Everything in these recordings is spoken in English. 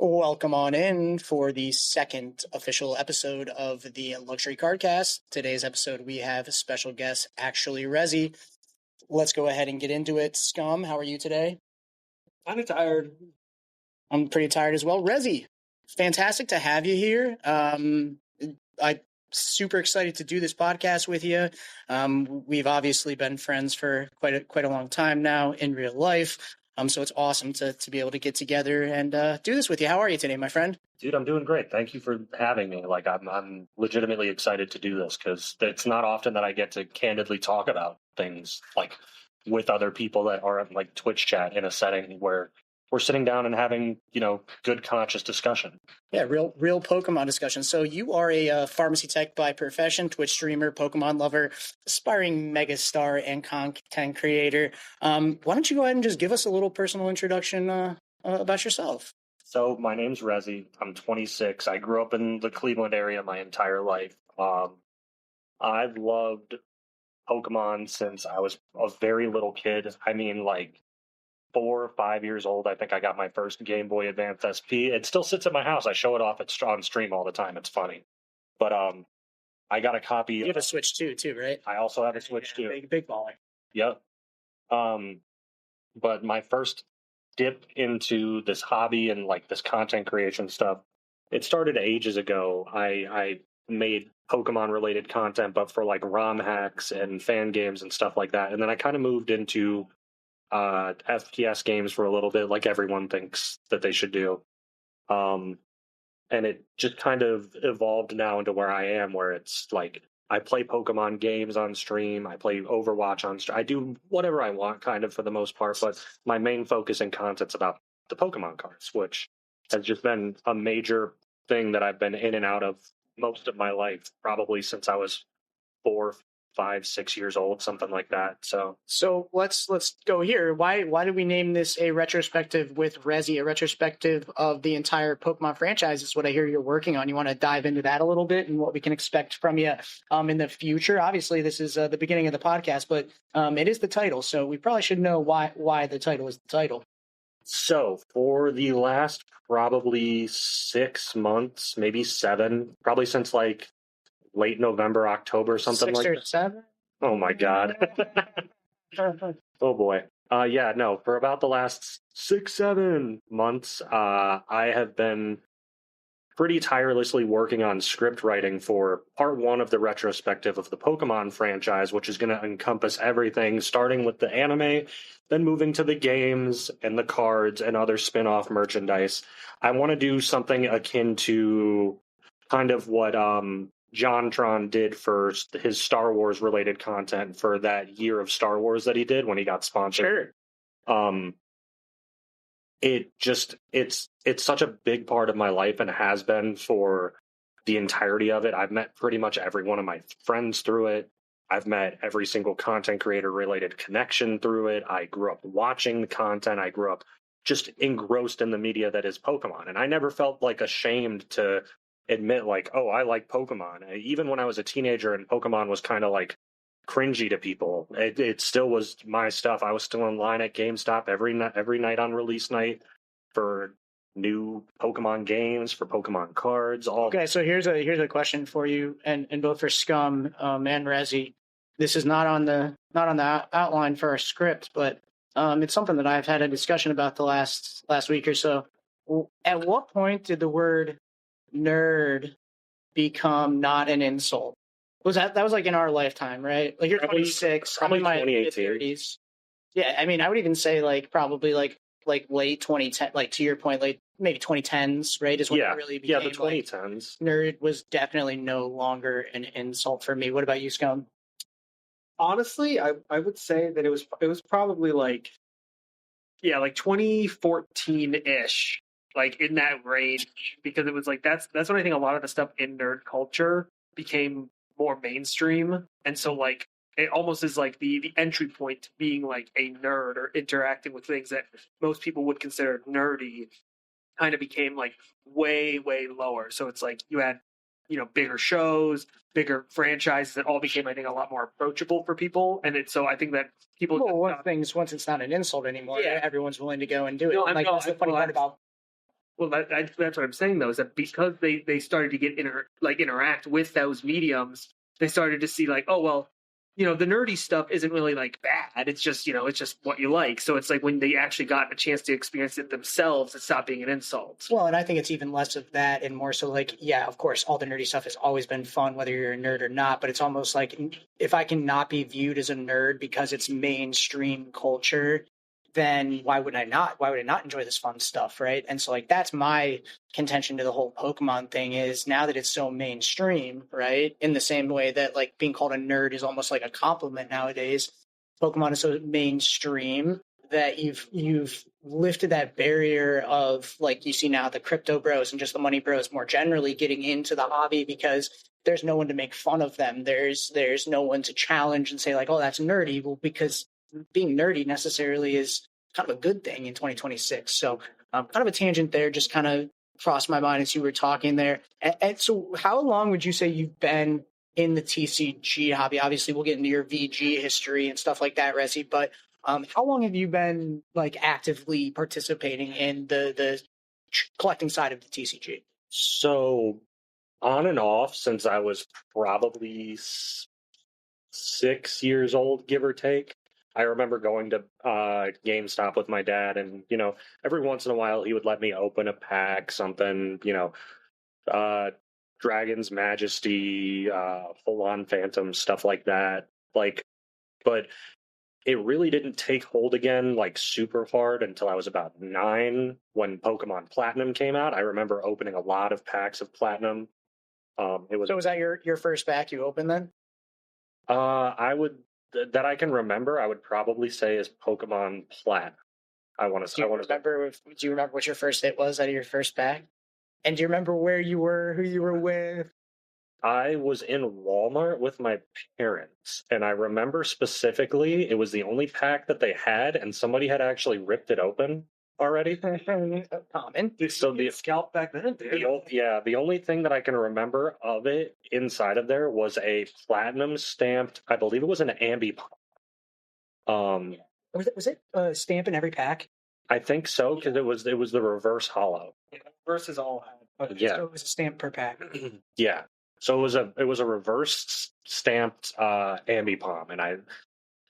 Welcome on in for the second official episode of the Luxury CardCast. Today's episode, we have a special guest, actually Rezy. Let's go ahead and get into it. Scum, how are you today? Kind of tired. I'm pretty tired as well. Rezy, fantastic to have you here. I'm super excited to do this podcast with you. We've obviously been friends for quite a long time now in real life. So it's awesome to be able to get together and do this with you. How are you today, my friend? Dude, I'm doing great. Thank you for having me. I'm legitimately excited to do this because it's not often that I get to candidly talk about things like with other people that are like Twitch chat in a setting where we're sitting down and having, good conscious discussion. Yeah, real Pokemon discussion. So you are a pharmacy tech by profession, Twitch streamer, Pokemon lover, aspiring megastar, and content creator. Why don't you go ahead and just give us a little personal introduction about yourself? So my name's Rezy. I'm 26. I grew up in the Cleveland area my entire life. I've loved Pokemon since I was a very little kid. 4 or 5 years old, I think I got my first Game Boy Advance SP. It still sits at my house. I show it off on stream all the time. It's funny. But I got a copy. You have a Switch too, right? I also have a Switch too. Big baller. Yep. But my first dip into this hobby and like this content creation stuff, it started ages ago. I made Pokemon related content, but for like ROM hacks and fan games and stuff like that. And then I kind of moved into FPS games for a little bit, like everyone thinks that they should do. And it just kind of evolved now into where I am, where it's like I play Pokemon games on stream, I play Overwatch on stream, I do whatever I want kind of for the most part, but my main focus and content's about the Pokemon cards, which has just been a major thing that I've been in and out of most of my life, probably since I was 4, 5, 6 years old, something like that. So let's go here. Why did we name this a retrospective with Rezy, a retrospective of the entire Pokemon franchise is what I hear you're working on. You want to dive into that a little bit and what we can expect from you in the future? Obviously, this is the beginning of the podcast, but it is the title, so we probably should know why the title is the title. So for the last probably 6 months, maybe 7, probably since like late November, October, something 6 like or that. 7? Oh my God. Oh boy. For about the last 6, 7 months, I have been pretty tirelessly working on script writing for part 1 of the retrospective of the Pokemon franchise, which is going to encompass everything, starting with the anime, then moving to the games and the cards and other spin-off merchandise. I want to do something akin to kind of what JonTron did for his Star Wars related content for that year of Star Wars that he did when he got sponsored. Sure. It's such a big part of my life and has been for the entirety of it. I've met pretty much every one of my friends through it. I've met every single content creator related connection through it. I grew up watching the content. I grew up just engrossed in the media that is Pokemon. And I never felt like ashamed to admit like, oh, I like Pokemon. Even when I was a teenager and Pokemon was kind of like cringy to people, it still was my stuff. I was still in line at GameStop every night on release night for new Pokemon games, for Pokemon cards. Okay, so here's a question for you, and both for Scum and Rezy. This is not on the outline for our script, but it's something that I've had a discussion about the last week or so. At what point did the word nerd become not an insult? That was like in our lifetime, right? Like you're 26, probably I'm in my 2018. mid-30s. Yeah, I mean, I would even say like probably like late 2010, like to your point, like maybe 2010s, right? Is when it really became the 2010s. Like, nerd was definitely no longer an insult for me. What about you, Scum? Honestly, I would say that it was probably like 2014-ish. Like in that range, because it was like that's when I think a lot of the stuff in nerd culture became more mainstream, and so like it almost is like the entry point to being like a nerd or interacting with things that most people would consider nerdy kind of became like way lower. So it's like you had bigger shows, bigger franchises that all became, I think, a lot more approachable for people, and so I think that people. Well, once it's not an insult anymore, everyone's willing to go and do it. No, that's the funny part about Well, that's what I'm saying though, is that because they started to get interact with those mediums, they started to see like, oh well, the nerdy stuff isn't really like bad. It's just it's just what you like. So it's like when they actually got a chance to experience it themselves, it stopped being an insult. Well, and I think it's even less of that and more so like, yeah, of course, all the nerdy stuff has always been fun, whether you're a nerd or not. But it's almost like if I can not be viewed as a nerd because it's mainstream culture, then why would I not? Why would I not enjoy this fun stuff, right? And so like that's my contention to the whole Pokemon thing is now that it's so mainstream, right? In the same way that like being called a nerd is almost like a compliment nowadays. Pokemon is so mainstream that you've lifted that barrier of like you see now the crypto bros and just the money bros more generally getting into the hobby because there's no one to make fun of them. There's no one to challenge and say like, oh, that's nerdy. Well, because being nerdy necessarily is kind of a good thing in 2026. So kind of a tangent there, just kind of crossed my mind as you were talking there. And so how long would you say you've been in the TCG hobby? Obviously, we'll get into your VG history and stuff like that, Rezy, but how long have you been like actively participating in the collecting side of the TCG? So on and off since I was probably 6 years old, give or take. I remember going to GameStop with my dad, and every once in a while he would let me open a pack, something, Dragon's Majesty, Full On Phantom, stuff like that. But it really didn't take hold again like super hard until I was about 9 when Pokemon Platinum came out. I remember opening a lot of packs of Platinum. So was that your first pack you opened then? That I can remember, I would probably say is Pokemon Plat. Do you remember what your first hit was out of your first pack? And do you remember where you were, who you were with? I was in Walmart with my parents, and I remember specifically it was the only pack that they had, and somebody had actually ripped it open already. Common. So the scalp back then, dude. The only thing that I can remember of it inside of there was a platinum stamped, I believe it was an Ambipom. Was it a stamp in every pack? I think so, because it was the reverse hollow. Yeah, versus all had. Okay, yeah. So it was a stamp per pack. Yeah. So it was a reverse stamped Ambipom, and I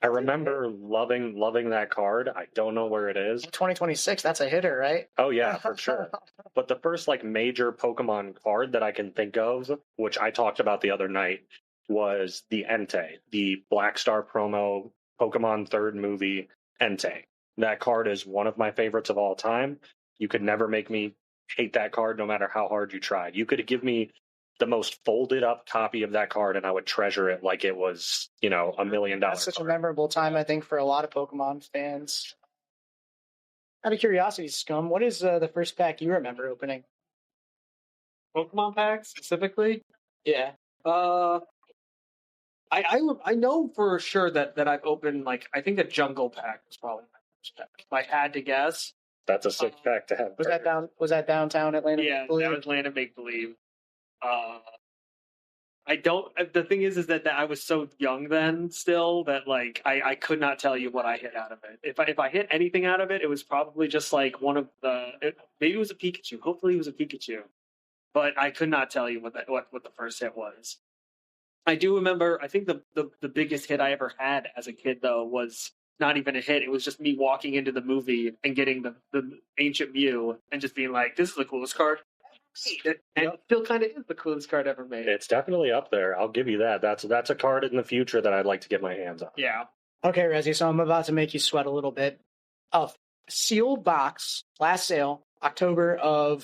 remember loving that card. I don't know where it is. 2026, that's a hitter, right? Oh yeah, for sure. But the first like major Pokemon card that I can think of, which I talked about the other night, was the Entei, the Black Star promo Pokemon third movie Entei. That card is one of my favorites of all time. You could never make me hate that card no matter how hard you tried. You could give me the most folded up copy of that card and I would treasure it like it was, $1 million. That's such a memorable time, I think, for a lot of Pokemon fans. Out of curiosity, Scum, what is the first pack you remember opening? Pokemon pack specifically? Yeah. I know for sure that I've opened I think the Jungle pack was probably my first pack. If I had to guess. That's a sick pack to have. Was that downtown Atlanta? Yeah, that was Atlanta Make Believe. I don't. The thing is that I was so young then, still that I could not tell you what I hit out of it. If I hit anything out of it, it was probably just one of maybe it was a Pikachu. Hopefully, it was a Pikachu, but I could not tell you what the first hit was. I do remember. I think the biggest hit I ever had as a kid though was not even a hit. It was just me walking into the movie and getting the Ancient Mew and just being like, "This is the coolest card." And it still kind of is the coolest card ever made. It's definitely up there. I'll give you that. That's a card in the future that I'd like to get my hands on. Yeah. Okay, Rezy, so I'm about to make you sweat a little bit. A sealed box, last sale, October of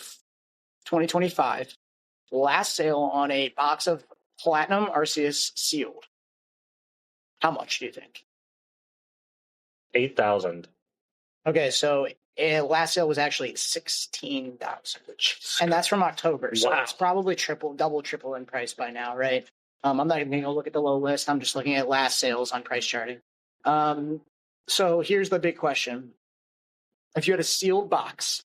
2025. Last sale on a box of Platinum Arceus sealed. How much do you think? 8,000. Okay, so last sale was actually 16,000, and that's from October. So It's probably double, triple in price by now, right? I'm not even going to look at the low list. I'm just looking at last sales on price charting. So here's the big question: if you had a sealed box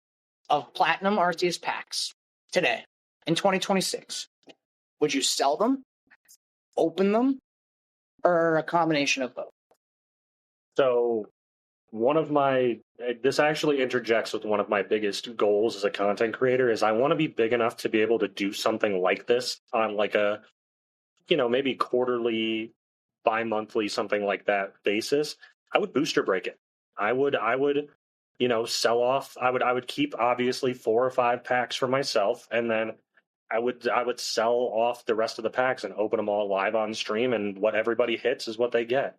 of Platinum Arceus packs today in 2026, would you sell them, open them, or a combination of both? So this actually interjects with one of my biggest goals as a content creator is I want to be big enough to be able to do something like this on like a, maybe quarterly, bi-monthly, something like that basis. I would booster break it. I would, sell off. I would keep obviously 4 or 5 packs for myself, and then I would sell off the rest of the packs and open them all live on stream, and what everybody hits is what they get.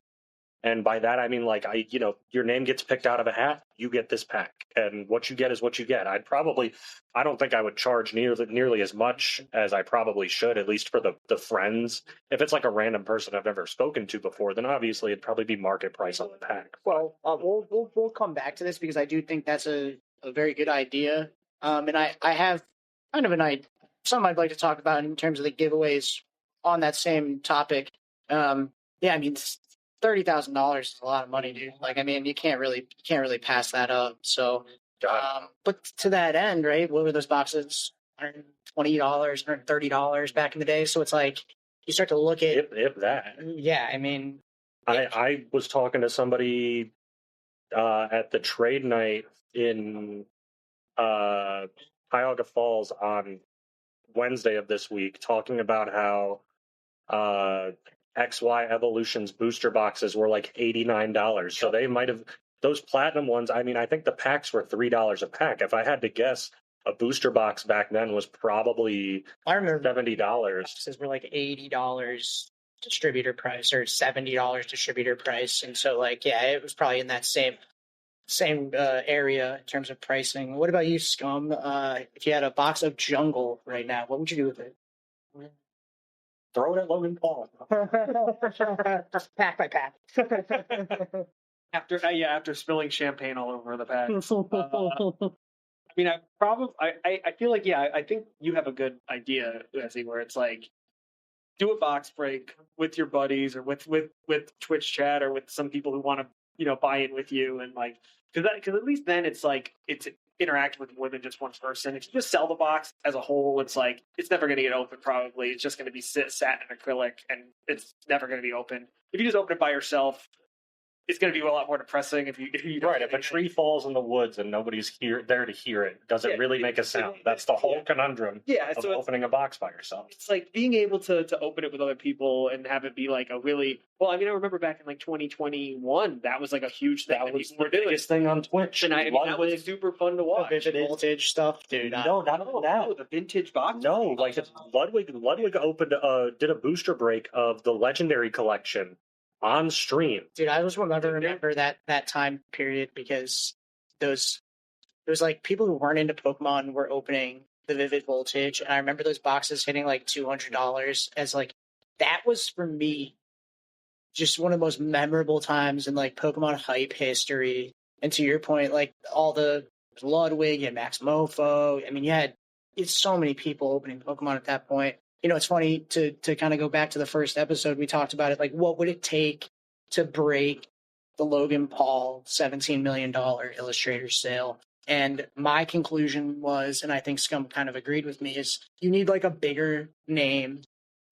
And by that, I mean, like, your name gets picked out of a hat, you get this pack. And what you get is what you get. I don't think I would charge nearly as much as I probably should, at least for the friends. If it's like a random person I've never spoken to before, then obviously it'd probably be market price on the pack. Well, we'll come back to this because I do think that's a very good idea. And I have kind of something I'd like to talk about in terms of the giveaways on that same topic. Yeah, I mean, $30,000 is a lot of money, dude. Like, I mean, you can't really pass that up. So, but to that end, right? What were those boxes? $120, $130 back in the day. So it's like you start to look at if that. Yeah, I mean, I was talking to somebody at the trade night in Cuyahoga Falls on Wednesday of this week, talking about how XY Evolution's booster boxes were like $89. So they might have, those platinum ones, I mean, I think the packs were $3 a pack. If I had to guess, a booster box back then was probably $70. Boxes were like $80 distributor price or $70 distributor price. And so, like, yeah, it was probably in that same area in terms of pricing. What about you, Scum? If you had a box of Jungle right now, what would you do with it? Throw it at Logan Paul. Pack by pack. After spilling champagne all over the pack. I mean, I feel like, I think you have a good idea, Rezy, where it's like, do a box break with your buddies or with Twitch chat or with some people who want to, buy in with you, and like, because at least then it's like it's interacting with more than just one person. If you just sell the box as a whole, it's like it's never going to get open. Probably it's just going to be sat in acrylic, and it's never going to be open. If you just open it by yourself, it's going to be a lot more depressing. If you right, if a tree falls in the woods and nobody's there to hear it, does it really make a sound? That's the whole conundrum of opening a box by yourself. It's like being able to open it with other people and have it be like a really, well, I mean, I remember back in like 2021, that was like a huge thing. That was the biggest thing on Twitch. And that was super fun to watch. The vintage stuff, dude. No, not now. The vintage box. No, like Ludwig opened, did a booster break of the Legendary Collection on stream. Dude, I just remember that time period because there was like people who weren't into Pokemon were opening the Vivid Voltage, and I remember those boxes hitting like $200 as like, that was for me just one of the most memorable times in like Pokemon hype history. And to your point, like all the Ludwig and Max Mofo, I mean, it's so many people opening Pokemon at that point. It's funny to kind of go back to the first episode. We talked about it. Like, what would it take to break the Logan Paul $17 million Illustrator sale? And my conclusion was, and I think Scum kind of agreed with me, is you need like a bigger name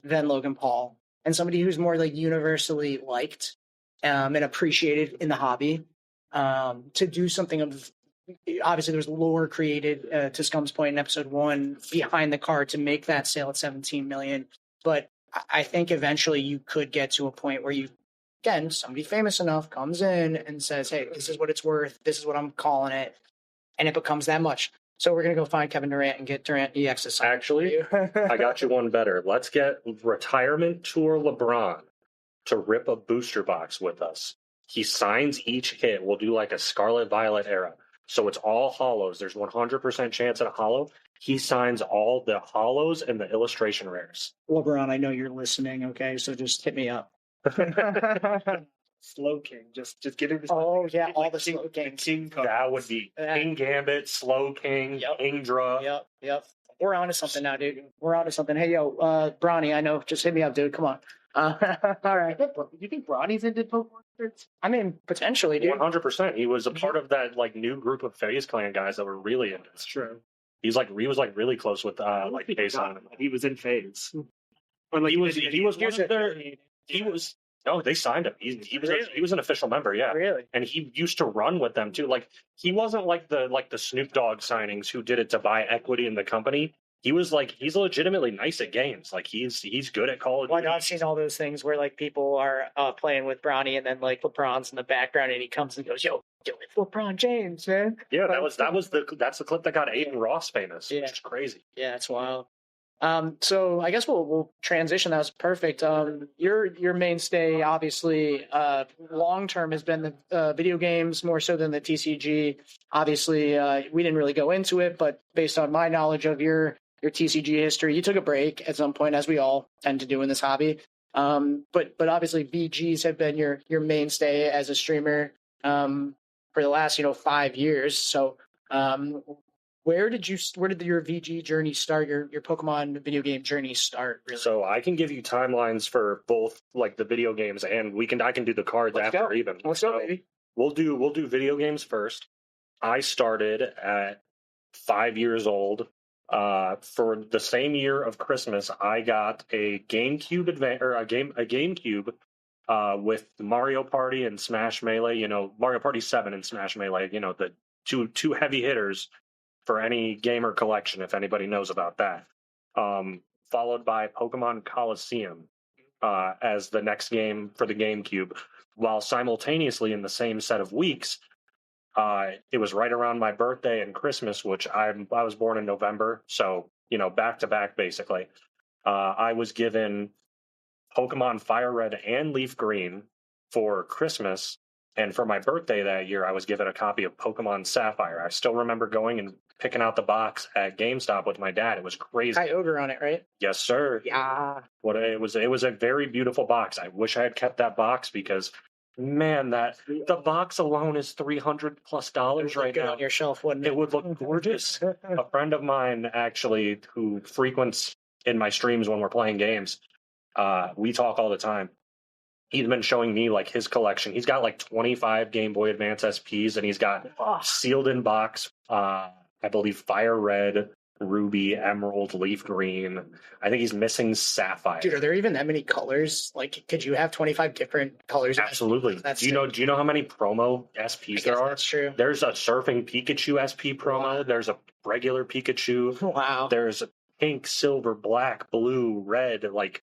than Logan Paul and somebody who's more like universally liked and appreciated in the hobby to do something of. Obviously, there was lore created, to Scum's point in episode 1, behind the card to make that sale at $17 million. But I think eventually you could get to a point where somebody famous enough comes in and says, hey, this is what it's worth. This is what I'm calling it. And it becomes that much. So we're going to go find Kevin Durant and get Durant EX to sign. Actually, I got you one better. Let's get Retirement Tour LeBron to rip a booster box with us. He signs each hit. We'll do like a Scarlet Violet era. So it's all hollows. There's 100% chance at a hollow. He signs all the hollows and the illustration rares. LeBron, I know you're listening, okay? So just hit me up. Slow King. Just get him. Oh, yeah, all the Slow Kings. King cards. That would be King Gambit, Slow King, Kingdra. Yep. We're on to something now, dude. We're on to something. Hey, yo, Bronny, I know. Just hit me up, dude. Come on. All right. Do you think Bronny's into Pokemon cards? I mean, potentially, dude. 100%. He was a part of that like new group of FaZe Clan guys that were really into it. That's true. He was like really close with Jason. He was in FaZe. He was one of their. He was No, they signed him. He was Really? he was an official member, yeah. Really? And he used to run with them too. Like he wasn't like the Snoop Dogg signings who did it to buy equity in the company. He was like he's legitimately nice at games. Like he's good at Call of Well, Duty. I've seen all those things where like people are playing with Bronny, and then like LeBron's in the background, and he comes and goes, "Yo, it's LeBron James, man." Yeah, that's the clip that got Aiden Ross famous, Yeah. which is crazy. Yeah, it's wild. So I guess we'll transition. That was perfect. Your mainstay, obviously, long term has been the video games more so than the TCG. Obviously, we didn't really go into it, but based on my knowledge of your TCG history, you took a break at some point, as we all tend to do in this hobby. But obviously, VGs have been your mainstay as a streamer for the last 5 years. So. Where did your VG journey start? Your Pokemon video game journey start? Really? So I can give you timelines for both like the video games, and I can do the cards Let's after go. even. Let's go, baby. We'll do video games first. I started at 5 years old. For the same year of Christmas, I got a GameCube a GameCube with Mario Party and Smash Melee. Mario Party 7 and Smash Melee. The two heavy hitters for any gamer collection, if anybody knows about that. Followed by Pokemon Coliseum as the next game for the GameCube, while simultaneously in the same set of weeks, it was right around my birthday and Christmas, which I was born in November, so back to back basically. I was given Pokemon Fire Red and Leaf Green for Christmas, and for my birthday that year, I was given a copy of Pokemon Sapphire. I still remember going and picking out the box at GameStop with my dad. It was crazy. Kyogre on it, right? Yes, sir. Yeah. It was a very beautiful box. I wish I had kept that box because, man, the box alone is $300+ right now. On your shelf, wouldn't it? It would look gorgeous. A friend of mine actually who frequents in my streams when we're playing games, we talk all the time. He's been showing me like his collection. He's got like 25 Game Boy Advance SPs, and he's got sealed in box, I believe Fire Red, Ruby, Emerald, Leaf Green. I think he's missing Sapphire. Dude, are there even that many colors? Like, could you have 25 different colors? Absolutely. Do you know how many promo SPs there are? That's true. There's a Surfing Pikachu SP promo. Wow. There's a regular Pikachu. Wow. There's pink, silver, black, blue, red, like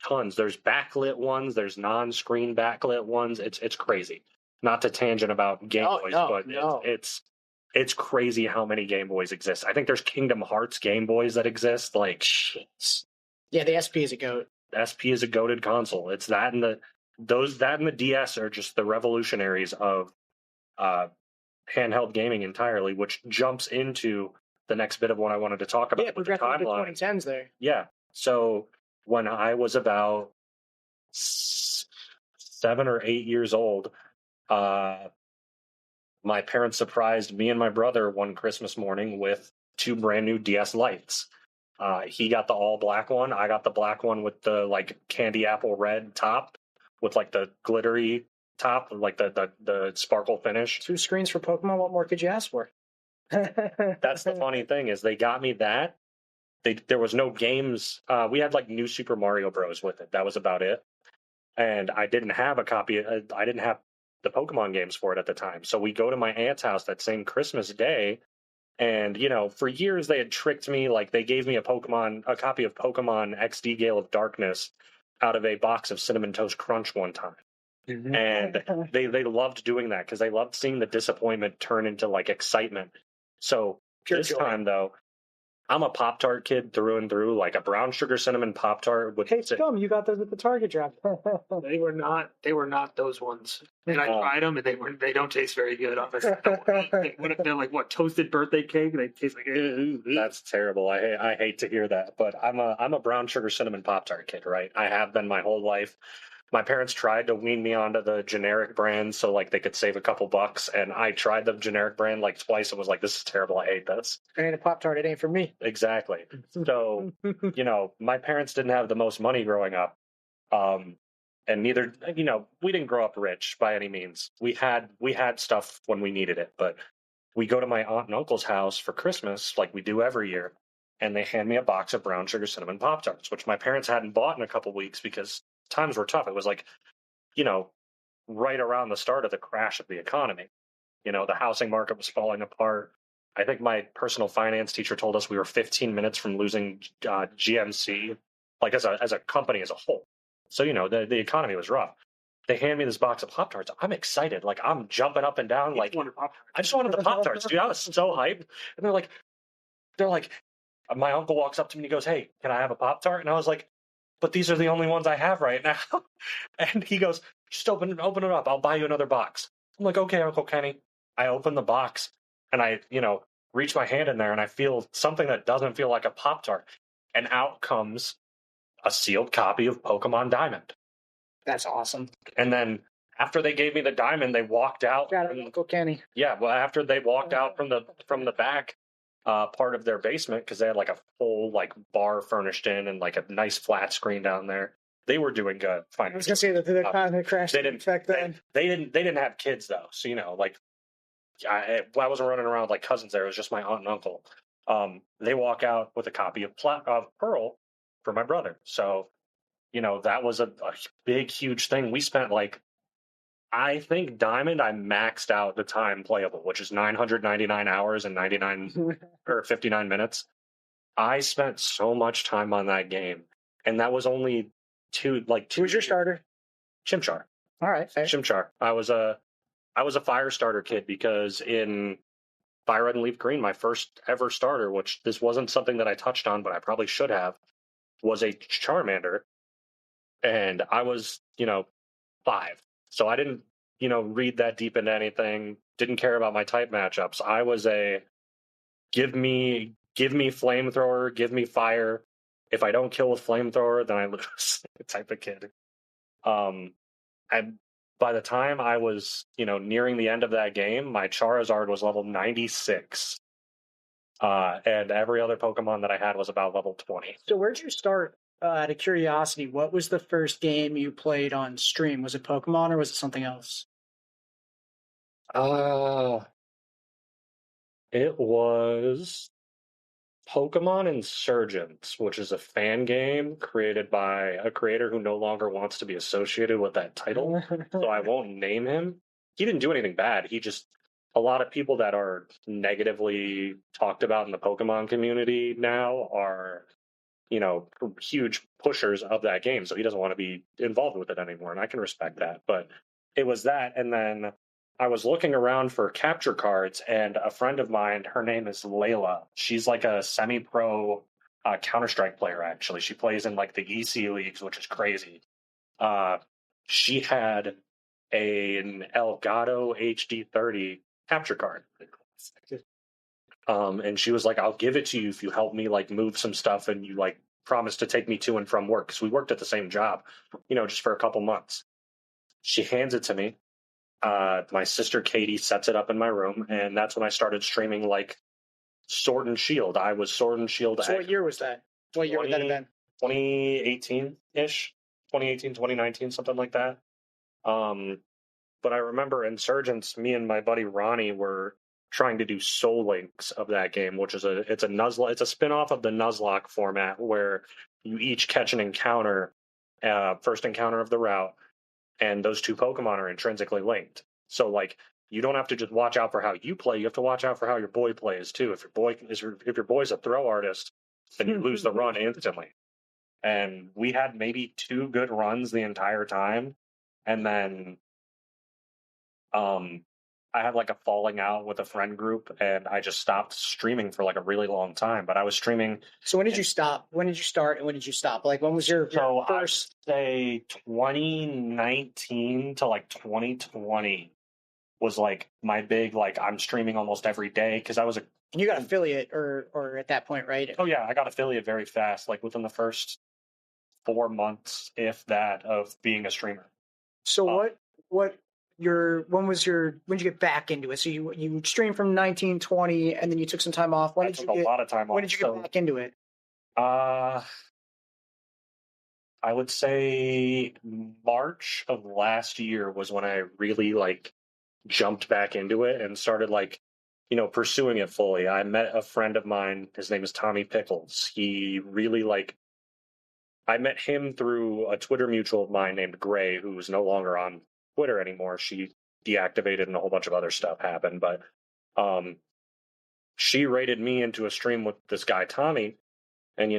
tons. There's backlit ones. There's non-screen backlit ones. It's crazy. Not to tangent about Game Boys, but it's crazy how many Game Boys exist. I think there's Kingdom Hearts Game Boys that exist. Like, yeah, the SP is a goat. SP is a goated console. It's that and the DS are just the revolutionaries of handheld gaming entirely, which jumps into the next bit of what I wanted to talk about. Yeah, we're back to the 2010s there. Yeah. So when I was about 7 or 8 years old, my parents surprised me and my brother one Christmas morning with 2 brand new DS Lites. He got the all black one. I got the black one with the like candy apple red top with like the glittery top, like the sparkle finish. 2 screens for Pokemon. What more could you ask for? That's the funny thing is they got me that. There was no games. We had like New Super Mario Bros. With it. That was about it. And I didn't have a copy. I didn't have the Pokemon games for it at the time. So we go to my aunt's house that same Christmas day. And, for years they had tricked me. Like they gave me a copy of Pokemon XD Gale of Darkness out of a box of Cinnamon Toast Crunch one time. Mm-hmm. And they loved doing that because they loved seeing the disappointment turn into like excitement. So this time though, I'm a Pop-Tart kid through and through, like a brown sugar cinnamon Pop-Tart. Hey, Scum, you got those at the Target drop. They were not those ones. And I tried them, and they don't taste very good. They're like what, toasted birthday cake? They taste like. That's terrible. I hate to hear that, but I'm a brown sugar cinnamon Pop-Tart kid, right? I have been my whole life. My parents tried to wean me onto the generic brand so like they could save a couple bucks, and I tried the generic brand like twice and was like, this is terrible. I hate this. It ain't a Pop-Tart. It ain't for me. Exactly. So, my parents didn't have the most money growing up. And neither, we didn't grow up rich by any means. We had stuff when we needed it, but we go to my aunt and uncle's house for Christmas like we do every year, and they hand me a box of brown sugar cinnamon Pop-Tarts, which my parents hadn't bought in a couple weeks because times were tough. It was like you know, right around the start of the crash of the economy. You know, the housing market was falling apart. I think my personal finance teacher told us we were 15 minutes from losing GMC, like as a company as a whole. So, you know, the economy was rough. They hand me this box of Pop-Tarts. I'm excited. Like, I'm jumping up and down. Like, I just wanted the Pop-Tarts, dude. I was so hyped. And they're like, my uncle walks up to me and he goes, "Hey, can I have a Pop-Tart?" And I was like, "But these are the only ones I have right now." And he goes, "Just open it up. I'll buy you another box." I'm like, "Okay, Uncle Kenny." I open the box and I, you know, reach my hand in there and I feel something that doesn't feel like a Pop-Tart. And out comes a sealed copy of Pokemon Diamond. That's awesome. And then after they gave me the diamond, they walked out. Got it, Uncle Kenny. Yeah, well, after they walked out from the back part of their basement, because they had like a full like bar furnished in and like a nice flat screen down there. They were doing good. I was gonna say that the kind of crash they didn't back then. They didn't have kids though, so you know, like I wasn't running around with like cousins there. It was just my aunt and uncle. They walk out with a copy of Pearl for my brother. So, you know, that was a big, huge thing. We spent like, I think Diamond, I maxed out the time playable, which is 999 hours and 99 or 59 minutes. I spent so much time on that game, and that was only two. Who was your starter? Chimchar. All right, fair. Chimchar. I was a fire starter kid because in Fire Red and Leaf Green, my first ever starter, which this wasn't something that I touched on, but I probably should have, was a Charmander. And I was, you know, 5. So I didn't, you know, read that deep into anything, didn't care about my type matchups. I was a give me flamethrower, give me fire. If I don't kill with flamethrower, then I lose type of kid. And by the time I was, you know, nearing the end of that game, my Charizard was level 96. And every other Pokemon that I had was about level 20. So where'd you start? Out of curiosity, what was the first game you played on stream? Was it Pokemon or was it something else? It was Pokemon Insurgents, which is a fan game created by a creator who no longer wants to be associated with that title. So I won't name him. He didn't do anything bad. He just, a lot of people that are negatively talked about in the Pokemon community now are, you know, huge pushers of that game. So he doesn't want to be involved with it anymore. And I can respect that. But it was that. And then I was looking around for capture cards, and a friend of mine, her name is Layla. She's like a semi-pro Counter-Strike player, actually. She plays in like the EC leagues, which is crazy. She had an Elgato HD30 capture card. And she was like, "I'll give it to you if you help me like move some stuff and you like promise to take me to and from work." Because we worked at the same job, you know, just for a couple months. She hands it to me. My sister Katie sets it up in my room, and that's when I started streaming like Sword and Shield. I was Sword and Shield. So what year was that? What year would that have been? 2018-ish, 2018, 2019, something like that. But I remember Insurgents, me and my buddy Ronnie were trying to do Soul Links of that game, which is it's a spin-off of the Nuzlocke format where you each catch an encounter, first encounter of the route, and those two Pokemon are intrinsically linked. So like you don't have to just watch out for how you play, you have to watch out for how your boy plays too. If your boy's a throw artist, then you lose the run instantly. And we had maybe 2 good runs the entire time, and then I had like a falling out with a friend group, and I just stopped streaming for like a really long time. But I was streaming. So when did you stop? When did you start and when did you stop? Like when was your first? I would say 2019 to like 2020 was like my big, like I'm streaming almost every day because I was you got affiliate or at that point, right? Oh yeah, I got affiliate very fast, like within the first 4 months, if that, of being a streamer. So when did you get back into it? So you streamed from 1920 and then you took some time off. I took a lot of time off. When did you get back into it? I would say March of last year was when I really like jumped back into it and started like, you know, pursuing it fully. I met a friend of mine, his name is Tommy Pickles. He really like I met him through a Twitter mutual of mine named Gray, who's no longer on Twitter anymore. She deactivated and a whole bunch of other stuff happened. But she rated me into a stream with this guy, Tommy. And,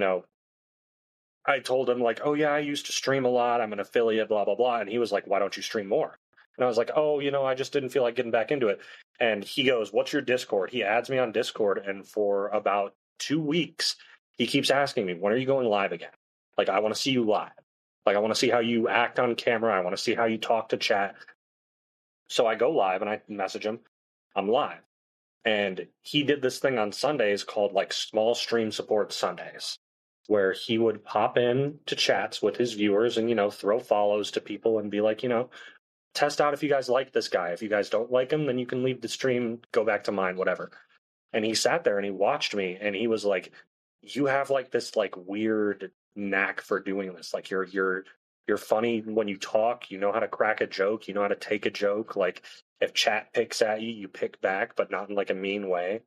I told him, like, oh, yeah, I used to stream a lot. I'm an affiliate, blah, blah, blah. And he was like, why don't you stream more? And I was like, oh, I just didn't feel like getting back into it. And he goes, what's your Discord? He adds me on Discord. And for about 2 weeks, he keeps asking me, when are you going live again? Like, I want to see you live. Like, I want to see how you act on camera. I want to see how you talk to chat. So I go live and I message him. I'm live. And he did this thing on Sundays called like Small Stream Support Sundays, where he would pop in to chats with his viewers and, throw follows to people and be like, test out if you guys like this guy. If you guys don't like him, then you can leave the stream, go back to mine, whatever. And he sat there and he watched me and he was like, you have like this like weird knack for doing this. Like you're funny when you talk, you know how to crack a joke, you know how to take a joke. Like if chat picks at you, you pick back, but not in like a mean way.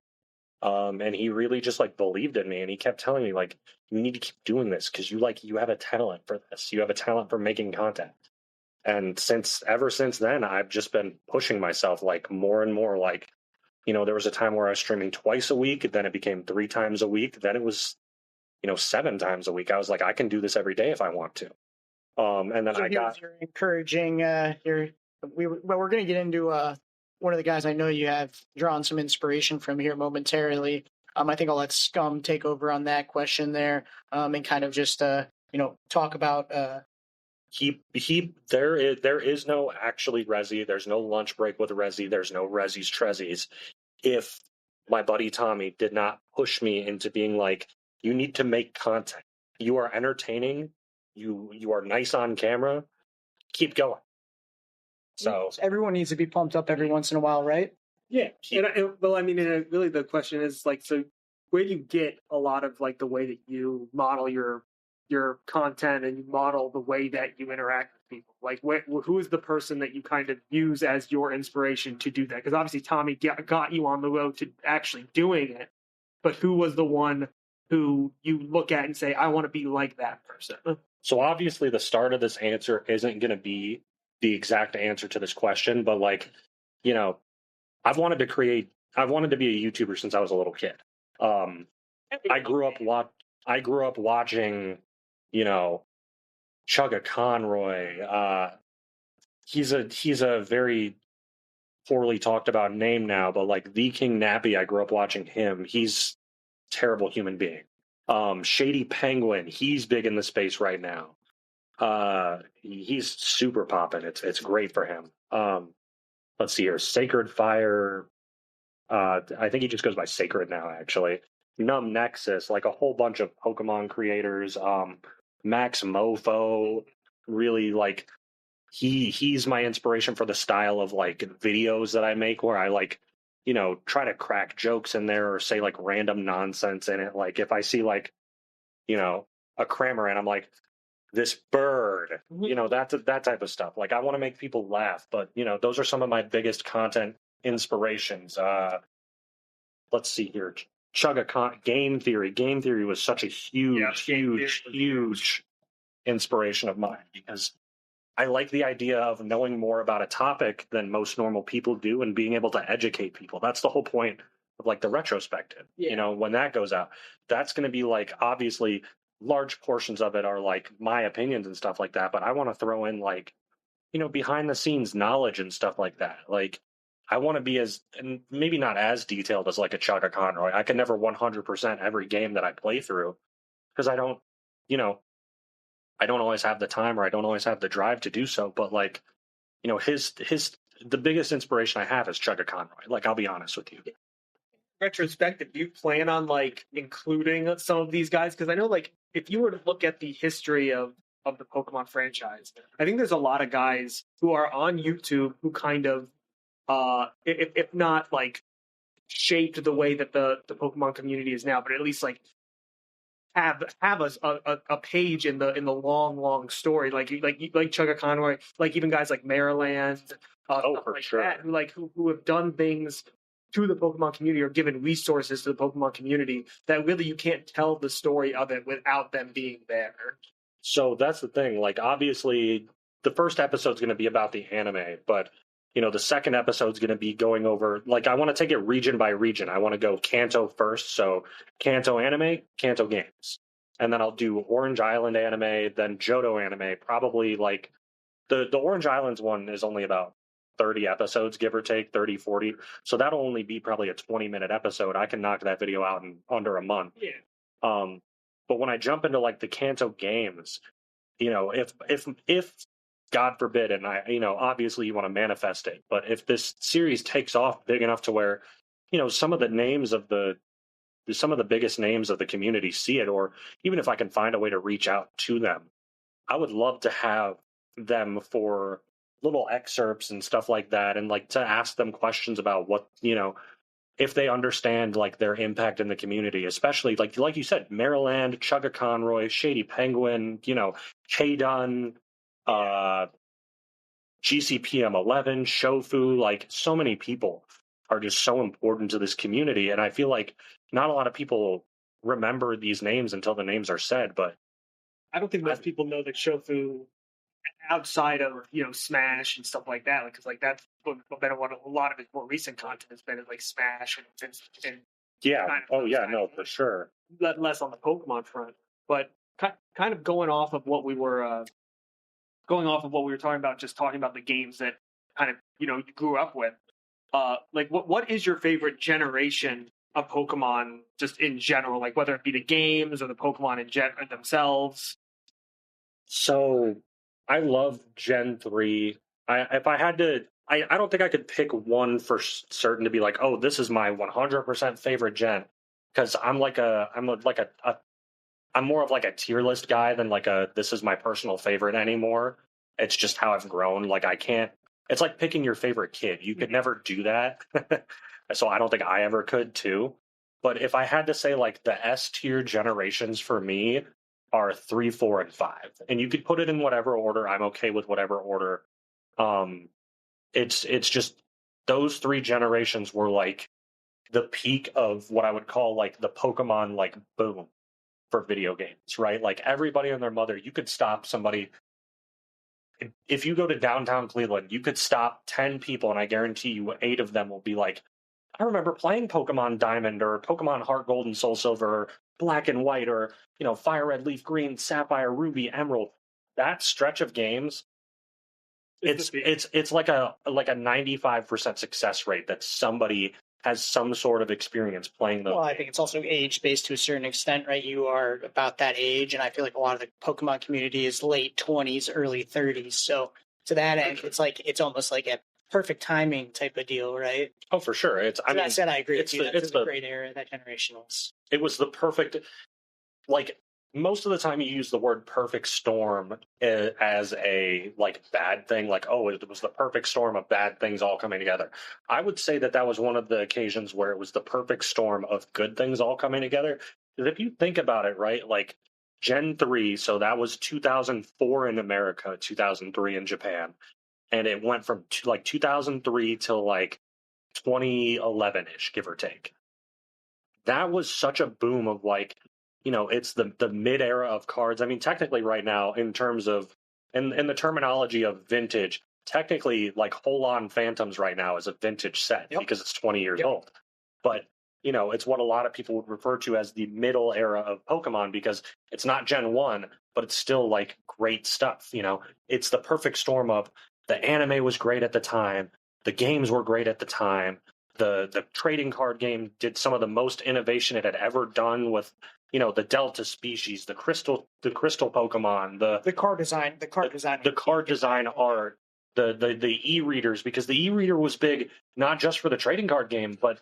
And he really just like believed in me and he kept telling me like, you need to keep doing this because you have a talent for this. You have a talent for making content. And ever since then, I've just been pushing myself like more and more. Like, there was a time where I was streaming twice a week, then it became 3 times a week. Then it was, 7 times a week. I was like, I can do this every day if I want to. And then so you're encouraging we're going to get into one of the guys I know you have drawn some inspiration from here momentarily. I think I'll let Scum take over on that question there, and kind of just talk about. There is no actually Rezy. There's no lunch break with Rezy. There's no Rezy's Trezies. If my buddy Tommy did not push me into being like, you need to make content. You are entertaining. You are nice on camera. Keep going. So everyone needs to be pumped up every once in a while, right? Yeah. Really the question is like, so where do you get a lot of like the way that you model your content and you model the way that you interact with people? Like, who is the person that you kind of use as your inspiration to do that? Because obviously Tommy got you on the road to actually doing it, but who was the one who you look at and say, I want to be like that person? So obviously the start of this answer isn't going to be the exact answer to this question, but like, I've wanted to be a YouTuber since I was a little kid. I grew up watching, Chugga Conroy. He's a very poorly talked about name now, but like the King Nappy, I grew up watching him. He's a terrible human being. Shady Penguin, he's big in the space right now. He's super poppin'. It's great for him. Let's see here. Sacred Fire. I think he just goes by Sacred now, actually. Numb Nexus, like a whole bunch of Pokemon creators. Max Mofo, really like he's my inspiration for the style of like videos that I make where I like, try to crack jokes in there or say like random nonsense in it. Like if I see like, a Cramorant, I'm like, this bird, that type of stuff. Like I want to make people laugh, but those are some of my biggest content inspirations. Let's see here. Game Theory. Game Theory was such a huge inspiration of mine because I like the idea of knowing more about a topic than most normal people do and being able to educate people. That's the whole point of like the retrospective. Yeah. When that goes out, that's going to be like, obviously large portions of it are like my opinions and stuff like that, but I want to throw in like, behind the scenes knowledge and stuff like that. Like I want to be and maybe not as detailed as like a Chugga Conroy. I can never 100% every game that I play through because I don't always have the time or I don't always have the drive to do so. But like, the biggest inspiration I have is Chugga Conroy. Like, I'll be honest with you. Retrospective, do you plan on like including some of these guys? Because I know like if you were to look at the history of the Pokemon franchise, I think there's a lot of guys who are on YouTube who kind of if not like shaped the way that the Pokemon community is now, but at least like have a page in the long story, like Chugga Conroy, like even guys like Maryland, for like sure, that, who have done things to the Pokemon community or given resources to the Pokemon community that really you can't tell the story of it without them being there. So that's the thing. Like, obviously, the first episode's going to be about the anime, but the second episode's going to be going over. Like, I want to take it region by region. I want to go Kanto first, so Kanto anime, Kanto games, and then I'll do Orange Island anime, then Johto anime. Probably like the Orange Islands one is only about 30 episodes, give or take 30, 40. So that'll only be probably a 20-minute episode. I can knock that video out in under a month. Yeah. But when I jump into like the Kanto games, if God forbid, and obviously you want to manifest it, but if this series takes off big enough to where, some of the biggest names of the community see it, or even if I can find a way to reach out to them, I would love to have them for little excerpts and stuff like that, and like to ask them questions about what, if they understand like their impact in the community, especially like you said, Maryland, Chugga Conroy, Shady Penguin, K-Dun, GCPM 11, Shofu, like so many people are just so important to this community. And I feel like not a lot of people remember these names until the names are said, but I don't think most people know that Shofu outside of Smash and stuff like that, because like that's been what a lot of his more recent content has been, is like Smash and yeah, no, for sure, less on the Pokemon front. But kind of going off of what we were talking about, just talking about the games that kind of you grew up with. Like what is your favorite generation of Pokemon, just in general, like whether it be the games or the Pokemon in themselves? So I love Gen 3. If I had to, I don't think I could pick one for certain to be like, oh, this is my 100% favorite gen, because I'm more of like a tier list guy than like this is my personal favorite anymore. It's just how I've grown. Like I can't. It's like picking your favorite kid. You could never do that. So I don't think I ever could too. But if I had to say like the S tier generations for me are 3, 4, and 5, and you could put it in whatever order. I'm okay with whatever order. It's just those 3 generations were like the peak of what I would call like the Pokemon like boom for video games, right? Like everybody and their mother, you could stop somebody. If you go to downtown Cleveland, you could stop 10 people, and I guarantee you 8 of them will be like, I remember playing Pokemon Diamond or Pokemon Heart Gold and Soul Silver or Black and White or, Fire Red, Leaf Green, Sapphire, Ruby, Emerald. That stretch of games, it's like a 95% success rate that somebody has some sort of experience playing those. Well, I think it's also age-based to a certain extent, right? You are about that age, and I feel like a lot of the Pokemon community is late 20s, early 30s. So to that end, it's almost like a perfect timing type of deal, right? Oh, for sure. That said, I agree with you. It's a the great era, that generation was. It was the perfect, like, most of the time you use the word perfect storm as a, like, bad thing. Like, oh, it was the perfect storm of bad things all coming together. I would say that was one of the occasions where it was the perfect storm of good things all coming together. Because if you think about it, right, like, Gen 3, so that was 2004 in America, 2003 in Japan. And it went from, 2003 till, 2011-ish, give or take. That was such a boom of it's the mid era of cards. I mean, technically right now, in terms of in the terminology of vintage, technically Holon Phantoms right now is a vintage set because it's 20 years old. But it's what a lot of people would refer to as the middle era of Pokemon, because it's not Gen 1, but it's still great stuff. It's the perfect storm of the anime was great at the time, the games were great at the time. The trading card game did some of the most innovation it had ever done with, the Delta species, the crystal Pokemon, the card design art, the e-readers, because the e-reader was big not just for the trading card game, but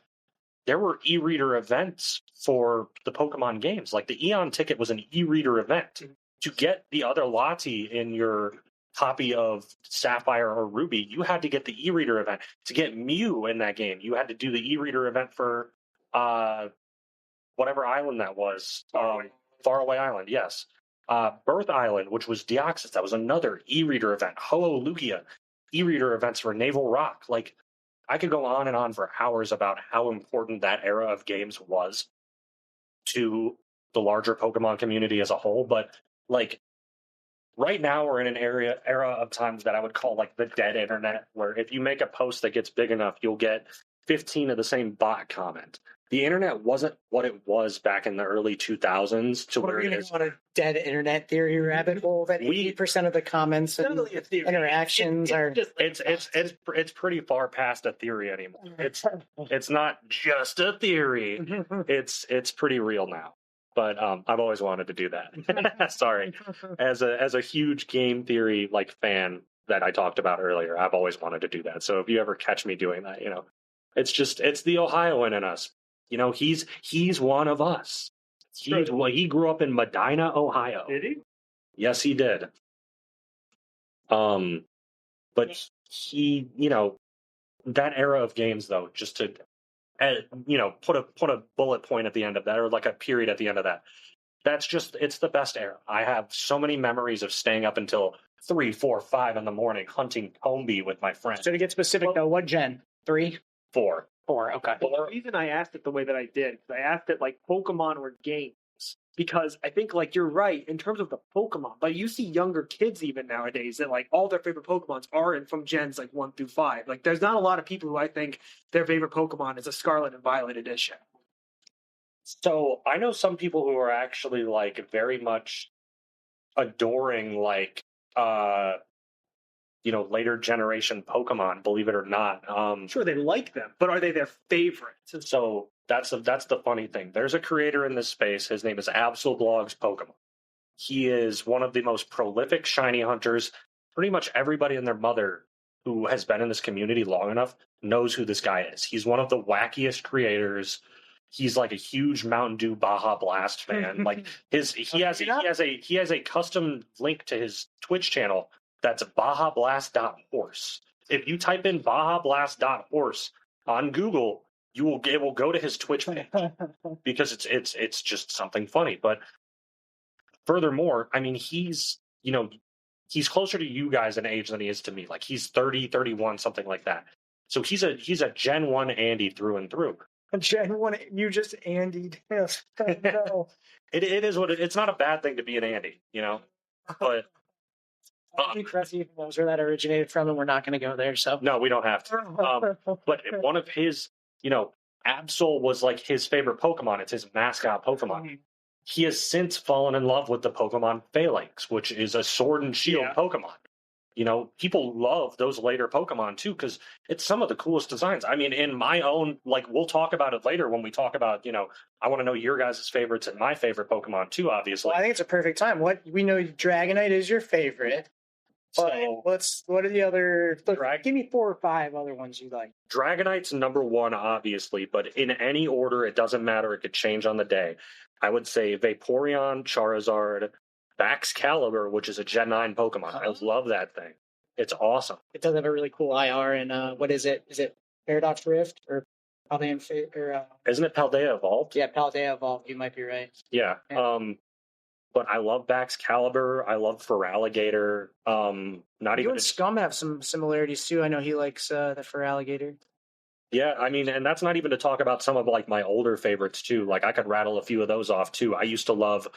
there were e-reader events for the Pokemon games. Like the Eon ticket was an e-reader event. To get the other Lati in your copy of Sapphire or Ruby, you had to get the e-reader event. To get Mew in that game, you had to do the e-reader event for whatever island that was. Faraway Island, yes. Birth Island, which was Deoxys, that was another e-reader event. Ho-Oh Lugia, e-reader events for Naval Rock. I could go on and on for hours about how important that era of games was to the larger Pokemon community as a whole, but right now we're in an era of times that I would call like the dead internet, where if you make a post that gets big enough, you'll get 15 of the same bot comment. The internet wasn't what it was back in the early 2000s to where it is. On a dead internet theory rabbit hole that 80% of the comments and interactions are just it's pretty far past a theory anymore. It's not just a theory. It's pretty real now. But I've always wanted to do that. Sorry, as a huge game theory like fan that I talked about earlier, I've always wanted to do that. So if you ever catch me doing that, it's the Ohioan in us. He's one of us. He grew up in Medina, Ohio. Did he? Yes, he did. But he, that era of games though, just to, put a bullet point at the end of that, or like a period at the end of that. It's the best era. I have so many memories of staying up until 3, 4, 5 in the morning hunting Combi with my friends. So to get specific though, what gen? 3? 4. 4, okay. Well, the reason I asked it the way that I did, I asked it like Pokemon or games, because I think like you're right in terms of the Pokemon. Like you see younger kids even nowadays that like all their favorite Pokemons are from gens like 1 through 5. Like there's not a lot of people who I think their favorite Pokemon is a Scarlet and Violet edition. So I know some people who are actually like very much adoring like later generation Pokemon, believe it or not. Sure, they like them, but are they their favorites? So that's the funny thing. There's a creator in this space. His name is Absolblogs Pokemon. He is one of the most prolific shiny hunters. Pretty much everybody and their mother who has been in this community long enough knows who this guy is. He's one of the wackiest creators. He's like a huge Mountain Dew Baja Blast fan. Like he has a custom link to his Twitch channel that's BajaBlast.horse. If you type in BajaBlast.horse on Google, it will go to his Twitch page because it's just something funny. But furthermore, I mean, he's closer to you guys in age than he is to me. Like he's 30, 31, something like that. So he's a Gen 1 Andy through and through. Gen 1, you just Andy'd him. No. It is what it's not a bad thing to be an Andy, but I think Cressy knows where that originated from, and we're not going to go there. So no, we don't have to. But one of his, Absol was like his favorite Pokemon. It's his mascot Pokemon. He has since fallen in love with the Pokemon Phalanx, which is a sword and shield Pokemon. People love those later Pokemon too because it's some of the coolest designs. I mean, in my own, like, we'll talk about it later when we talk about, I want to know your guys' favorites and my favorite Pokemon too, obviously. Well, I think it's a perfect time. We know Dragonite is your favorite. So what are the other? Give me 4 or 5 other ones you like. Dragonite's number 1, obviously, but in any order, it doesn't matter. It could change on the day. I would say Vaporeon, Charizard, Baxcalibur, which is a Gen 9 Pokemon. I love that thing. It's awesome. It does have a really cool IR, and what is it? Is it Paradox Rift or Paldea? Isn't it Paldea Evolved? Yeah, Paldea Evolved. You might be right. Yeah. But I love Baxcalibur. I love Feraligatr. You and Scum have some similarities too. I know he likes the Feraligatr. Yeah, I mean, and that's not even to talk about some of like my older favorites too. Like I could rattle a few of those off too. I used to love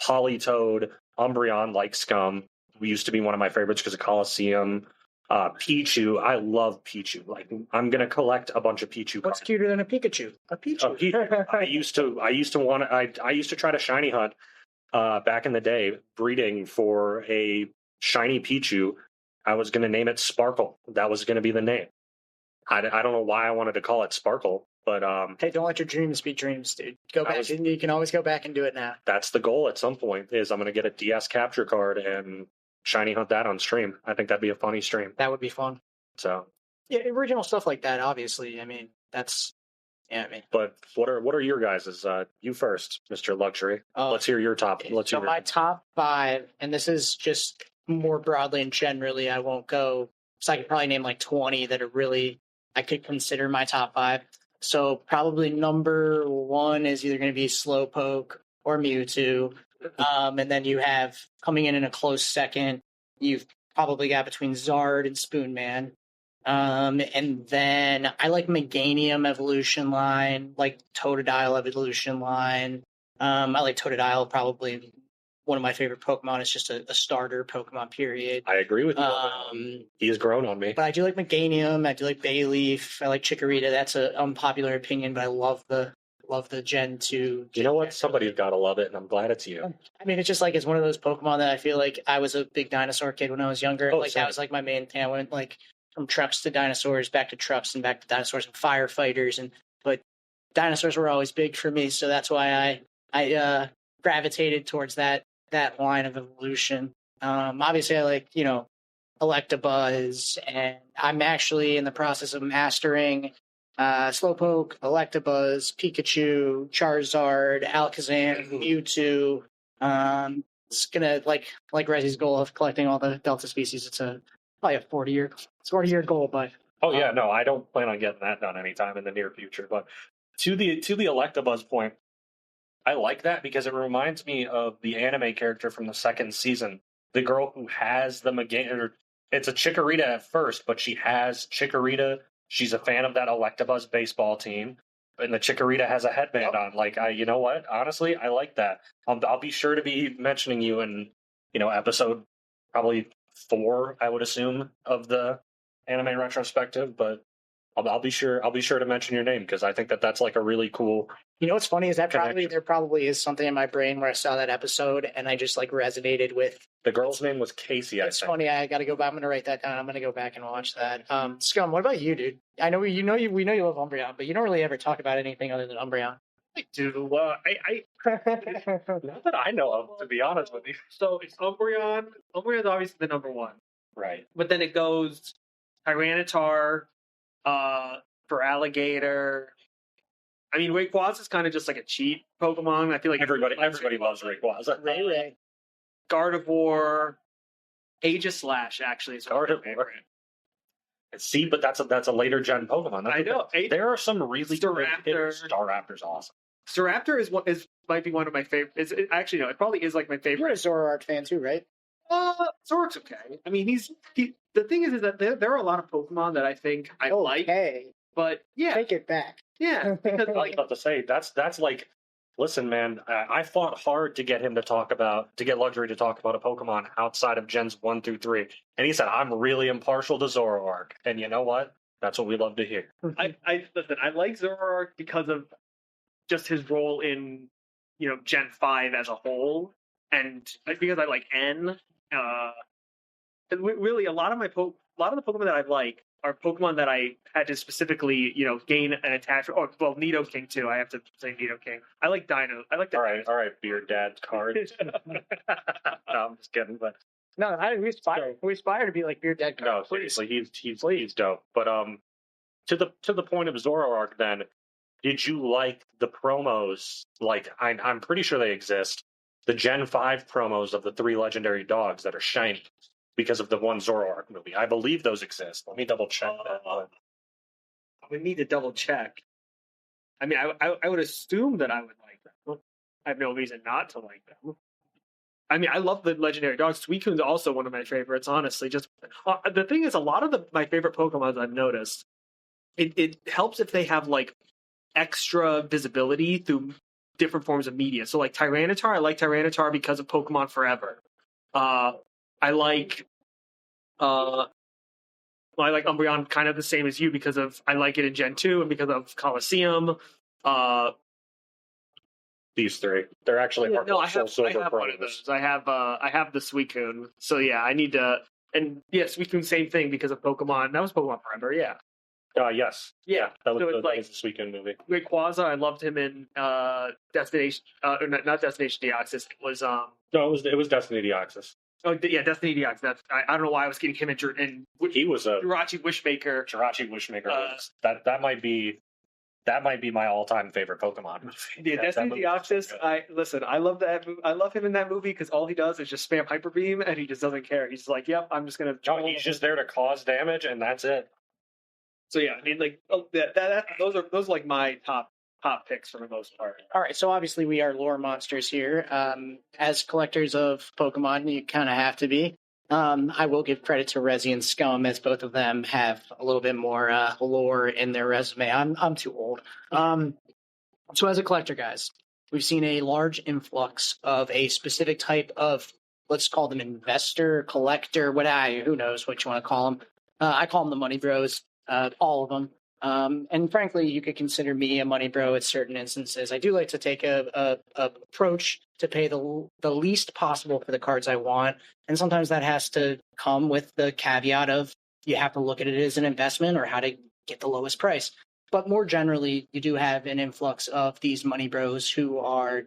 Politoed, Umbreon, like Scum. We used to be one of my favorites because of Coliseum. Pichu, I love Pichu. Like I'm gonna collect a bunch of Pichu. What's cuter than a Pikachu? A Pichu. I used to try to shiny hunt back in the day, breeding for a shiny Pichu. I was gonna name it Sparkle. That was gonna be the name. I don't know why I wanted to call it Sparkle. But hey, don't let your dreams be dreams, dude. Go back. You can always go back and do it now. That's the goal at some point. Is I'm going to get a DS capture card and shiny hunt that on stream. I think that'd be a funny stream. That would be fun. So yeah, original stuff like that. Obviously, I mean that's But what are your guys's? You first, Mr. Luxury. Let's hear your top. My top 5, and this is just more broadly and generally. I won't go. So I could probably name like 20 that are really I could consider my top 5. So probably number 1 is either going to be Slowpoke or Mewtwo. And then you have, coming in a close second, you've probably got between Zard and Spoonman. And then I like Meganium evolution line, like Totodile evolution line. I like Totodile probably one of my favorite Pokemon. It's just a starter Pokemon, period. I agree with you. He has grown on me. But I do like Meganium. I do like Bayleaf. I like Chikorita. That's an unpopular opinion, but I love the Gen 2. You know what? Somebody's got to love it, and I'm glad it's you. I mean, it's just like it's one of those Pokemon that I feel like I was a big dinosaur kid when I was younger. Oh, like same. that was like my main thing. I went like from trucks to dinosaurs, back to trucks, and back to dinosaurs and firefighters. But dinosaurs were always big for me, so that's why I gravitated towards that line of evolution. Obviously, I like Electabuzz, and I'm actually in the process of mastering Slowpoke, Electabuzz, Pikachu, Charizard, Alakazam, Mewtwo. It's gonna like Rezy's goal of collecting all the Delta species. It's probably a 40-year goal, but oh yeah, no, I don't plan on getting that done anytime in the near future. But to the Electabuzz point, I like that because it reminds me of the anime character from the second season, the girl who has the Meganium. It's a Chikorita at first, but she has Chikorita. She's a fan of that Electabuzz baseball team, and the Chikorita has a headband on. Like, you know what? Honestly, I like that. I'll be sure to be mentioning you in, episode probably 4, I would assume, of the anime retrospective. But I'll be sure to mention your name because I think that's like a really cool. You know what's funny is that connection. there probably is something in my brain where I saw that episode and I just like resonated with. The girl's name was Casey. It's funny. I got to go back. I'm going to write that down. I'm going to go back and watch that. Scum, what about you, dude? I know we know you love Umbreon, but you don't really ever talk about anything other than Umbreon. I do. Not that I know of, to be honest with you. So it's Umbreon. Umbreon's obviously the number one. Right. But then it goes Tyranitar, for Alligator. I mean, Rayquaza is kind of just like a cheat Pokemon. I feel like everybody loves Rayquaza. Ray. Gardevoir, Aegislash actually is my favorite. See, but that's a later gen Pokemon. I know. There are some really Staraptor. Staraptor's awesome. Staraptor might be one of my favorites. Actually, no, it probably is like my favorite. You're a Zoroark fan too, right? Zoroark's okay. I mean, the thing is that there are a lot of Pokemon that I think I like. But yeah, take it back. Yeah, because I was about to say that's like, listen, man, I fought hard to get Luxury to talk about a Pokemon outside of Gens 1 through 3, and he said I'm really impartial to Zoroark, and you know what? That's what we love to hear. I listen. I like Zoroark because of just his role in Gen 5 as a whole, and because I like N. Really, a lot of the Pokemon that I like are Pokemon that I had to specifically, gain an attachment. Oh, well, Nidoking too. I have to say Nidoking. I like Dino. I like that. All right, Beard Dad's cards. No, I'm just kidding. But no, we aspire to be like Beard Dad. No, seriously, he's dope. But to the point of Zoroark, then, did you like the promos? Like, I'm pretty sure they exist. The Gen 5 promos of the 3 legendary dogs that are shiny because of the one Zoroark movie. I believe those exist. Let me double check that. We need to double check. I mean, I would assume that I would like them. I have no reason not to like them. I mean, I love the legendary dogs. Suicune's also one of my favorites, honestly. Just the thing is, a lot of my favorite Pokemon I've noticed, it helps if they have like extra visibility through different forms of media. So like Tyranitar, I like Tyranitar because of Pokemon Forever. I like Umbreon kind of the same as you because of I like it in Gen 2 and because of Coliseum. These 3, they're actually I have one of those. I have the Suicune. So yeah, I need to. And yeah, Suicune, same thing because of Pokemon. That was Pokemon Forever. Yeah. Yes. Yeah. That was so the Suicune movie. Rayquaza, I loved him in Destination. Not Destination Deoxys. It was No, it was Destiny Deoxys. Oh yeah, Destiny Deoxys. I don't know why I was getting him injured. And he was a Jirachi Wishmaker. That might be my all-time favorite Pokemon movie. Yeah, Destiny Deoxys. I love that. I love him in that movie because all he does is just spam Hyper Beam, and he just doesn't care. He's like, "Yep, I'm just gonna." No, he's just there to cause damage, and that's it. So yeah, I mean, like those are like my top picks for the most part. All right, so obviously we are lore monsters here. As collectors of Pokemon, you kind of have to be. I will give credit to Rezy and Scum, as both of them have a little bit more lore in their resume. I'm too old. So as a collector, guys, we've seen a large influx of a specific type of, let's call them investor, collector, who knows what you want to call them. I call them the money bros, all of them. And frankly, you could consider me a money bro at certain instances. I do like to take a approach to pay the least possible for the cards I want. And sometimes that has to come with the caveat of you have to look at it as an investment or how to get the lowest price. But more generally, you do have an influx of these money bros who are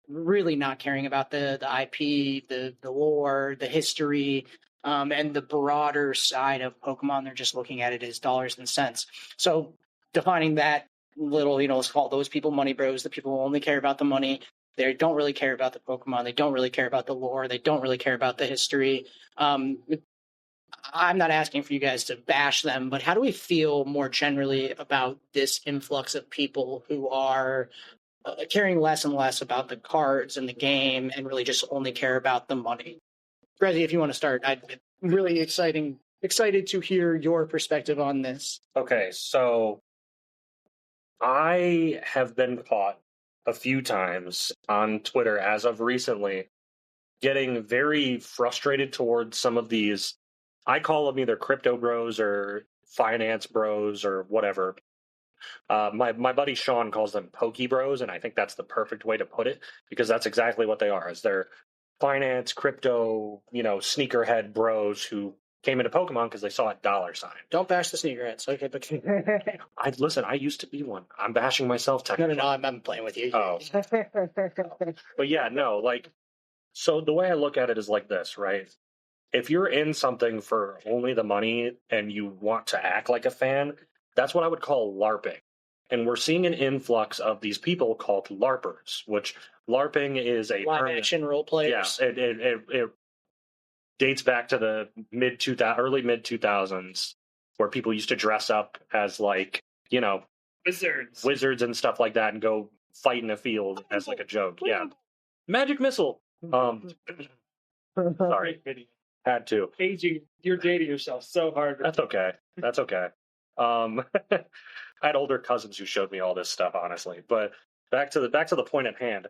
really not caring about the IP, the lore, the history, and the broader side of Pokemon. They're just looking at it as dollars and cents. So defining that little, let's call those people money bros, the people who only care about the money. They don't really care about the Pokemon. They don't really care about the lore. They don't really care about the history. I'm not asking for you guys to bash them, but how do we feel more generally about this influx of people who are caring less and less about the cards and the game and really just only care about the money? Rezy, if you want to start, I'm really excited to hear your perspective on this. Okay, so I have been caught a few times on Twitter as of recently getting very frustrated towards some of these. I call them either crypto bros or finance bros or whatever. My buddy Sean calls them Poke Bros, and I think that's the perfect way to put it because that's exactly what they are. Is they're finance, crypto, sneakerhead bros who came into Pokemon because they saw a dollar sign. Don't bash the sneakerheads, okay? But I used to be one. I'm bashing myself technically. No, I'm playing with you. Oh, but yeah, no, so the way I look at it is like this, right? If you're in something for only the money and you want to act like a fan, that's what I would call LARPing. And we're seeing an influx of these people called LARPers, which LARPing is a live action role players. Yeah, it dates back to the early mid 2000s, where people used to dress up as wizards and stuff like that, and go fight in a field as like a joke. Yeah, magic missile. Sorry, had to. Aging, you're dating yourself so hard. That's okay. I had older cousins who showed me all this stuff, honestly. But back to the point at hand.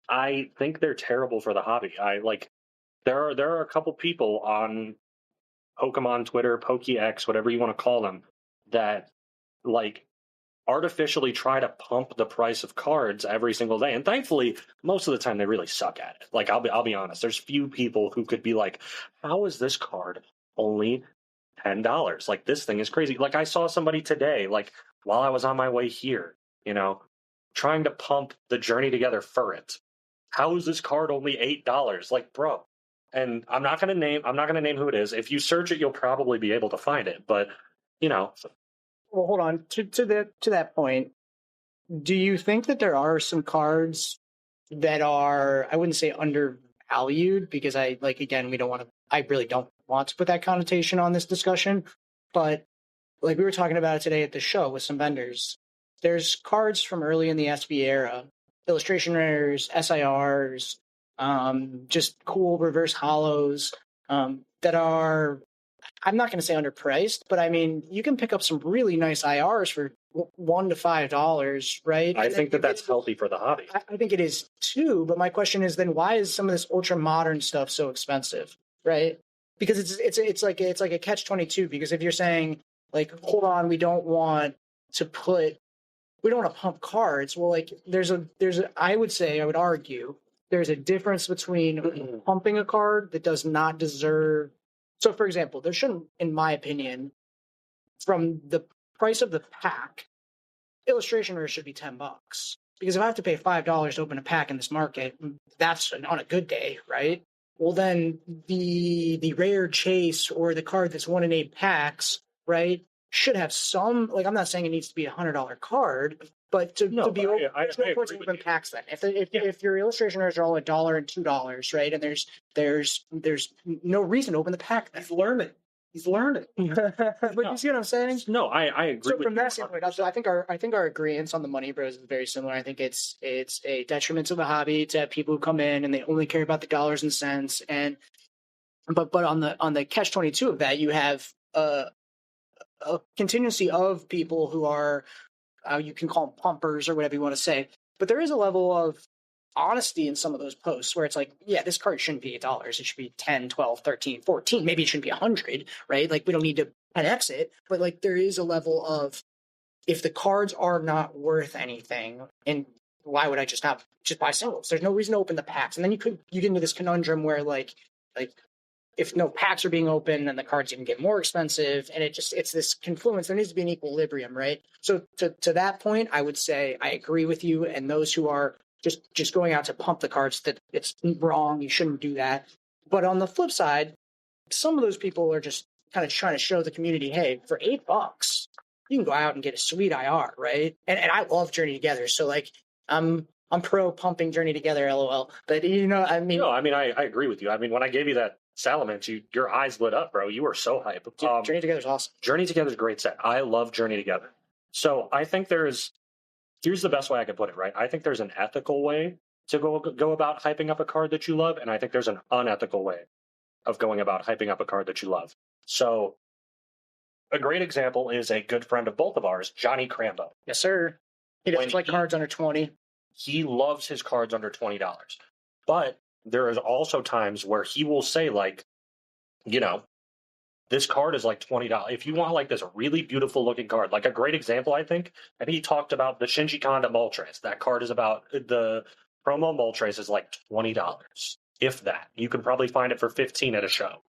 I think they're terrible for the hobby. There are a couple people on Pokemon Twitter, PokeX, whatever you want to call them, that artificially try to pump the price of cards every single day. And thankfully, most of the time they really suck at it. I'll be honest. There's few people who could be like, how is this card only $10? This thing is crazy. I saw somebody today, while I was on my way here, trying to pump the Journey Together Furret. How is this card only $8? Bro. And I'm not gonna name who it is. If you search it, you'll probably be able to find it. But Well, hold on. To that point, do you think that there are some cards that are, I wouldn't say undervalued, because I really don't want to put that connotation on this discussion, but we were talking about it today at the show with some vendors. There's cards from early in the SB era, illustration rares, SIRs, just cool reverse hollows, that are, I'm not going to say underpriced, but I mean, you can pick up some really nice IRs for $1 to $5, right? I think that's healthy for the hobby. I think it is too, but my question is then why is some of this ultra modern stuff so expensive, right? Because it's like a catch-22, because if you're saying hold on, we don't want to pump cards. Well, I would argue there's a difference between pumping a card that does not deserve. So, for example, there shouldn't, in my opinion, from the price of the pack, illustration rare should be $10. Because if I have to pay $5 to open a pack in this market, that's on a good day, right? Well, then the rare chase or the card that's 1 in 8 packs, right, should have some. I'm not saying it needs to be $100 card, but to be there's no point to open packs then. If your illustration rares are all $1 and $2, right, and there's no reason to open the pack then. He's learning. But you see what I'm saying? No, I agree. So from that standpoint, I think our agreement on the money bros is very similar. I think it's a detriment to the hobby to have people who come in and they only care about the dollars and cents. And but on the catch-22 of that, you have a contingency of people who are you can call them pumpers or whatever you want to say, but there is a level of honesty in some of those posts where it's like, yeah, this card shouldn't be $8. It should be 10, 12, 13, 14. Maybe it shouldn't be 100, right? Like, we don't need to 10x it, but like, there is a level of, if the cards are not worth anything, and why would I just not just buy singles? There's no reason to open the packs. And then you get into this conundrum where like if no packs are being opened, then the cards even get more expensive, and it's this confluence. There needs to be an equilibrium, right? So to that point, I would say I agree with you, and those who are just going out to pump the cards, that it's wrong. You shouldn't do that. But on the flip side, some of those people are just kind of trying to show the community, hey, for $8, you can go out and get a sweet IR, right? And I love Journey Together, so like I'm pro pumping Journey Together, LOL. But I mean, no, I mean I agree with you. I mean, when I gave you that Salamence, your eyes lit up, bro. You were so hyped. Journey Together is awesome. Journey Together is a great set. I love Journey Together. So I think here's the best way I could put it, right? I think there's an ethical way to go about hyping up a card that you love, and I think there's an unethical way of going about hyping up a card that you love. So a great example is a good friend of both of ours, Johnny Crambo. Yes, sir. He doesn't like cards under 20. He loves his cards under $20. But there is also times where he will say, like, this card is like $20. If you want like this really beautiful looking card, like a great example, I think, and he talked about the Shinji Kanda Moltres. That card is about, the promo Moltres is like $20. If that. You can probably find it for $15 at a show.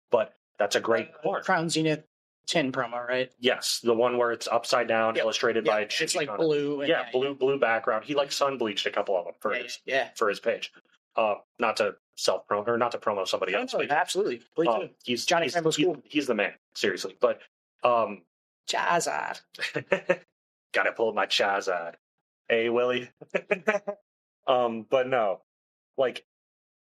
But that's a great card. Crown Zenith 10 promo, right? Yes, the one where it's upside down, illustrated by Shinji it's like Kanda. blue. And blue background. He like sun bleached a couple of them for his page. Not to self-promo or not to promo somebody else. But absolutely. He's Johnny Crambo's cool. He's the man, seriously. But Charizard. Gotta pull my Charizard. Hey, Willie. But no, like,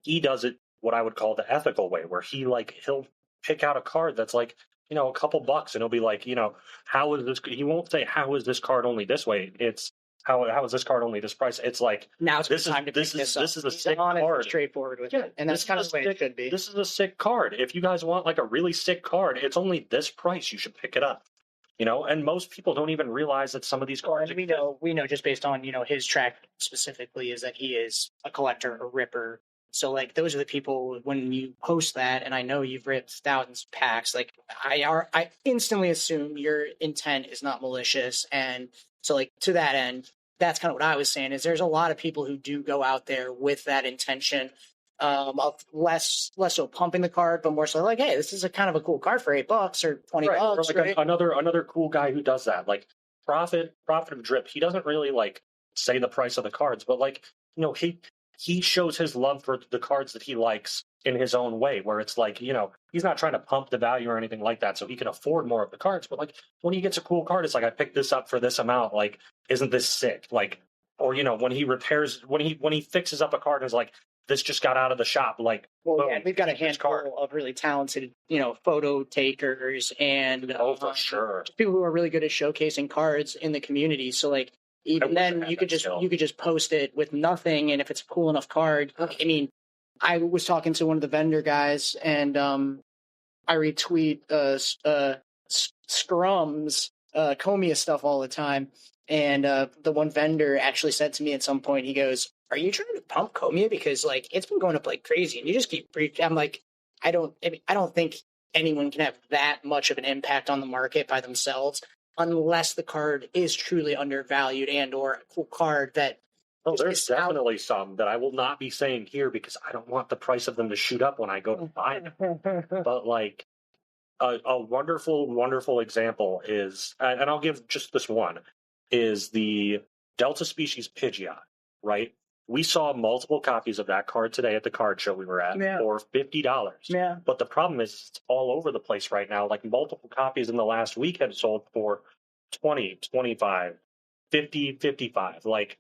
he does it what I would call the ethical way, where he'll pick out a card that's like, a couple bucks, and he'll be like, how is this? He won't say, how is this card only this way? It's how is this card only this price? It's like, now it's time to pick this up. This is a sick card. Straightforward with it, and that's kind of the way it should be. This is a sick card. If you guys want like a really sick card, it's only this price. You should pick it up. And most people don't even realize that some of these cards. We know just based on his track specifically is that he is a collector, a ripper. So like those are the people, when you post that, and I know you've ripped thousands of packs, like I instantly assume your intent is not malicious. And so like to that end, that's kind of what I was saying, is there's a lot of people who do go out there with that intention of less so pumping the card, but more so like, hey, this is a kind of a cool card for $8 or $20. Or like right? another cool guy who does that, like Prophet of Drip. He doesn't really like say the price of the cards, but like, he shows his love for the cards that he likes in his own way, where it's like, he's not trying to pump the value or anything like that so he can afford more of the cards. But like, when he gets a cool card, it's like, I picked this up for this amount. Like, isn't this sick? Like, or, when he repairs, when he fixes up a card and is like, this just got out of the shop. Like, well, yeah, we've got a handful of really talented, photo takers and for sure, people who are really good at showcasing cards in the community. So like, even then you could just post it with nothing, and if it's a cool enough card, I mean, I was talking to one of the vendor guys, and I retweet Scrum's Comia stuff all the time, and the one vendor actually said to me at some point, he goes, "Are you trying to pump Comia, because like it's been going up like crazy, and you just keep?" I'm like, I don't think anyone can have that much of an impact on the market by themselves, unless the card is truly undervalued and or a cool card that. Oh, there's definitely some that I will not be saying here because I don't want the price of them to shoot up when I go to buy them. But like a wonderful, wonderful example is, and I'll give just this one, is the Delta Species Pidgeot, right? We saw multiple copies of that card today at the card show we were at for $50. Yeah. But the problem is it's all over the place right now. Like, multiple copies in the last week have sold for 20, 25, 50, 55. Like,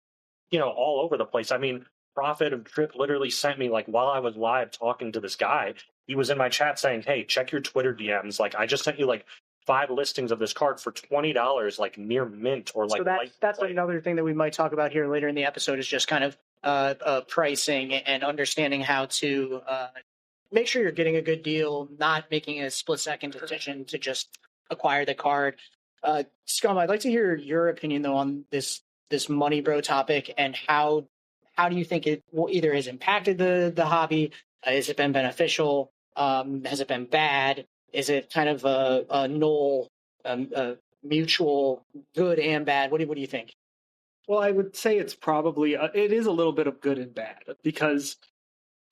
all over the place. I mean, Prophet of Drip literally sent me, like, while I was live talking to this guy, he was in my chat saying, hey, check your Twitter DMs. Like, I just sent you, like, 5 listings of this card for $20, like, near mint or, like, so that's another thing that we might talk about here later in the episode, is just kind of pricing and understanding how to make sure you're getting a good deal, not making a split-second decision to just acquire the card. Scum, I'd like to hear your opinion, though, on this this money bro topic, and how do you think it either has impacted the hobby? Has it been beneficial? Has it been bad? Is it kind of a null, a mutual good and bad? What do you think? Well, I would say it's probably it is a little bit of good and bad, because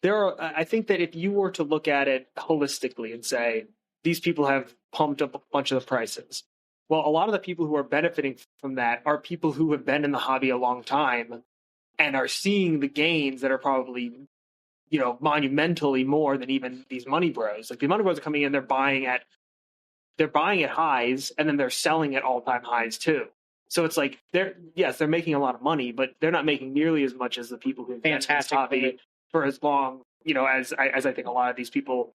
I think that if you were to look at it holistically and say these people have pumped up a bunch of the prices, well, a lot of the people who are benefiting from that are people who have been in the hobby a long time and are seeing the gains that are probably, monumentally more than even these money bros. Like, the money bros are coming in, they're buying at highs, and then they're selling at all-time highs too. So it's like they're making a lot of money, but they're not making nearly as much as the people who've been in this hobby for as long, as I think a lot of these people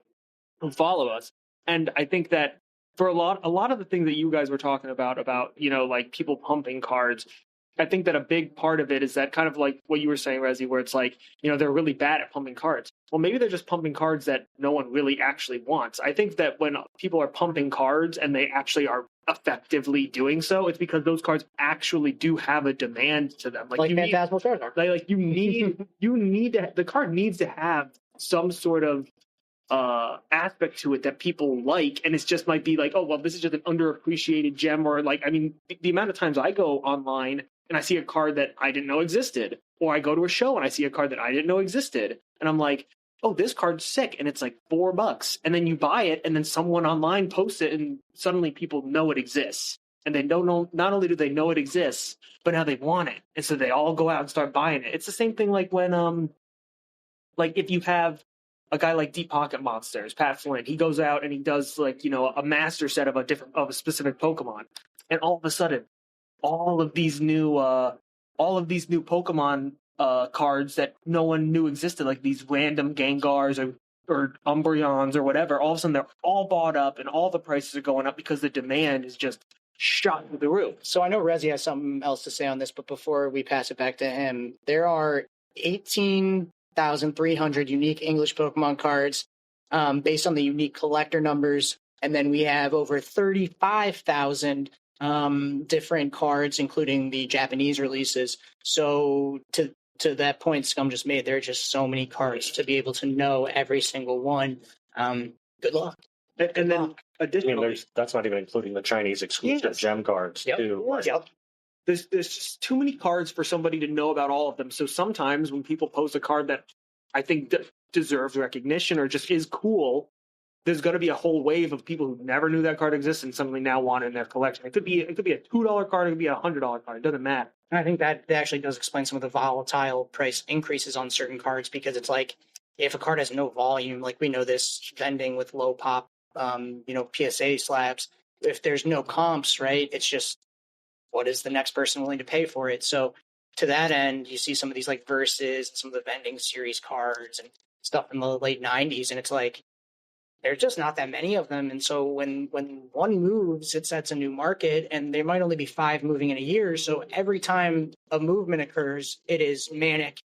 who follow us. And I think that for a lot of the things that you guys were talking about, like people pumping cards, I think that a big part of it is that kind of like what you were saying, Rezy, where it's like, they're really bad at pumping cards. Well, maybe they're just pumping cards that no one really actually wants. I think that when people are pumping cards and they actually are effectively doing so, it's because those cards actually do have a demand to them. Like Phantasmal Charizard. Like you need the card needs to have some sort of aspect to it that people like, and it just might be like, oh, well, this is just an underappreciated gem, or like, I mean, the amount of times I go online and I see a card that I didn't know existed, or I go to a show and I see a card that I didn't know existed, and I'm like, oh, this card's sick, and it's like $4, and then you buy it, and then someone online posts it, and suddenly people know it exists, and they don't know. Not only do they know it exists, but now they want it, and so they all go out and start buying it. It's the same thing like when like if you have a guy like Deep Pocket Monsters, Pat Flynn, he goes out and he does like, a master set of a specific Pokemon, and all of a sudden, all of these new Pokemon cards that no one knew existed, like these random Gengars or Umbreons or whatever, all of a sudden they're all bought up and all the prices are going up because the demand is just shot through the roof. So I know Rezy has something else to say on this, but before we pass it back to him, there are 18,300 unique English Pokemon cards based on the unique collector numbers, and then we have over 35,000 different cards, including the Japanese releases. So to that point Scum just made, there are just so many cards to be able to know every single one. Good luck. And then additionally, that's not even including the Chinese exclusive gem cards too. Yep. There's just too many cards for somebody to know about all of them. So sometimes when people post a card that I think deserves recognition or just is cool, there's going to be a whole wave of people who never knew that card existed and suddenly now want it in their collection. It could be a $2 card, it could be a $100 card. It doesn't matter. And I think that actually does explain some of the volatile price increases on certain cards, because it's like if a card has no volume, like we know this vending with low pop, PSA slabs. If there's no comps, right? It's just, what is the next person willing to pay for it? So to that end, you see some of these like Versus and some of the vending series cards and stuff in the late 90s, and it's like, there's just not that many of them. And so when one moves, it sets a new market, and there might only be 5 moving in a year. So every time a movement occurs, it is manic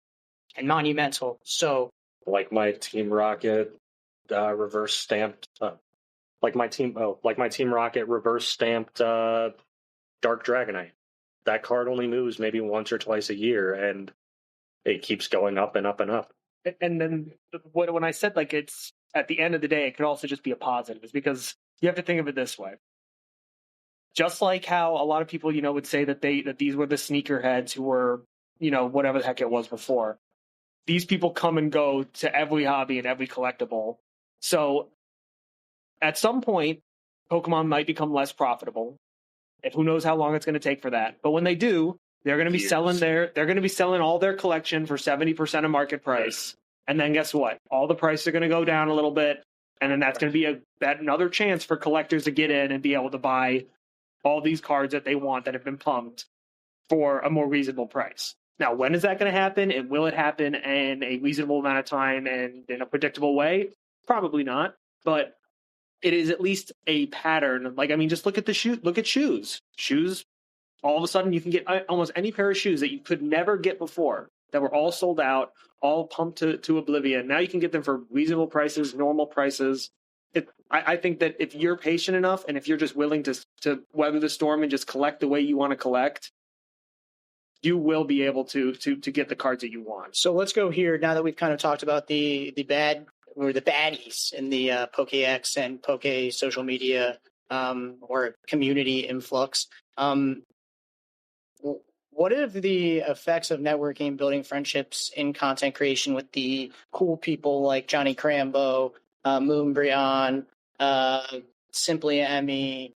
and monumental. So like my Team Rocket reverse stamped, like my Team Rocket reverse stamped Dark Dragonite. That card only moves maybe once or twice a year, and it keeps going up and up and up. And then when I said like it's at the end of the day, it could also just be a positive, is because you have to think of it this way. Just like how a lot of people, would say that these were the sneakerheads who were, whatever the heck it was before. These people come and go to every hobby and every collectible. So at some point, Pokemon might become less profitable. And who knows how long it's going to take for that. But when they do, they're going to be selling all their collection for 70% of market price. And then guess what? All the prices are going to go down a little bit, and then that's going to be another chance for collectors to get in and be able to buy all these cards that they want that have been pumped for a more reasonable price. Now, when is that going to happen? And will it happen in a reasonable amount of time and in a predictable way? Probably not, but it is at least a pattern. Like, I mean, just look at shoes. Shoes, all of a sudden you can get almost any pair of shoes that you could never get before, that were all sold out, all pumped to oblivion. Now you can get them for reasonable prices, normal prices. I think that if you're patient enough, and if you're just willing to weather the storm and just collect the way you want to collect, you will be able to get the cards that you want. So let's go here now that we've kind of talked about the bad or the baddies in the Pokéx and Poké social media or community influx. What are the effects of networking, building friendships in content creation with the cool people like Johnny Crambo, Moonbrion, Simply Emmy?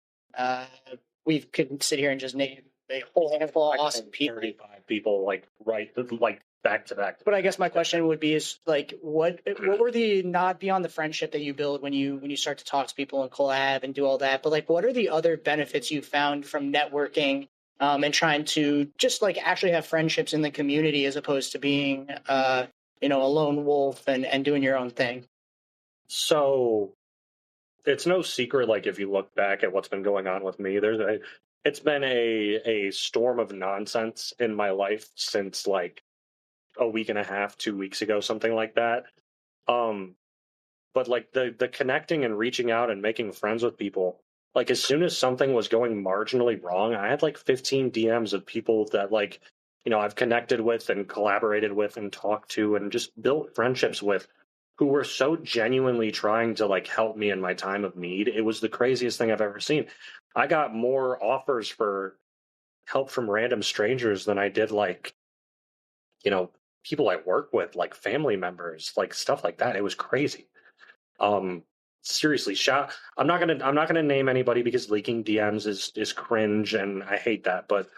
We could sit here and just name a whole handful of awesome people. 35 people, like back to back. But I guess my question would be is like, what were the, not beyond the friendship that you build when you start to talk to people and collab and do all that, but like, what are the other benefits you found from networking and trying to just like actually have friendships in the community as opposed to being, a lone wolf and doing your own thing? So it's no secret, like if you look back at what's been going on with me, it's been a storm of nonsense in my life since like a week and a half, 2 weeks ago, something like that. But like the connecting and reaching out and making friends with people, like as soon as something was going marginally wrong, I had like 15 DMs of people that like, I've connected with and collaborated with and talked to and just built friendships with, who were so genuinely trying to like help me in my time of need. It was the craziest thing I've ever seen. I got more offers for help from random strangers than I did like, people I work with, like family members, like stuff like that. It was crazy. Seriously, I'm not gonna name anybody because leaking DMs is cringe and I hate that. But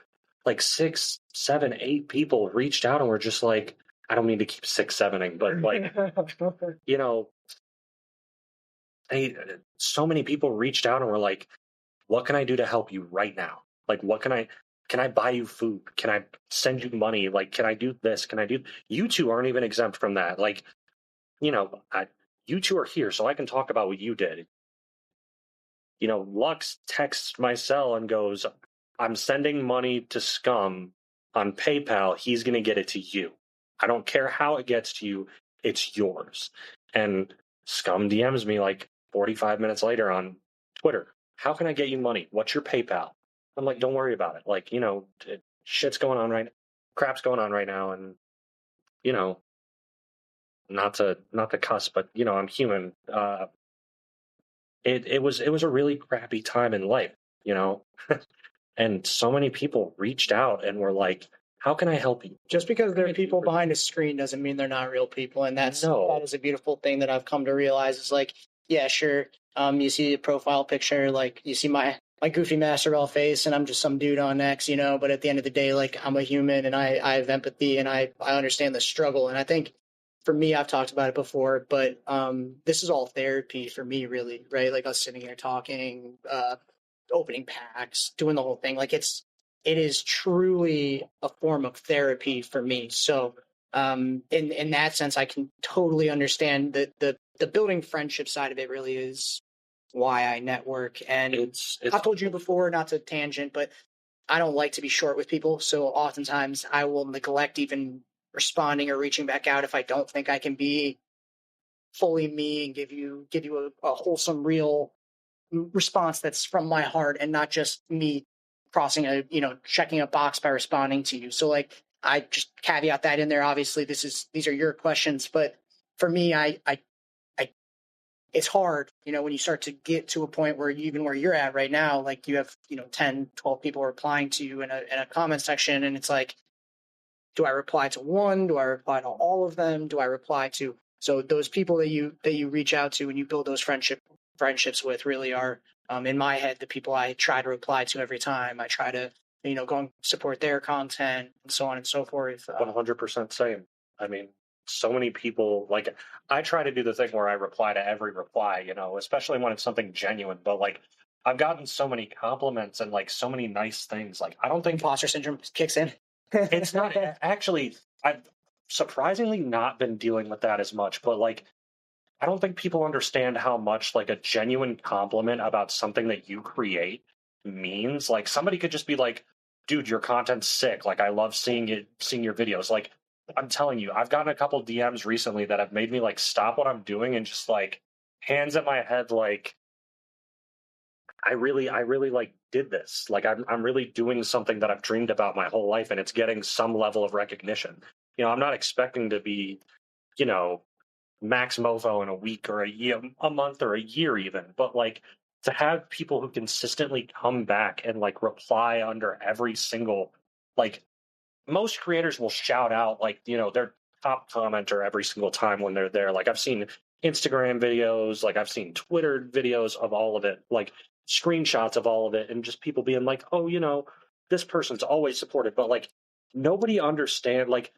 like 6, 7, 8 people reached out and were just like, I don't mean to keep 6, 7ing, but like, so many people reached out and were like, what can I do to help you right now? Like, can I buy you food? Can I send you money? Like, can I do this? You two aren't even exempt from that. Like, you two are here, so I can talk about what you did. Lux texts my cell and goes, I'm sending money to Scum on PayPal. He's going to get it to you. I don't care how it gets to you. It's yours. And Scum DMs me like 45 minutes later on Twitter. How can I get you money? What's your PayPal? I'm like, don't worry about it. Like, shit's going on right now. Crap's going on right now. And, not to cuss, but, I'm human. It was a really crappy time in life, and so many people reached out and were like, how can I help you? Just because there are people behind a screen doesn't mean they're not real people. And that is a beautiful thing that I've come to realize is like, yeah, sure. You see a profile picture, like you see my goofy Master Ball face and I'm just some dude on X, but at the end of the day, like I'm a human and I have empathy and I understand the struggle. And I think for me, I've talked about it before, but this is all therapy for me, really, right? Like us sitting here talking, opening packs, doing the whole thing. Like it is truly a form of therapy for me. So in that sense, I can totally understand that the building friendship side of it really is why I network. And I've told you before, not to tangent, but I don't like to be short with people. So oftentimes I will neglect even responding or reaching back out if I don't think I can be fully me and give you a wholesome, real response that's from my heart and not just me crossing checking a box by responding to you. So like, I just caveat that in there. Obviously these are your questions, but for me, I it's hard, when you start to get to a point where even where you're at right now, like you have, 10, 12 people replying to you in a comment section. And it's like, do I reply to one? Do I reply to all of them? Do I reply to, so those people that you reach out to and you build those friendships with really are, in my head, the people I try to reply to every time. I try to, go and support their content and so on and so forth. 100% same. I mean, so many people, like, I try to do the thing where I reply to every reply, especially when it's something genuine, but like, I've gotten so many compliments and like so many nice things. Like, I don't think imposter syndrome kicks in. It's not actually, I've surprisingly not been dealing with that as much, but like, I don't think people understand how much like a genuine compliment about something that you create means. Like somebody could just be like, dude, your content's sick. Like, I love seeing your videos. Like, I'm telling you, I've gotten a couple DMs recently that have made me like stop what I'm doing and just like hands at my head, like, I really like did this. Like I'm really doing something that I've dreamed about my whole life, and it's getting some level of recognition. I'm not expecting to be, you know, max mofo in a week or a month or a year even, but like to have people who consistently come back and like reply under every single, like, most creators will shout out like, their top commenter every single time when they're there. Like I've seen Instagram videos, like I've seen Twitter videos of all of it, like screenshots of all of it, and just people being like, oh, this person's always supported, but like nobody understand, like,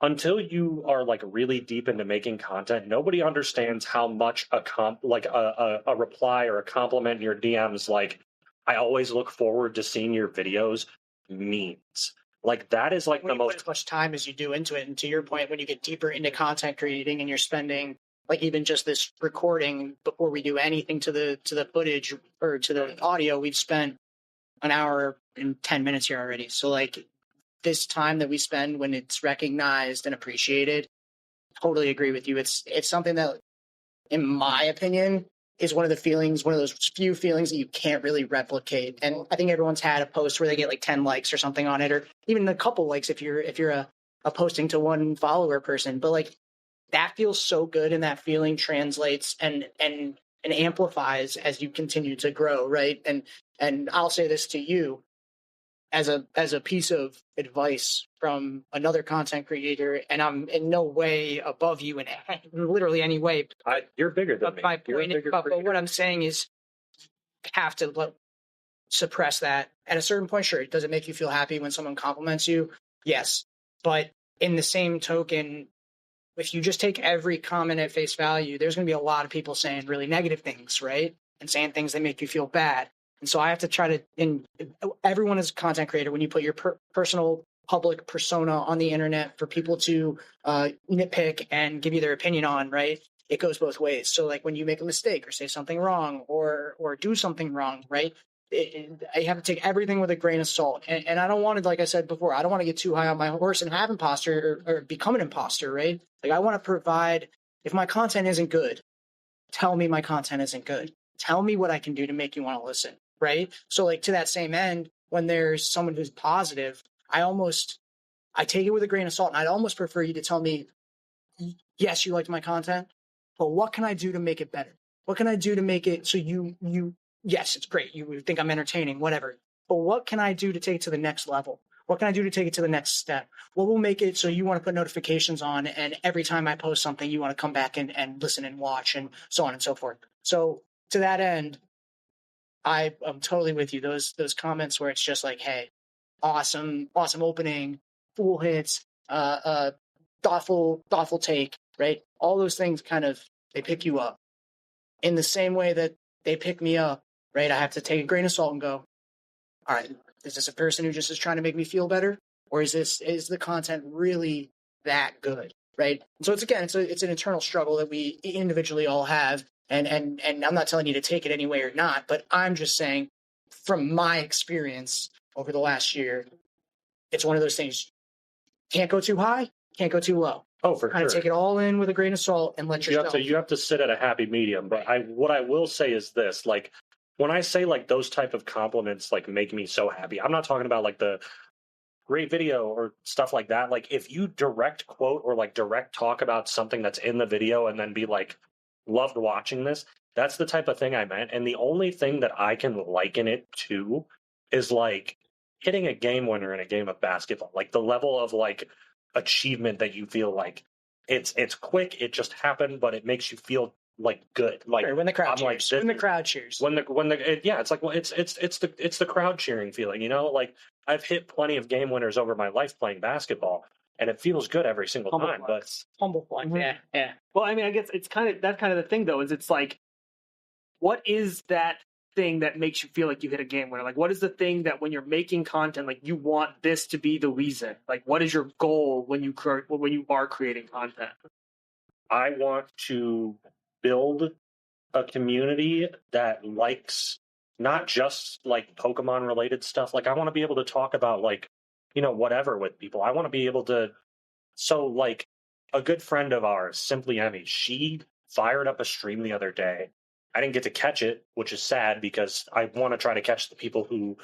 until you are like really deep into making content, nobody understands how much a reply or a compliment in your DMs, like, I always look forward to seeing your videos, means. Like that is like when the you most put as much time as you do into it. And to your point, when you get deeper into content creating and you're spending like even just this recording before we do anything to the footage or to the audio, we've spent an hour and 10 minutes here already. So like this time that we spend when it's recognized and appreciated, totally agree with you. It's something that, in my opinion, is one of the feelings, one of those few feelings that you can't really replicate. And I think everyone's had a post where they get like 10 likes or something on it, or even a couple likes if you're a posting to one follower person. But like that feels so good, and that feeling translates and amplifies as you continue to grow, right? And I'll say this to you as a piece of advice from another content creator, and I'm in no way above you in literally any way. you're bigger than But me. my You're a point, bigger but creator. what I'm saying is, have to suppress that at a certain point. Sure, does it make you feel happy when someone compliments you? Yes, but in the same token, if you just take every comment at face value, there's going to be a lot of people saying really negative things, right? And saying things that make you feel bad. And so I have to try to, and everyone is a content creator, when you put your personal public persona on the internet for people to nitpick and give you their opinion on, right? It goes both ways. So like when you make a mistake or say something wrong or do something wrong, right? I have to take everything with a grain of salt. And I don't want to, like I said before, I don't want to get too high on my horse and have imposter or become an imposter, right? Like I want to provide, if my content isn't good, tell me my content isn't good. Tell me what I can do to make you want to listen, right? So like to that same end, when there's someone who's positive, I take it with a grain of salt, and I'd almost prefer you to tell me, yes, you liked my content, but what can I do to make it better? What can I do to make it so yes, it's great. You think I'm entertaining, whatever. But what can I do to take it to the next level? What can I do to take it to the next step? What will make it so you want to put notifications on, and every time I post something, you want to come back and listen and watch, and so on and so forth. So to that end, I'm totally with you. Those comments where it's just like, hey, awesome opening, full hits, thoughtful take, right? All those things kind of, they pick you up. In the same way that they pick me up, right? I have to take a grain of salt and go, all right, is this a person who just is trying to make me feel better? Or is the content really that good? Right. So it's an internal struggle that we individually all have. And I'm not telling you to take it any way or not, but I'm just saying from my experience over the last year, it's one of those things. Can't go too high, can't go too low. Oh, for Kind of sure. take it all in with a grain of salt and let yourself. You have to sit at a happy medium. But what I will say is this: like, when I say like those type of compliments like make me so happy, I'm not talking about like the great video or stuff like that. Like if you direct quote or like direct talk about something that's in the video and then be like, loved watching this, that's the type of thing I meant. And the only thing that I can liken it to is like hitting a game winner in a game of basketball. Like the level of like achievement that you feel like it's quick, it just happened, but it makes you feel like good. Like when the crowd I'm cheers. like, When the crowd cheers. Yeah, it's like, well, it's the crowd cheering feeling, like I've hit plenty of game winners over my life playing basketball, and it feels good every single Humble time. flex. Humble flex. Mhm. Yeah. Well, I mean, I guess it's that's kind of the thing, though, is it's like, what is that thing that makes you feel like you hit a game winner? Like, what is the thing that when you're making content, like you want this to be the reason? Like, what is your goal when you are creating content? I want to build a community that likes not just like Pokemon related stuff. Like I want to be able to talk about like, whatever with people. I want to be able to. So like a good friend of ours, Simply Emmy, she fired up a stream the other day I didn't get to catch it, which is sad because I want to try to catch the people who,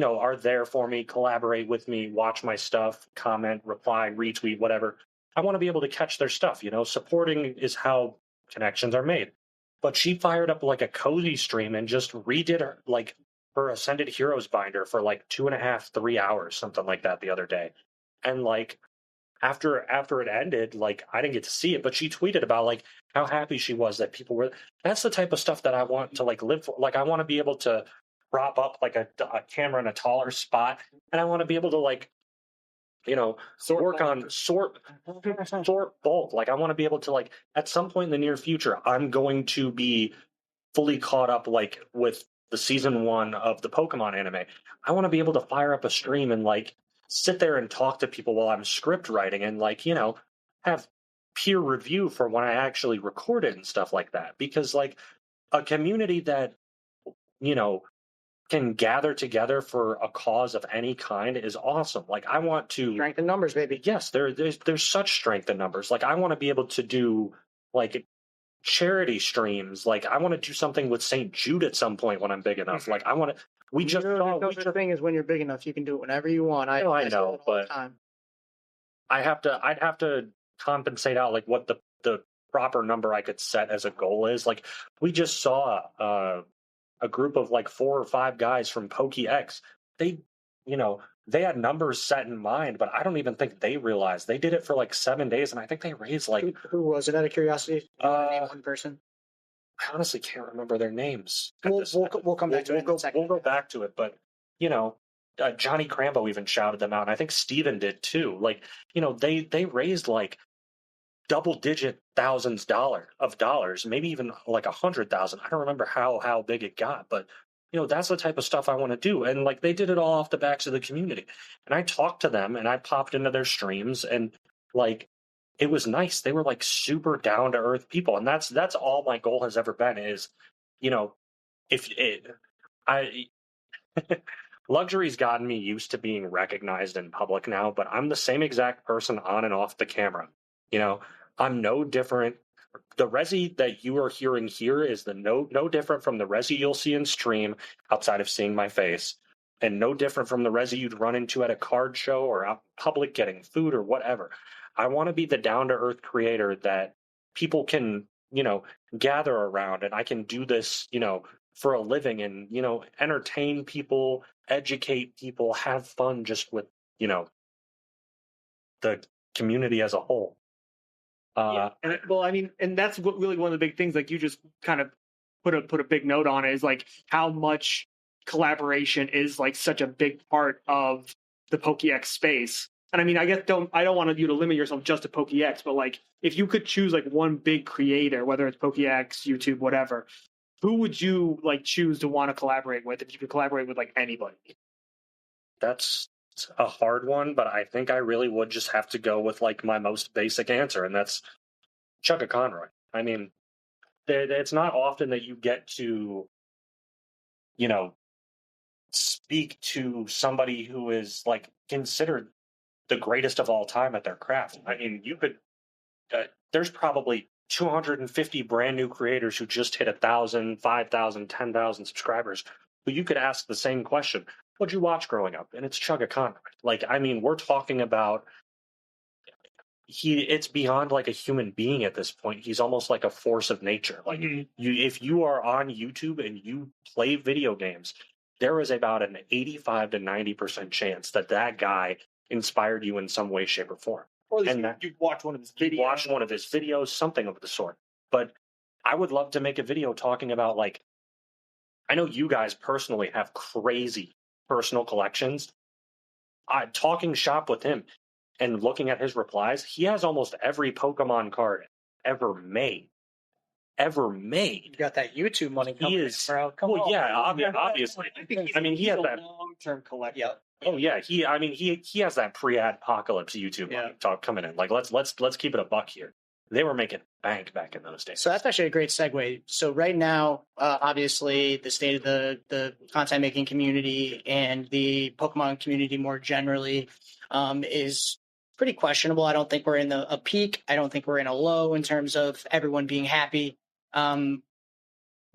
are there for me, collaborate with me, watch my stuff, comment, reply, retweet, whatever. I want to be able to catch their stuff. Supporting is how connections are made. But she fired up like a cozy stream and just redid her Ascended Heroes binder for like 2.5, 3 hours, something like that the other day. And like after it ended, like I didn't get to see it, but she tweeted about like how happy she was that people were. That's the type of stuff that I want to like live for. Like I want to be able to prop up like a camera in a taller spot, and I want to be able to like sort bulk. Like I want to be able to like at some point in the near future, I'm going to be fully caught up like with the season 1 of the Pokemon anime. I want to be able to fire up a stream and like sit there and talk to people while I'm script writing and like, have peer review for when I actually record it and stuff like that. Because like a community that, can gather together for a cause of any kind is awesome. Like I want to Strength in numbers, baby. Yes, there's such strength in numbers. Like I want to be able to do like charity streams. Like I want to do something with St. Jude at some point when I'm big enough. Like I want to. The thing is, when you're big enough, you can do it whenever you want. I know, but I'd have to compensate out like what the proper number I could set as a goal is. Like we just saw a group of like 4 or 5 guys from PokeX. They had numbers set in mind, but I don't even think they realized they did it for like 7 days, and I think they raised like who was it? Out of curiosity, name one person. I honestly can't remember their names. We'll come back to it in a second. We'll go back to it, but Johnny Crambo even shouted them out, and I think Steven did too. Like they raised like double-digit thousands of dollars, maybe even like 100,000. I don't remember how big it got, but that's the type of stuff I want to do. And like they did it all off the backs of the community. And I talked to them and I popped into their streams and like it was nice. They were like super down to earth people. And that's all my goal has ever been is, if it luxury's gotten me used to being recognized in public now, but I'm the same exact person on and off the camera. I'm no different. The Rezy that you are hearing here is no different from the Rezy you'll see in stream outside of seeing my face, and no different from the Rezy you'd run into at a card show or out in public getting food or whatever. I want to be the down-to-earth creator that people can, gather around, and I can do this, for a living and, entertain people, educate people, have fun just with, the community as a whole. And that's what really one of the big things. Like you just kind of put a big note on it is like how much collaboration is like such a big part of the Pokéx space. And I mean, I don't want you to limit yourself just to Pokéx, but like if you could choose like one big creator, whether it's Pokéx, YouTube, whatever, who would you like choose to want to collaborate with if you could collaborate with like anybody? That's a hard one, but I think I really would just have to go with like my most basic answer, and that's Chugga Conroy. I mean, it's not often that you get to, speak to somebody who is like considered the greatest of all time at their craft. I mean, you could. There's probably 250 brand new creators who just hit 1,000, 5,000, 10,000 subscribers, who you could ask the same question. What'd you watch growing up? And it's Chugga Conroy. Like, I mean, we're talking about it's beyond like a human being at this point. He's almost like a force of nature. Like if you are on YouTube and you play video games, there is about an 85 to 90% chance that guy inspired you in some way, shape, or form. Or at least you watch one of his videos. Watch one of his videos, something of the sort. But I would love to make a video talking about like, I know you guys personally have crazy personal collections. Talking shop with him and looking at his replies, he has almost every Pokemon card ever made. You got that YouTube money coming in, bro. Obviously. I mean, he has that long-term collection. Yeah. Oh yeah, he has that pre-apocalypse YouTube money talk coming in. Like let's keep it a buck here. They were making bank back in those days. So that's actually a great segue. So right now, obviously, the state of the content making community and the Pokemon community more generally is pretty questionable. I don't think we're in a peak. I don't think we're in a low in terms of everyone being happy.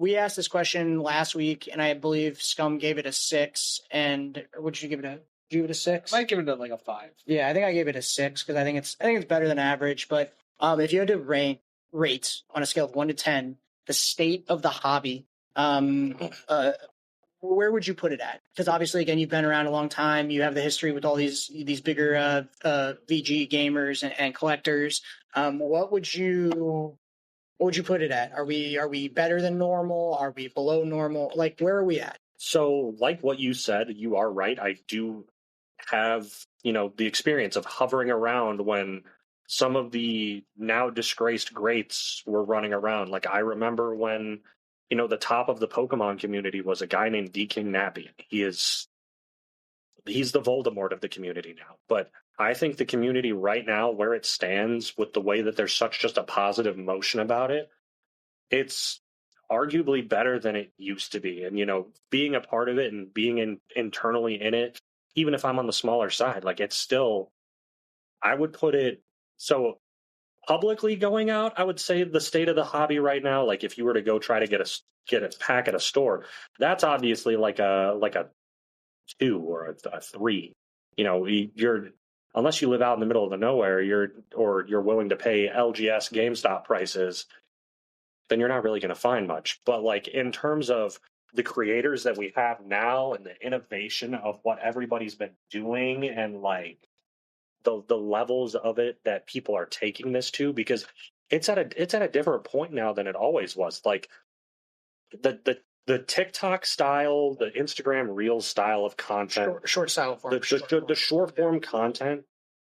we asked this question last week, and I believe Scum gave it a 6. And would you give it a? Did you give it a 6? I might give it like a 5. Yeah, I think I gave it a 6 because I think it's better than average. But if you had to rate on a scale of 1 to 10 the state of the hobby, where would you put it at? Because obviously, again, you've been around a long time. You have the history with all these bigger VG gamers and collectors. What would you put it at? Are we better than normal? Are we below normal? Like, where are we at? So, like what you said, you are right. I do have, the experience of hovering around when some of the now disgraced greats were running around. Like, I remember when, the top of the Pokemon community was a guy named D. King Nappy. He's the Voldemort of the community now. But I think the community right now, where it stands, with the way that there's such just a positive motion about it, it's arguably better than it used to be. And, being a part of it and being internally in it, even if I'm on the smaller side, like, it's still, I would put it, so publicly going out, I would say the state of the hobby right now, like, if you were to go try to get a pack at a store, that's obviously like a 2 or a 3. You're, unless you live out in the middle of the nowhere, you're willing to pay LGS GameStop prices, then you're not really going to find much. But, like, in terms of the creators that we have now and the innovation of what everybody's been doing, and, like, the levels of it that people are taking this to, because it's at a different point now than it always was. Like, the TikTok style, the Instagram Reels style of content, short style form, the short form content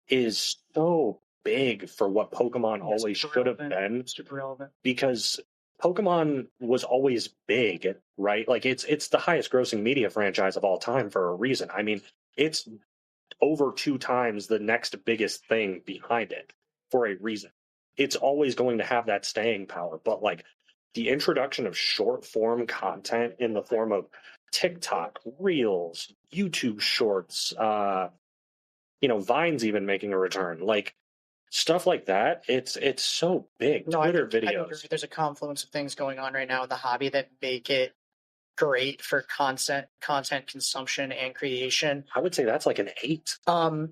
is so big for what Pokemon always should have been. Super relevant. Because Pokemon was always big, right? Like, it's the highest grossing media franchise of all time for a reason. I mean, it's over 2 times the next biggest thing behind it for a reason. It's always going to have that staying power. But, like, the introduction of short form content in the form of TikTok, Reels, YouTube Shorts, Vine's even making a return, like, stuff like that. It's so big. No, Twitter I agree. videos. There's a confluence of things going on right now in the hobby that make it great for content consumption and creation. I would say that's like an 8.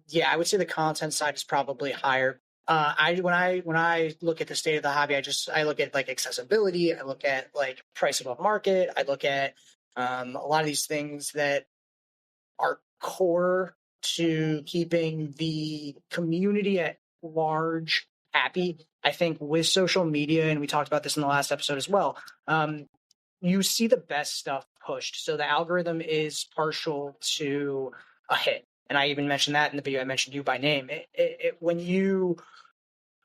Yeah, I would say the content side is probably higher. When I look at the state of the hobby, I look at, like, accessibility. I look at, like, price above market. I look at a lot of these things that are core to keeping the community at large happy. I think with social media, and we talked about this in the last episode as well, you see the best stuff pushed. So the algorithm is partial to a hit. And I even mentioned that in the video. I mentioned you by name.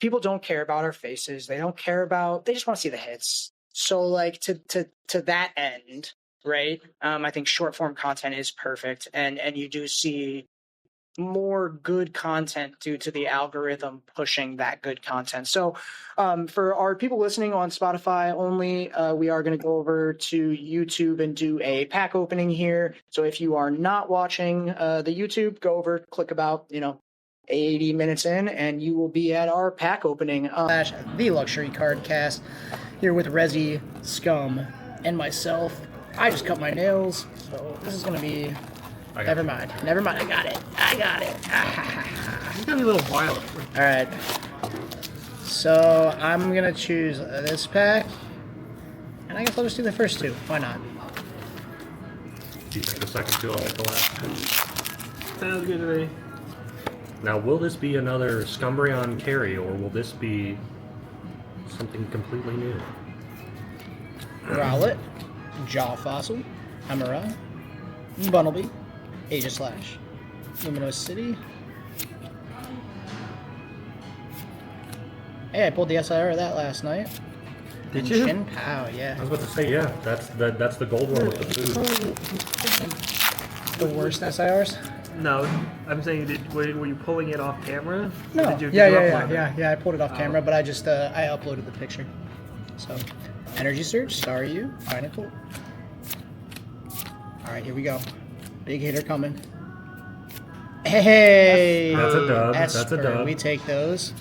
People don't care about our faces. They just want to see the hits. So, like, to that end, right? I think short form content is perfect. And you do see more good content due to the algorithm pushing that good content. So for our people listening on Spotify only, we are going to go over to YouTube and do a pack opening here. So if you are not watching the YouTube, go over, click about 80 minutes in, and you will be at our pack opening. The Luxury CardCast here with Rezy, Scum, and myself. I just cut my nails, so this is going to be... Never mind. I got it. It's gonna be a little wild. All right. So I'm gonna choose this pack, and I guess I'll just do the first 2. Why not? Do you think the second 2 will like the last 2? Sounds good to me. Now, will this be another Scumbrion carry, or will this be something completely new? Rowlet, Jaw Fossil, Hammerah, Bunnelby, Aegislash, Luminous City. Hey, I pulled the SIR of that last night. Did you? Shin Pow, yeah. I was about to say, yeah, that's the gold one with the food. The worst SIRs? No, I'm saying, were you pulling it off camera? No. Did you Yeah. I pulled it off camera, but I just I uploaded the picture. So, Energy Surge, Staryu, Pinnacle. All right, here we go. Big hitter coming. Hey! That's a dub. That's a Esper. dub. We take those.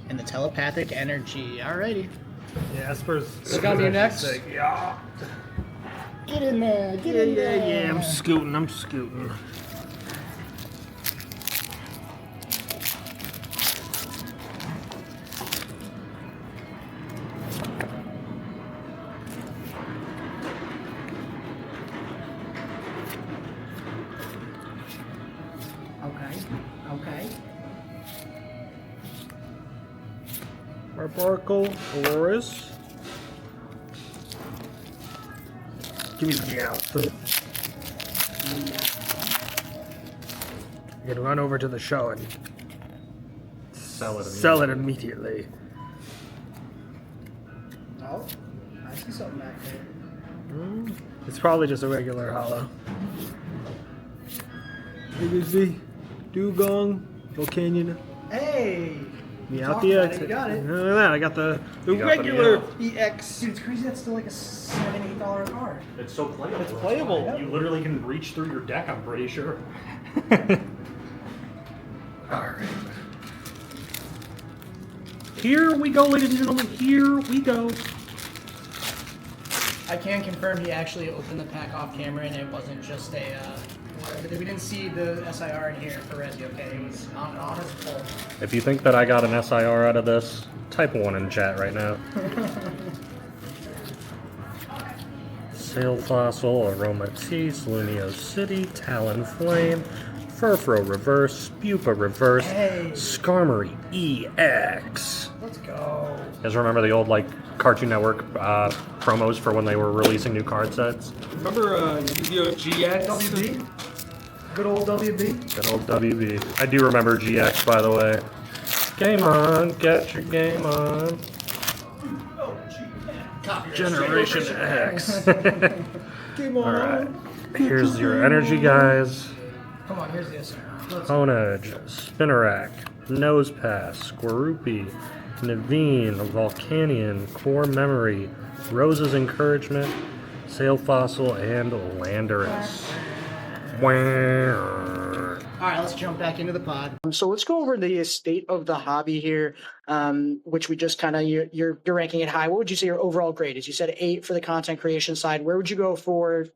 And the Telepathic Energy. Alrighty. Yeah, Spurs. Scum, you next? Yeah. Get in there. Get in there. Yeah, I'm scooting. Okay. Barbarkle, Aurorus. Give me the Meowth. You can run over to the show and sell it immediately. Oh, I see something back there. It's probably just a regular hollow. Bigsby, Dugong, Volcanion. Hey! Meowth You EX. got it. Look at that, I got the got the regular Meowth. EX. Dude, it's crazy that's still like a $7, $8 card. It's so playable. It's playable. You literally can reach through your deck, I'm pretty sure. Alright. Here we go, ladies and gentlemen. Here we go. I can confirm he actually opened the pack off camera and it wasn't just a, we didn't see the SIR in here for Rezy, okay? It was on his pull. If you think that I got an SIR out of this, type 1 in chat right now. Sail Fossil, Aromatisse, Lunio City, Talonflame, Furfro Reverse, Spupa Reverse, Hey. Skarmory EX. Let's go. You guys remember the old Cartoon Network promos for when they were releasing new card sets? Remember Yu-Gi-Oh! GX? WB? Good old WB? Good old WB. I do remember GX, by the way. Game on, get your game on. Generation X. Game on. Alright, here's your energy, guys. Come on, here's the SIR. Honedge, Spinnerack, Nosepass, Squirupy, Naveen, Volcanion, Core Memory, Rose's Encouragement, Sail Fossil, and Landorus. All right, let's jump back into the pod. So let's go over the state of the hobby here, which we just kind of, you're ranking it high. What would you say your overall grade is? You said 8 for the content creation side. Where would you go for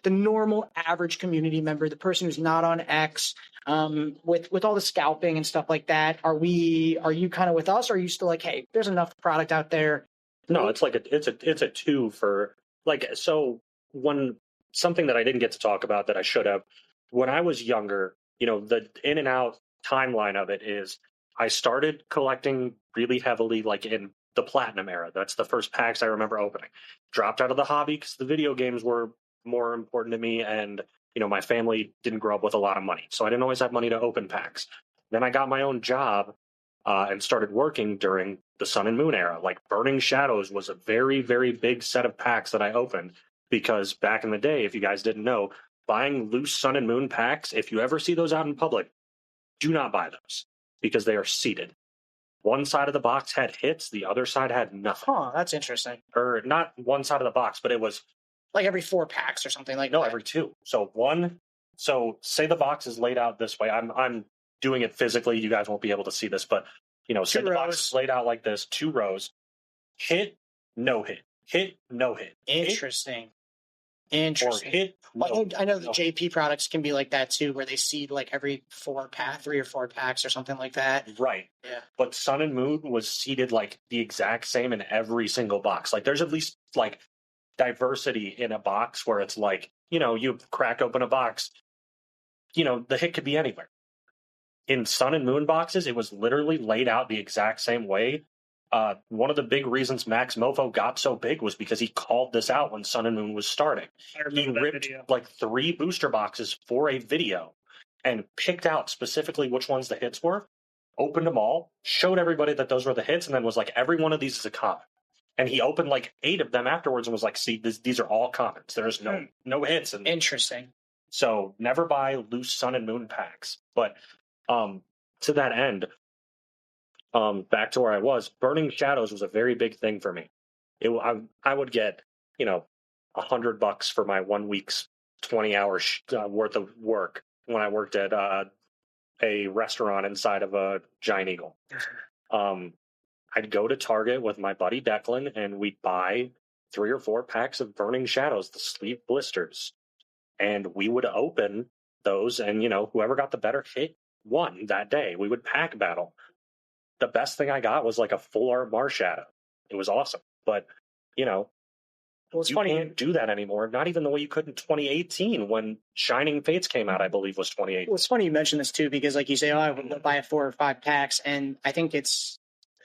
the normal average community member, the person who's not on X, with all the scalping and stuff like that? Are you kind of with us? Or are you still like, hey, there's enough product out there? No, it's a 2 for so when something that I didn't get to talk about that I should have. When I was younger, the in and out timeline of it is I started collecting really heavily in the Platinum era. That's the first packs I remember opening. Dropped out of the hobby because the video games were more important to me, and my family didn't grow up with a lot of money, so I didn't always have money to open packs. Then I got my own job and started working during the Sun and Moon era. Burning Shadows was a very, very big set of packs that I opened, because back in the day, if you guys didn't know, buying loose Sun and Moon packs, if you ever see those out in public, do not buy those, because they are seeded. One side of the box had hits, the other side had nothing. Huh, that's interesting. Or not one side of the box, but it was Every 4 packs or something like no, that. every 2. So say the box is laid out this way. I'm doing it physically. You guys won't be able to see this, but say the box is laid out like this, 2 rows. Hit, no hit. Hit, no hit. Interesting. Or hit, no. I know the JP products can be like that too, where they seed every 3 or 4 packs or something like that. Right. Yeah. But Sun and Moon was seeded the exact same in every single box. There's at least diversity in a box where it's you crack open a box, the hit could be anywhere. In Sun and Moon boxes, it was literally laid out the exact same way. One of the big reasons Max Mofo got so big was because he called this out when Sun and Moon was starting. He ripped 3 booster boxes for a video and picked out specifically which ones the hits were, opened them all, showed everybody that those were the hits, and then was every one of these is a common. And he opened 8 of them afterwards and was see, these are all commons. There's no hits. And Interesting. so never buy loose Sun and Moon packs. But to that end, back to where I was, Burning Shadows was a very big thing for me. I would get $100 for my 1 week's 20 hours worth of work when I worked at a restaurant inside of a Giant Eagle. I'd go to Target with my buddy Declan, and we'd buy 3 or 4 packs of Burning Shadows, the sleeve blisters, and we would open those, and whoever got the better hit won that day. We would pack battle. The best thing I got was like a full art Marshadow. It was awesome, but Well, it's you funny. can't do that anymore. Not even the way you could in 2018 when Shining Fates came out, I believe was 2018. Well, it's funny you mention this too, because like you say, I would buy 4 or 5 packs, and I think it's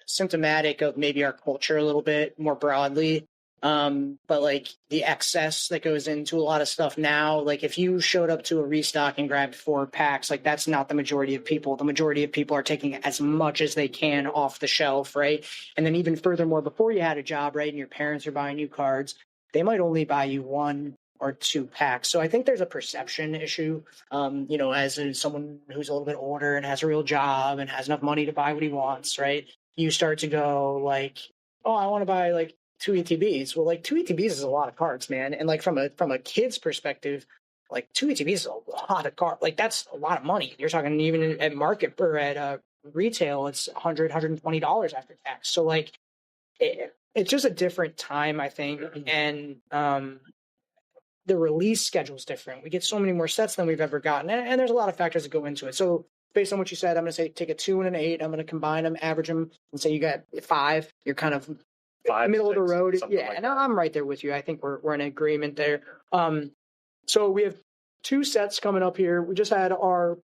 symptomatic of maybe our culture a little bit more broadly. But like the excess that goes into a lot of stuff now, like if you showed up to a restock and grabbed 4 packs, like that's not the majority of people. The majority of people are taking as much as they can off the shelf, right? And then even furthermore, before you had a job, right, and your parents are buying you cards, they might only buy you 1 or 2 packs. So I think there's a perception issue, as someone who's a little bit older and has a real job and has enough money to buy what he wants, right? You start to go like, oh, I want to buy like 2 ETBs. Well, like 2 ETBs is a lot of cards, man. And like from a kid's perspective, like 2 ETBs is a lot of cards. Like that's a lot of money. You're talking even at market or at retail, it's $100, $120 after tax. So like it's just a different time, I think. And the release schedule is different. We get so many more sets than we've ever gotten. And there's a lot of factors that go into it. So based on what you said, I'm going to say take a 2 and an 8. I'm going to combine them, average them, and say you got 5. You're kind of 5, middle 6, of the road. something Yeah, like and that. I'm right there with you. I think we're in agreement there. So we have 2 sets coming up here. We just had our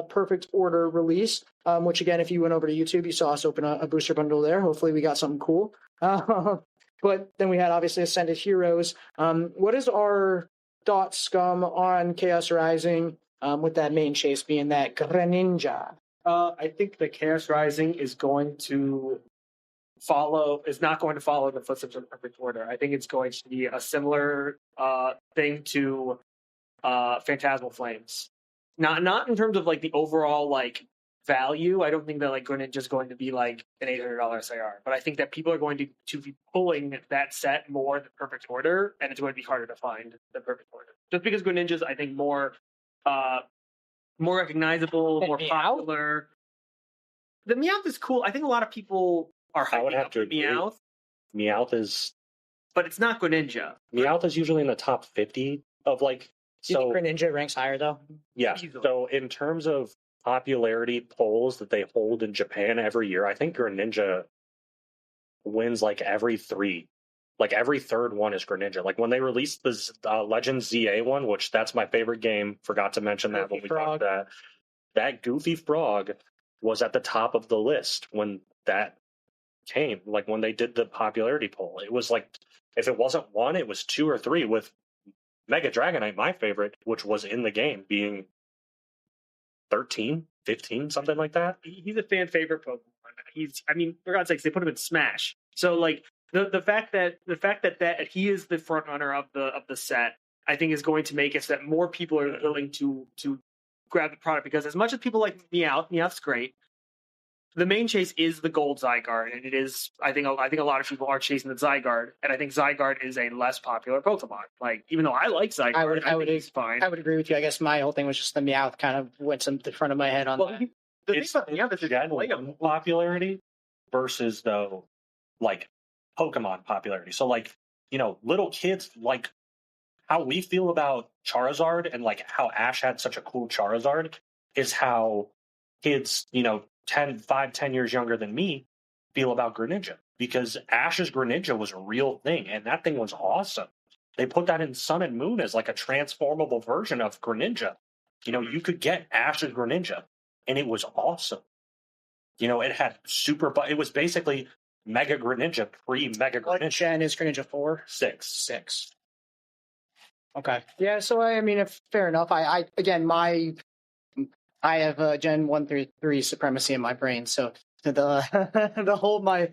Perfect Order release, which again, if you went over to YouTube, you saw us open a booster bundle there. Hopefully we got something cool. But then we had obviously Ascended Heroes. What is our thoughts, Scum, on Chaos Rising, with that main chase being that Greninja? I think the Chaos Rising is not going to follow the footsteps of Perfect Order. I think it's going to be a similar thing to Phantasmal Flames. Not in terms of like the overall like value. I don't think that like Greninja is going to be like an $800 SIR, but I think that people are going to be pulling that set more than Perfect Order, and it's going to be harder to find the Perfect Order. Just because Greninja is, I think, more recognizable, more popular. The Meowth is cool. I think a lot of people are I would hyping have up to the agree. Meowth, Meowth is but it's not Greninja. usually in the top 50 of like. Do you So think Greninja ranks higher though? yeah. Easily. So in terms of popularity polls that they hold in Japan every year, I think Greninja wins like every 3. Like every third one is Greninja. Like when they released the Legends ZA one, which that's my favorite game. Forgot to mention that when we talked that. That Goofy Frog was at the top of the list when that came. Like when they did the popularity poll, it was like if it wasn't 1, it was 2 or 3. With Mega Dragonite, my favorite, which was in the game, being 13, 15, something like that. He's a fan favorite Pokemon. For God's sakes, they put him in Smash. So like the fact that he is the front runner of the set, I think is going to make it so that more people are willing to grab the product, because as much as people like Meowth's great. The main chase is the gold Zygarde, and it is. I think a lot of people are chasing the Zygarde, and I think Zygarde is a less popular Pokemon. Like, even though I like Zygarde, I think he's fine. I would agree with you. I guess my whole thing was just the Meowth kind of went to the front of my head on that. The thing It's about Meowth is Gen 1 popularity versus though like Pokemon popularity. So like little kids like how we feel about Charizard, and like how Ash had such a cool Charizard is how kids 10 years younger than me feel about Greninja, because Ash's Greninja was a real thing, and that thing was awesome. They put that in Sun and Moon as like a transformable version of Greninja. You could get Ash's Greninja, and it was awesome. It had it was basically Mega Greninja pre-Mega What Greninja. gen is Greninja 4? 6. 6. Okay. Yeah, so fair enough. I have Gen 1 through 3 supremacy in my brain, so the whole I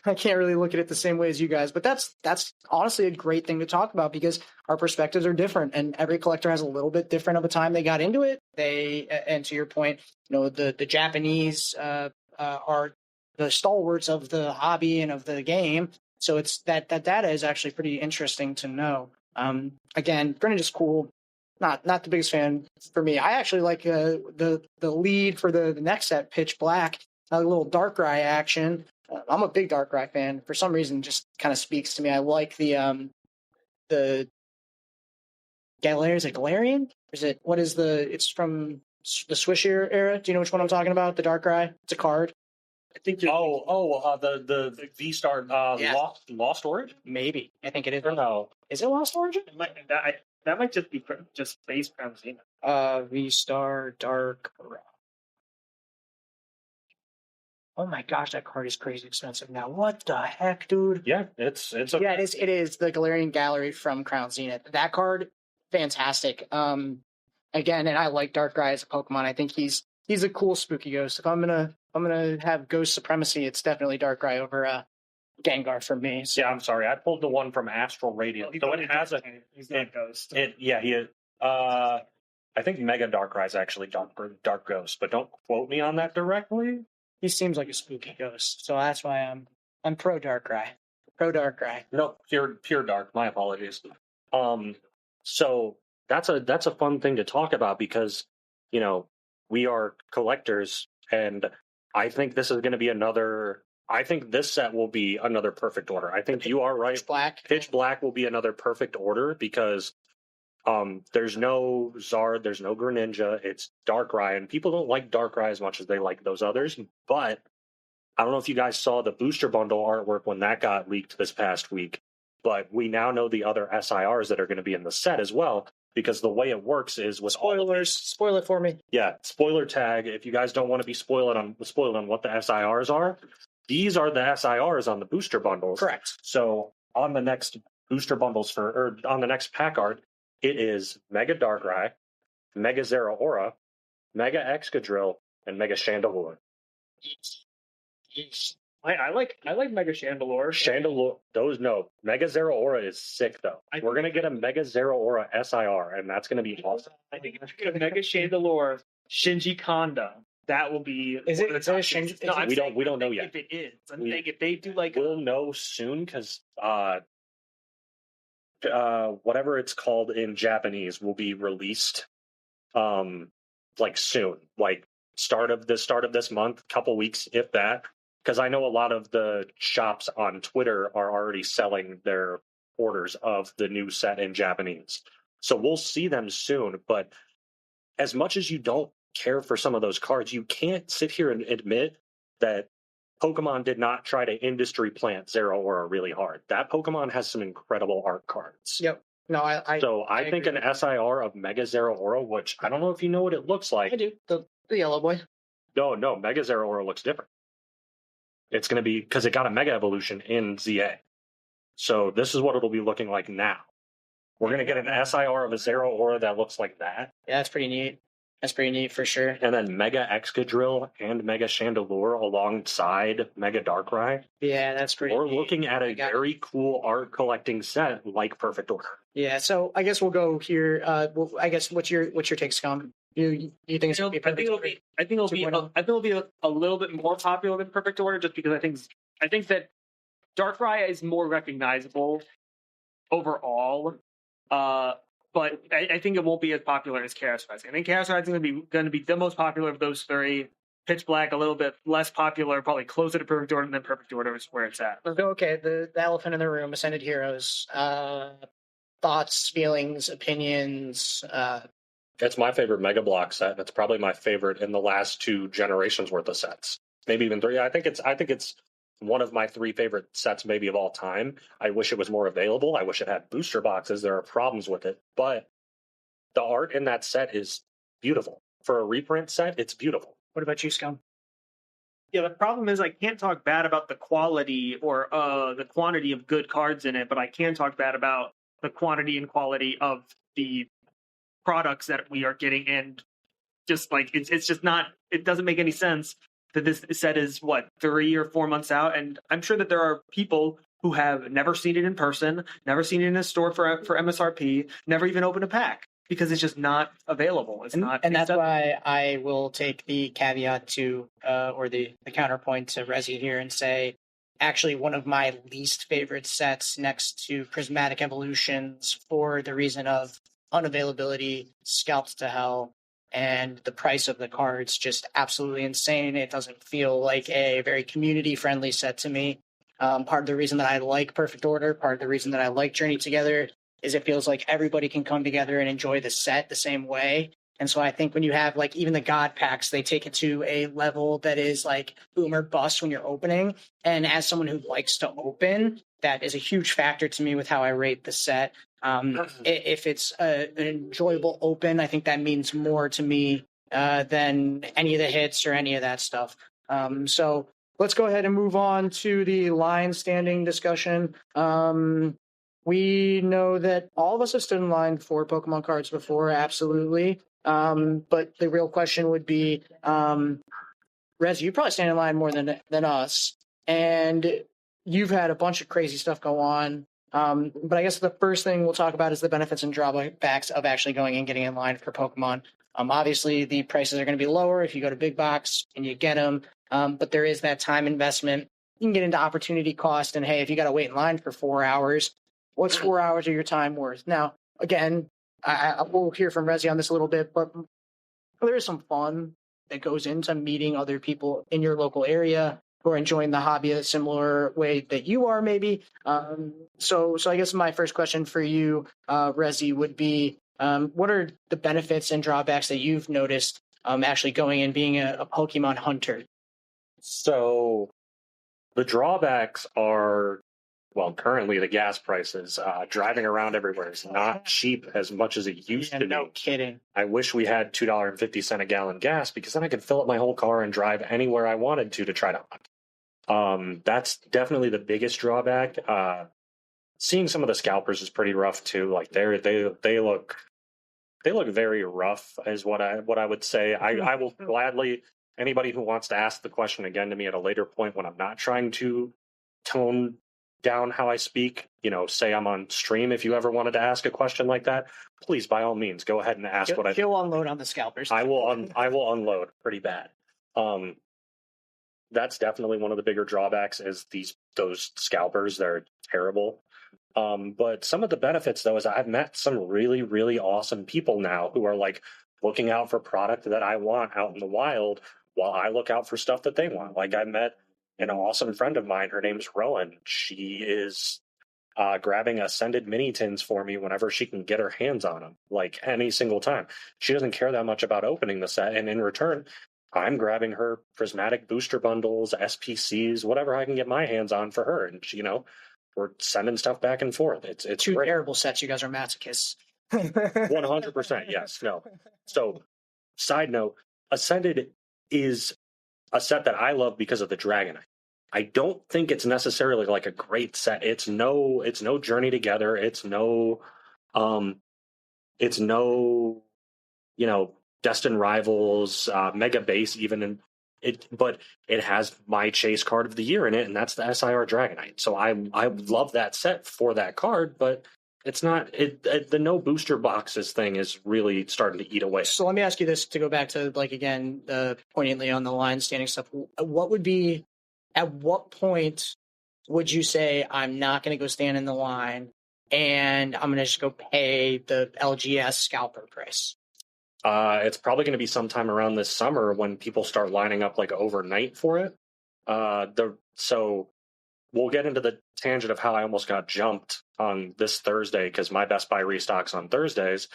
can't really look at it the same way as you guys, but that's honestly a great thing to talk about, because our perspectives are different, and every collector has a little bit different of a time they got into it. And to your point, the Japanese are the stalwarts of the hobby and of the game, so it's that data is actually pretty interesting to know. Again, Greninja's cool. Not the biggest fan for me. I actually like the lead for the next set, Pitch Black, a little Darkrai action. I'm a big Darkrai fan. For some reason, just kind of speaks to me. I like the Galarian. Is it Galarian? Or is it what is the? It's from the Swisher era. Do you know which one I'm talking about? The Darkrai. It's a card. I think you're the V Star Yeah. Lost Origin? Maybe. I think it is. Or no. Is it Lost Origin? that might just be just base pronunciation. V-Star Dark. Oh my gosh, that card is crazy expensive now. What the heck, dude? Yeah, it's a Yeah, it is the Galarian Gallery from Crown Zenith. That card, fantastic. Again, and I like Darkrai as a Pokemon. I think he's a cool spooky ghost. If I'm gonna have ghost supremacy, it's definitely Darkrai over Gengar for me. So. Yeah, I'm sorry. I pulled the one from Astral Radiant. So it has a He's not Ghost. I think Mega Darkrai is actually Dark Ghost, but don't quote me on that directly. He seems like a spooky ghost, so that's why I'm pro Darkrai. Pro Darkrai. No, pure dark. My apologies. So that's a fun thing to talk about because we are collectors, and I think this is going to be another. I think this set will be another perfect order. I think you are right. Pitch Black. Pitch Black will be another perfect order because there's no Zard, there's no Greninja, it's Darkrai, and people don't like Darkrai as much as they like those others. But I don't know if you guys saw the booster bundle artwork when that got leaked this past week, but we now know the other SIRs that are going to be in the set as well, because the way it works is with Spoilers. Spoil it for me. Yeah, spoiler tag. If you guys don't want to be spoiled on what the SIRs are, these are the SIRs on the booster bundles. Correct. So on the next booster bundles on the next pack art, it is Mega Darkrai, Mega Zeraora, Mega Excadrill, and Mega Chandelure. I like Mega Chandelure. Mega Zeraora is sick though. We're gonna get a Mega Zeraora SIR, and that's gonna be awesome. I think if you get a Mega Chandelure, Shinji Kanda, that will be. Is it Shinji? No, we don't know yet. If it is, I'm saying if they do like we'll know soon because whatever it's called in Japanese will be released like soon, like start of this month, couple weeks, if that. Because I know a lot of the shops on Twitter are already selling their orders of the new set in Japanese. So we'll see them soon. But as much as you don't care for some of those cards, you can't sit here and admit that Pokemon did not try to industry plant Zeraora really hard. That Pokemon has some incredible art cards. Yep. No, I think an SIR of Mega Zeraora, which I don't know if you know what it looks like. I do. The yellow boy. No, Mega Zeraora looks different. It's going to be because it got a Mega Evolution in ZA. So this is what it'll be looking like now. We're going to get an SIR of a Zeraora that looks like that. Yeah, that's pretty neat. That's pretty neat for sure. And then Mega Excadrill and Mega Chandelure alongside Mega Darkrai. Yeah, that's pretty We're neat. looking at a very cool art collecting set like Perfect Order. Yeah, so I guess we'll go here. I guess what's your take, Scum? You think it's gonna be I think it'll be a little bit more popular than Perfect Order, just because I think that Darkrai is more recognizable overall. But I think it won't be as popular as Chaos Rising. I think Chaos Rising is going to be the most popular of those three. Pitch Black a little bit less popular, probably closer to Perfect Order, and then Perfect Order is where it's at. Okay, the elephant in the room, Ascended Heroes. Thoughts, feelings, opinions. It's my favorite Mega Block set, and it's probably my favorite in the last 2 generations worth of sets. Maybe even 3. I think it's one of my 3 favorite sets maybe of all time. I wish it was more available. I wish it had booster boxes. There are problems with it. But the art in that set is beautiful. For a reprint set, it's beautiful. What about you, Scum? Yeah, the problem is I can't talk bad about the quality or the quantity of good cards in it, but I can talk bad about the quantity and quality of the products that we are getting, and just like it's just not. It doesn't make any sense that this set is 3 or 4 months out, and I'm sure that there are people who have never seen it in person, never seen it in a store for MSRP, never even opened a pack because it's just not available. It's not, and that's why I will take the caveat to or the counterpoint to Rezy here and say, actually, one of my least favorite sets next to Prismatic Evolutions for the reason of unavailability, scalped to hell, and the price of the cards just absolutely insane. It doesn't feel like a very community-friendly set to me. Part of the reason that I like Perfect Order, part of the reason that I like Journey Together, is it feels like everybody can come together and enjoy the set the same way. And so I think when you have like even the God packs, they take it to a level that is like boom or bust when you're opening. And as someone who likes to open, that is a huge factor to me with how I rate the set. If it's an enjoyable open, I think that means more to me than any of the hits or any of that stuff. So let's go ahead and move on to the line standing discussion. We know that all of us have stood in line for Pokemon cards before, absolutely. But the real question would be, Rez, you probably stand in line more than us, and you've had a bunch of crazy stuff go on. But I guess the first thing we'll talk about is the benefits and drawbacks of actually going and getting in line for Pokemon. Obviously, the prices are going to be lower if you go to big box and you get them, but there is that time investment. You can get into opportunity cost, and hey, if you got to wait in line for 4 hours, what's 4 hours of your time worth? Now, again, I will hear from Rezy on this a little bit, but there is some fun that goes into meeting other people in your local area who are enjoying the hobby a similar way that you are, maybe. So I guess my first question for you, Rezy, would be, what are the benefits and drawbacks that you've noticed actually going and being a Pokemon hunter? So the drawbacks are, well, currently the gas prices. Driving around everywhere is not cheap as much as it used to be. No kidding. I wish we had $2.50 a gallon gas, because then I could fill up my whole car and drive anywhere I wanted to try to hunt. That's definitely the biggest drawback. Seeing some of the scalpers is pretty rough too. Like they look very rough, is what I would say. I will gladly, anybody who wants to ask the question again to me at a later point when I'm not trying to tone down how I speak, say I'm on stream. If you ever wanted to ask a question like that, please, by all means, go ahead and ask. He'll unload on the scalpers. I will unload pretty bad. That's definitely one of the bigger drawbacks, is those scalpers. They're terrible. But some of the benefits, though, is I've met some really, really awesome people now who are like looking out for product that I want out in the wild while I look out for stuff that they want. Like I met an awesome friend of mine. Her name's Rowan. She is grabbing Ascended mini tins for me whenever she can get her hands on them, like any single time. She doesn't care that much about opening the set, and in return, I'm grabbing her prismatic booster bundles, SPCs, whatever I can get my hands on for her, and we're sending stuff back and forth. It's two great. terrible sets. You guys are masochists. 100%. Yes. No. So, side note, Ascended is a set that I love because of the Dragonite. I don't think it's necessarily like a great set. It's no Journey Together. It's no Destined Rivals, Mega Base even, but it has my chase card of the year in it, and that's the SIR Dragonite. So I love that set for that card, but it's not the no booster boxes thing is really starting to eat away. So let me ask you this, to go back to poignantly on the line standing stuff. At what point would you say I'm not going to go stand in the line and I'm going to just go pay the LGS scalper price? It's probably going to be sometime around this summer when people start lining up like overnight for it. So we'll get into the tangent of how I almost got jumped on this Thursday because my Best Buy restocks on Thursdays.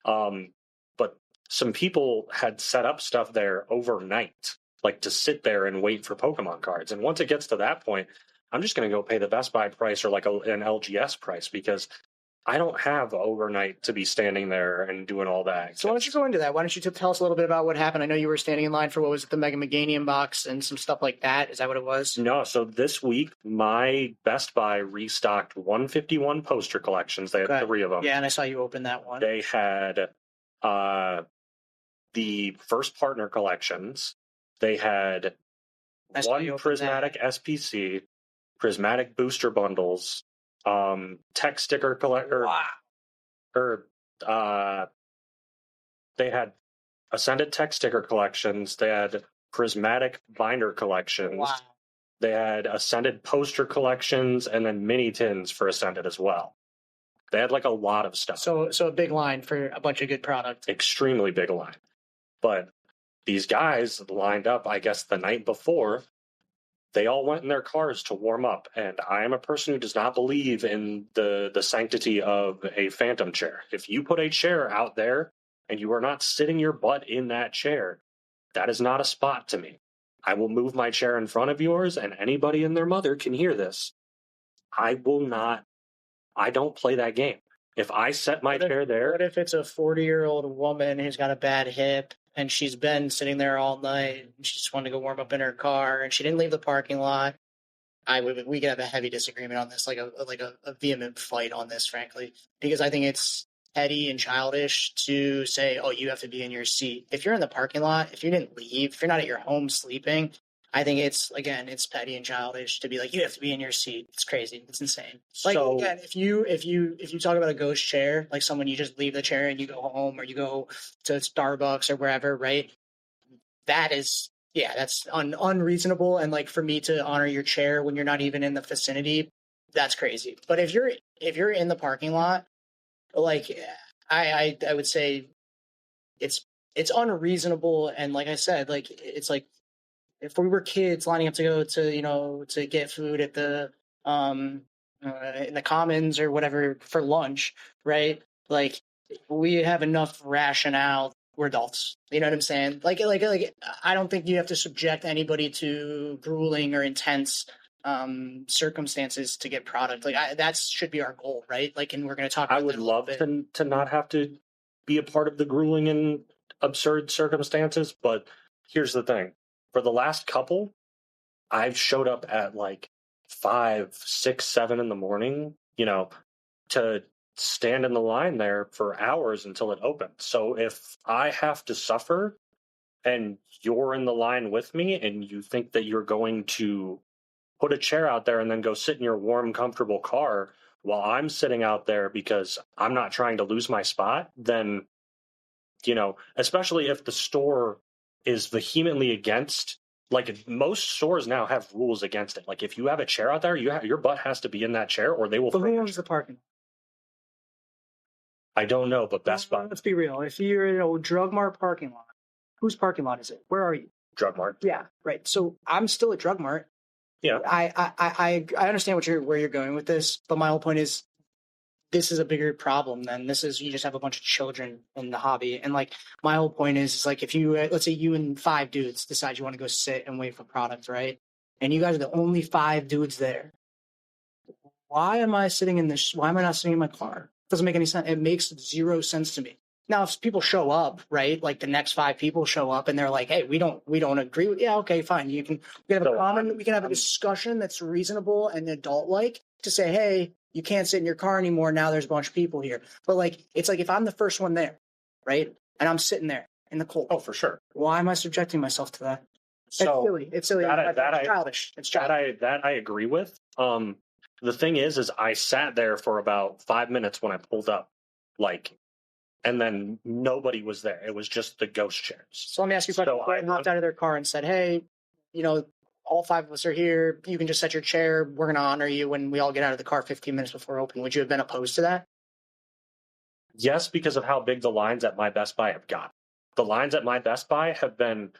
But some people had set up stuff there overnight, like to sit there and wait for Pokemon cards. And once it gets to that point, I'm just going to go pay the Best Buy price or like an LGS price, because I don't have overnight to be standing there and doing all that. So why don't you go into that? Why don't you tell us a little bit about what happened? I know you were standing in line for, what was it, the Mega Meganium box and some stuff like that. Is that what it was? No, so this week, my Best Buy restocked 151 poster collections. They had 3 of them. Yeah, and I saw you open that one. They had the first partner collections. They had one prismatic SPC, prismatic booster bundles, tech sticker collector, they had Ascended tech sticker collections. They had prismatic binder collections. Wow. They had Ascended poster collections, and then mini tins for Ascended as well. They had like a lot of stuff. So a big line for a bunch of good product. Extremely big line. But these guys lined up, I guess, the night before. They all went in their cars to warm up, and I am a person who does not believe in the sanctity of a phantom chair. If you put a chair out there and you are not sitting your butt in that chair, that is not a spot to me. I will move my chair in front of yours, and anybody and their mother can hear this. I don't play that game. If I set my chair there... What if it's a 40-year-old woman who's got a bad hip, and she's been sitting there all night, and she just wanted to go warm up in her car, and she didn't leave the parking lot? We could have a heavy disagreement on this, like a vehement fight on this, frankly, because I think it's petty and childish to say, oh, you have to be in your seat. If you're in the parking lot, if you didn't leave, if you're not at your home sleeping, I think it's petty and childish to be like, you have to be in your seat. It's crazy. It's insane. Like, So- again, if you talk about a ghost chair, like someone you just leave the chair and you go home or you go to Starbucks or wherever, right? That's unreasonable. And like, for me to honor your chair when you're not even in the vicinity, that's crazy. But if you're in the parking lot, like, I would say it's unreasonable. And like I said, like, it's like, if we were kids lining up to go to get food at the in the commons or whatever for lunch, right? Like, we have enough rationale. We're adults. You know what I'm saying? Like I don't think you have to subject anybody to grueling or intense circumstances to get product. Like, that should be our goal, right? Like, and we're going to talk about I would love to not have to be a part of the grueling and absurd circumstances, but here's the thing. For the last couple, I've showed up at like 5, 6, 7 in the morning, to stand in the line there for hours until it opens. So if I have to suffer and you're in the line with me and you think that you're going to put a chair out there and then go sit in your warm, comfortable car while I'm sitting out there because I'm not trying to lose my spot, then, especially if the store is vehemently against, like, most stores now have rules against it. Like, if you have a chair out there, your butt has to be in that chair or they will. But who owns the parking? I don't know, but Best Buy. Let's be real. If you're in a Drug Mart parking lot, whose parking lot is it? Where are you? Drug Mart. Yeah, right. So I'm still at Drug Mart. Yeah. I understand where you're going with this, but my whole point is, this is a bigger problem than this is. You just have a bunch of children in the hobby, and like, my whole point is like, if you let's say you and 5 dudes decide you want to go sit and wait for product, right? And you guys are the only 5 dudes there. Why am I not sitting in my car? It doesn't make any sense. It makes 0 sense to me. Now, if people show up, right, like the next 5 people show up and they're like, hey, we don't agree with, yeah, okay, fine. We can have a discussion that's reasonable and adult-like to say, hey, you can't sit in your car anymore. Now there's a bunch of people here. But like, it's like, if I'm the first one there, right, and I'm sitting there in the cold. Oh, for sure. Why am I subjecting myself to that? So It's silly. It's childish. It's childish. That I agree with. The thing is I sat there for about 5 minutes when I pulled up, like, and then nobody was there. It was just the ghost chairs. So let me ask you a question. I hopped out of their car and said, hey, all 5 of us are here. You can just set your chair. We're going to honor you when we all get out of the car 15 minutes before open. Would you have been opposed to that? Yes, because of how big the lines at my Best Buy have got. The lines at my Best Buy have been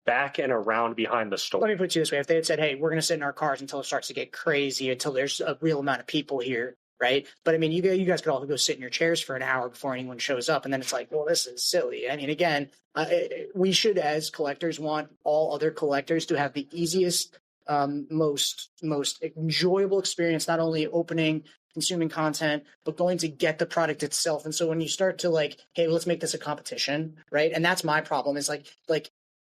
back and around behind the store. Let me put it to you this way. If they had said, hey, we're going to sit in our cars until it starts to get crazy, until there's a real amount of people here, right? But I mean, you guys could all go sit in your chairs for an hour before anyone shows up. And then it's like, well, this is silly. I mean, again, we should, as collectors, want all other collectors to have the easiest, most enjoyable experience, not only opening, consuming content, but going to get the product itself. And so when you start to like, hey, let's make this a competition, right? And that's my problem, is like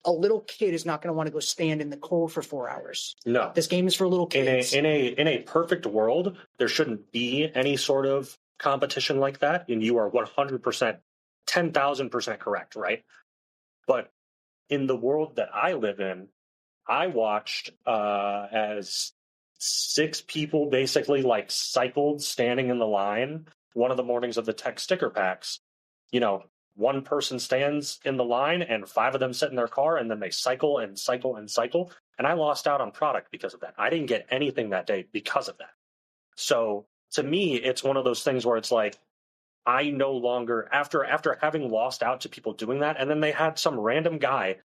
a little kid is not going to want to go stand in the cold for 4 hours. No. This game is for little kids. In a perfect world, there shouldn't be any sort of competition like that, and you are 100%, 10,000% correct, right? But in the world that I live in, I watched as 6 people basically like cycled standing in the line one of the mornings of the tech sticker packs. One person stands in the line and 5 of them sit in their car, and then they cycle and cycle and cycle. And I lost out on product because of that. I didn't get anything that day because of that. So to me, it's one of those things where it's like, I no longer, after having lost out to people doing that, and then they had some random guy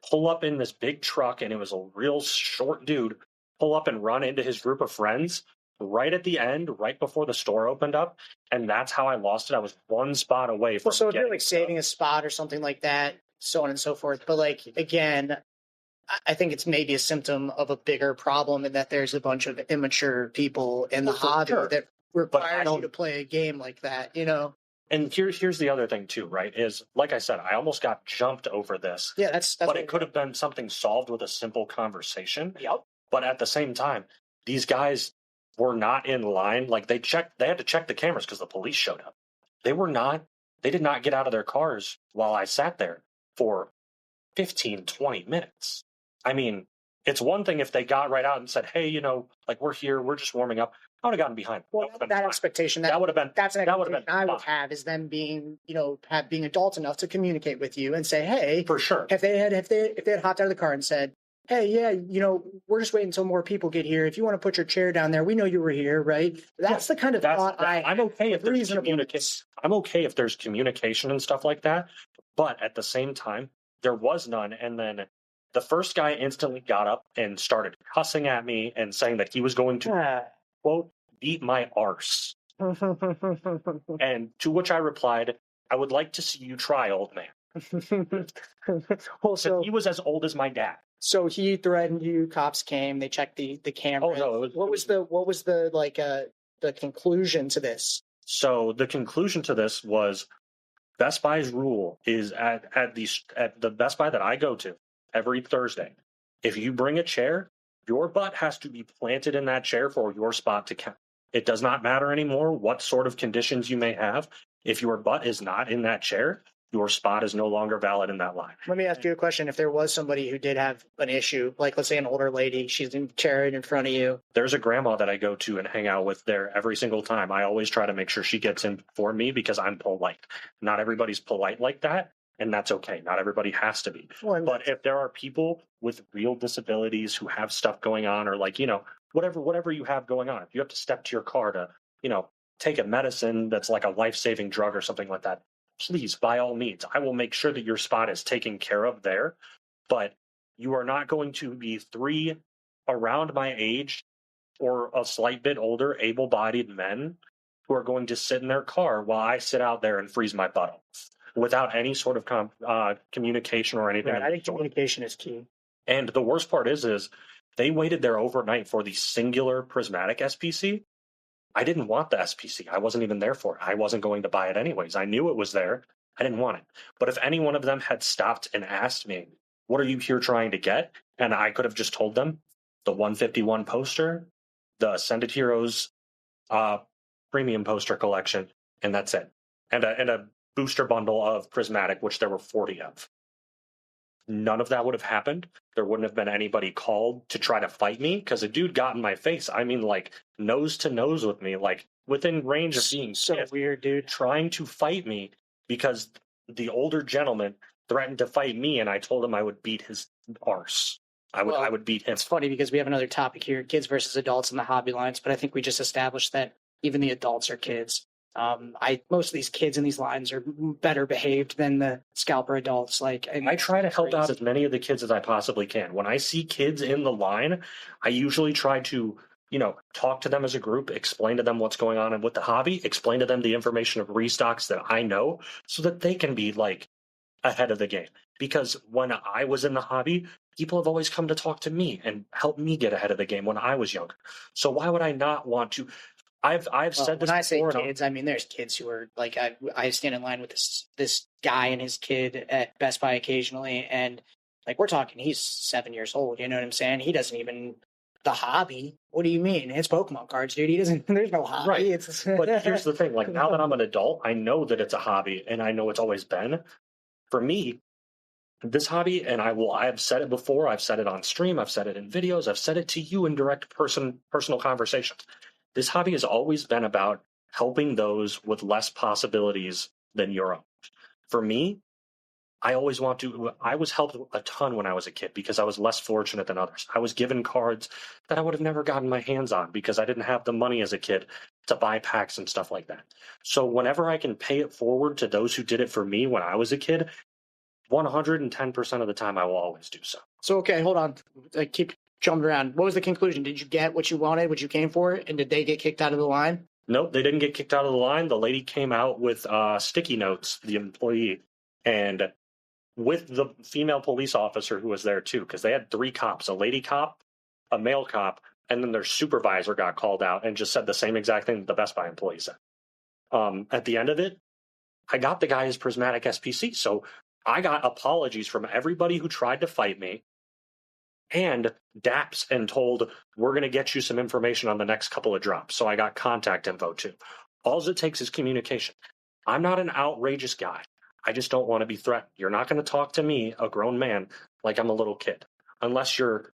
pull up in this big truck, and it was a real short dude, pull up and run into his group of friends right at the end, right before the store opened up, and that's how I lost it. I was one spot away from So if you're getting like saving a spot or something like that, so on and so forth. But like again, I think it's maybe a symptom of a bigger problem in that there's a bunch of immature people in the hobby that require you to play a game like that, you know? And here's the other thing too, right? Is like I said, I almost got jumped over this. Yeah, that's but it could have been something solved with a simple conversation. Yep. But at the same time, these guys were not in line. Like they had to check the cameras because the police showed up. They did not get out of their cars while I sat there for 15, 20 minutes. I mean, it's one thing if they got right out and said, hey, you know, like we're here, we're just warming up. I would have gotten behind. Well, that expectation, that would have been, that's an that would have expectation been I would have is them being, you know, being adult enough to communicate with you and say, hey, for sure. If they had hopped out of the car and said, hey, yeah, you know, we're just waiting until more people get here. If you want to put your chair down there, we know you were here, right? That's the kind of thought I'm okay if there's communication. I'm okay if there's communication and stuff like that. But at the same time, there was none. And then the first guy instantly got up and started cussing at me and saying that he was going to, quote, beat my arse. And to which I replied, I would like to see you try, old man. Well, so he was as old as my dad. So he threatened you. Cops came. They checked the camera. Oh no! What was the conclusion to this? So the conclusion to this was Best Buy's rule is at the Best Buy that I go to every Thursday. If you bring a chair, your butt has to be planted in that chair for your spot to count. It does not matter anymore what sort of conditions you may have. If your butt is not in that chair, your spot is no longer valid in that line. Let me ask you a question. If there was somebody who did have an issue, like let's say an older lady, she's in chair in front of you. There's a grandma that I go to and hang out with there every single time. I always try to make sure she gets in before me because I'm polite. Not everybody's polite like that, and that's okay. Not everybody has to be. But if there are people with real disabilities who have stuff going on, or like, you know, whatever you have going on, if you have to step to your car to, you know, take a medicine that's like a life-saving drug or something like that, please, by all means, I will make sure that your spot is taken care of there. But you are not going to be three around my age or a slight bit older, able-bodied men who are going to sit in their car while I sit out there and freeze my butt off without any sort of communication or anything. Right, I think communication is key. And the worst part is they waited there overnight for the singular prismatic SPC. I didn't want the SPC. I wasn't even there for it. I wasn't going to buy it anyways. I knew it was there. I didn't want it. But if any one of them had stopped and asked me, what are you here trying to get? And I could have just told them the 151 poster, the Ascended Heroes premium poster collection, and that's it. And a booster bundle of prismatic, which there were 40 of. None of that would have happened. There wouldn't have been anybody called to try to fight me because a dude got in my face. I mean, like nose to nose with me, like within range of being so weird, dude. Trying to fight me because the older gentleman threatened to fight me, and I told him I would beat his arse. I would beat him. It's funny because we have another topic here: kids versus adults in the hobby lines. But I think we just established that even the adults are kids. Most of these kids in these lines are better behaved than the scalper adults. Like, I try to help out as many of the kids as I possibly can. When I see kids in the line, I usually try to, you know, talk to them as a group, explain to them what's going on with the hobby, explain to them the information of restocks that I know so that they can be like ahead of the game. Because when I was in the hobby, people have always come to talk to me and help me get ahead of the game when I was younger. So why would I not want to? I've said this. When I say kids, I mean there's kids who are like I stand in line with this guy and his kid at Best Buy occasionally, and like we're talking, he's 7 years old. You know what I'm saying? He doesn't even the hobby. What do you mean? It's Pokemon cards, dude. He doesn't. There's no hobby. Right. But here's the thing: like now that I'm an adult, I know that it's a hobby, and I know it's always been. For me, this hobby, and I've said it before. I've said it on stream. I've said it in videos. I've said it to you in direct personal conversations. This hobby has always been about helping those with less possibilities than your own. For me, I was helped a ton when I was a kid because I was less fortunate than others. I was given cards that I would have never gotten my hands on because I didn't have the money as a kid to buy packs and stuff like that. So whenever I can pay it forward to those who did it for me when I was a kid, 110% of the time I will always do so. So, okay, hold on. I keep jumping around. What was the conclusion? Did you get what you wanted, what you came for, and did they get kicked out of the line? Nope, they didn't get kicked out of the line. The lady came out with sticky notes, the employee, and with the female police officer who was there too, because they had 3 cops, a lady cop, a male cop, and then their supervisor got called out and just said the same exact thing that the Best Buy employee said. At the end of it, I got the guy his prismatic SPC, so I got apologies from everybody who tried to fight me and daps and told, we're going to get you some information on the next couple of drops. So I got contact info too. All it takes is communication. I'm not an outrageous guy. I just don't want to be threatened. You're not going to talk to me, a grown man, like I'm a little kid. Unless you're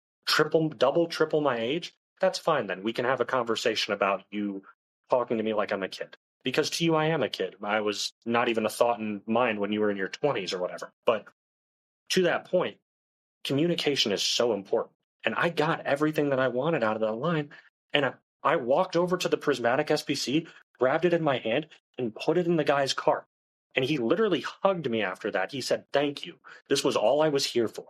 double, triple my age, that's fine then. We can have a conversation about you talking to me like I'm a kid. Because to you, I am a kid. I was not even a thought in mind when you were in your 20s or whatever. But to that point, communication is so important. And I got everything that I wanted out of that line. And I walked over to the prismatic SPC, grabbed it in my hand, and put it in the guy's cart. And he literally hugged me after that. He said, thank you. This was all I was here for.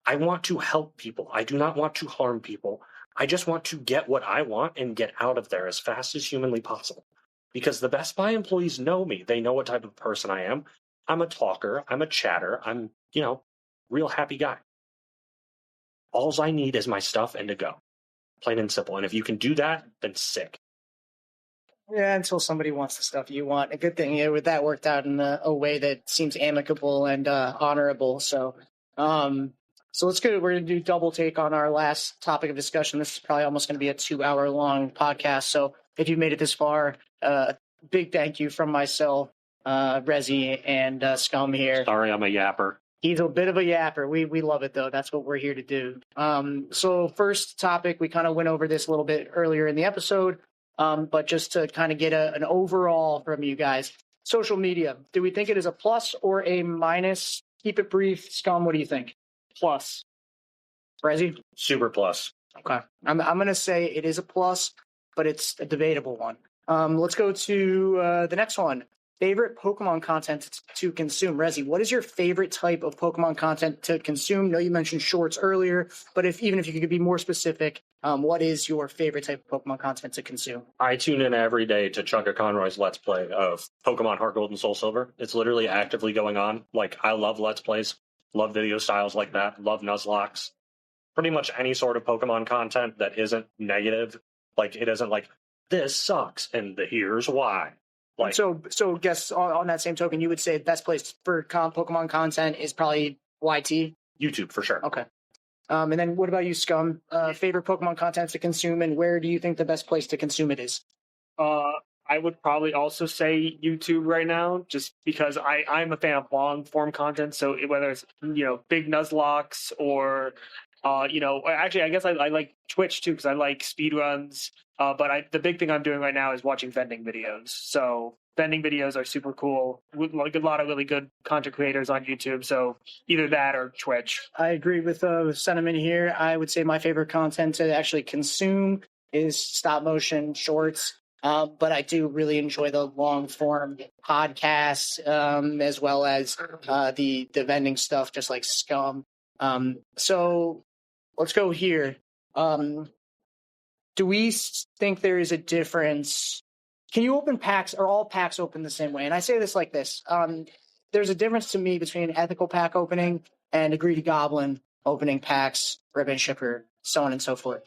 I want to help people. I do not want to harm people. I just want to get what I want and get out of there as fast as humanly possible. Because the Best Buy employees know me. They know what type of person I am. I'm a talker. I'm a chatter. I'm, real happy guy. Alls I need is my stuff and to go. Plain and simple. And if you can do that, then sick. Yeah, until somebody wants the stuff you want. A good thing, that worked out in a way that seems amicable and honorable. So let's go. We're going to do double take on our last topic of discussion. This is probably almost going to be a 2-hour long podcast. So if you made it this far, big thank you from myself, Rezy, and Scum here. Sorry, I'm a yapper. He's a bit of a yapper. We love it, though. That's what we're here to do. So first topic, we kind of went over this a little bit earlier in the episode, but just to kind of get an overall from you guys. Social media, do we think it is a plus or a minus? Keep it brief. Scum, what do you think? Plus. Rezy? Super plus. Okay. I'm going to say it is a plus, but it's a debatable one. Let's go to the next one. Favorite Pokemon content to consume. Rezy, what is your favorite type of Pokemon content to consume? I know you mentioned shorts earlier, but even if you could be more specific, what is your favorite type of Pokemon content to consume? I tune in every day to Chugga Conroy's Let's Play of Pokemon Heart Gold and Soul Silver. It's literally actively going on. Like, I love Let's Plays, love video styles like that, love Nuzlocks. Pretty much any sort of Pokemon content that isn't negative. Like, it isn't like, this sucks, and here's why. Like, so guess on that same token, you would say the best place for Pokemon content is probably YT? YouTube, for sure. Okay. And then what about you, Scum? Favorite Pokemon content to consume, and where do you think the best place to consume it is? I would probably also say YouTube right now, just because I'm a fan of long form content. So whether it's big Nuzlocks or actually I guess I like Twitch too because I like speedruns. But the big thing I'm doing right now is watching vending videos. So vending videos are super cool. Like a lot of really good content creators on YouTube. So either that or Twitch. I agree with sentiment here. I would say my favorite content to actually consume is stop motion shorts. But I do really enjoy the long form podcasts as well as the vending stuff, just like Scum. So let's go here. Do we think there is a difference? Can you open packs? Are all packs open the same way? And I say this like this. There's a difference to me between an ethical pack opening and a greedy goblin opening packs, ribbon shipper, so on and so forth.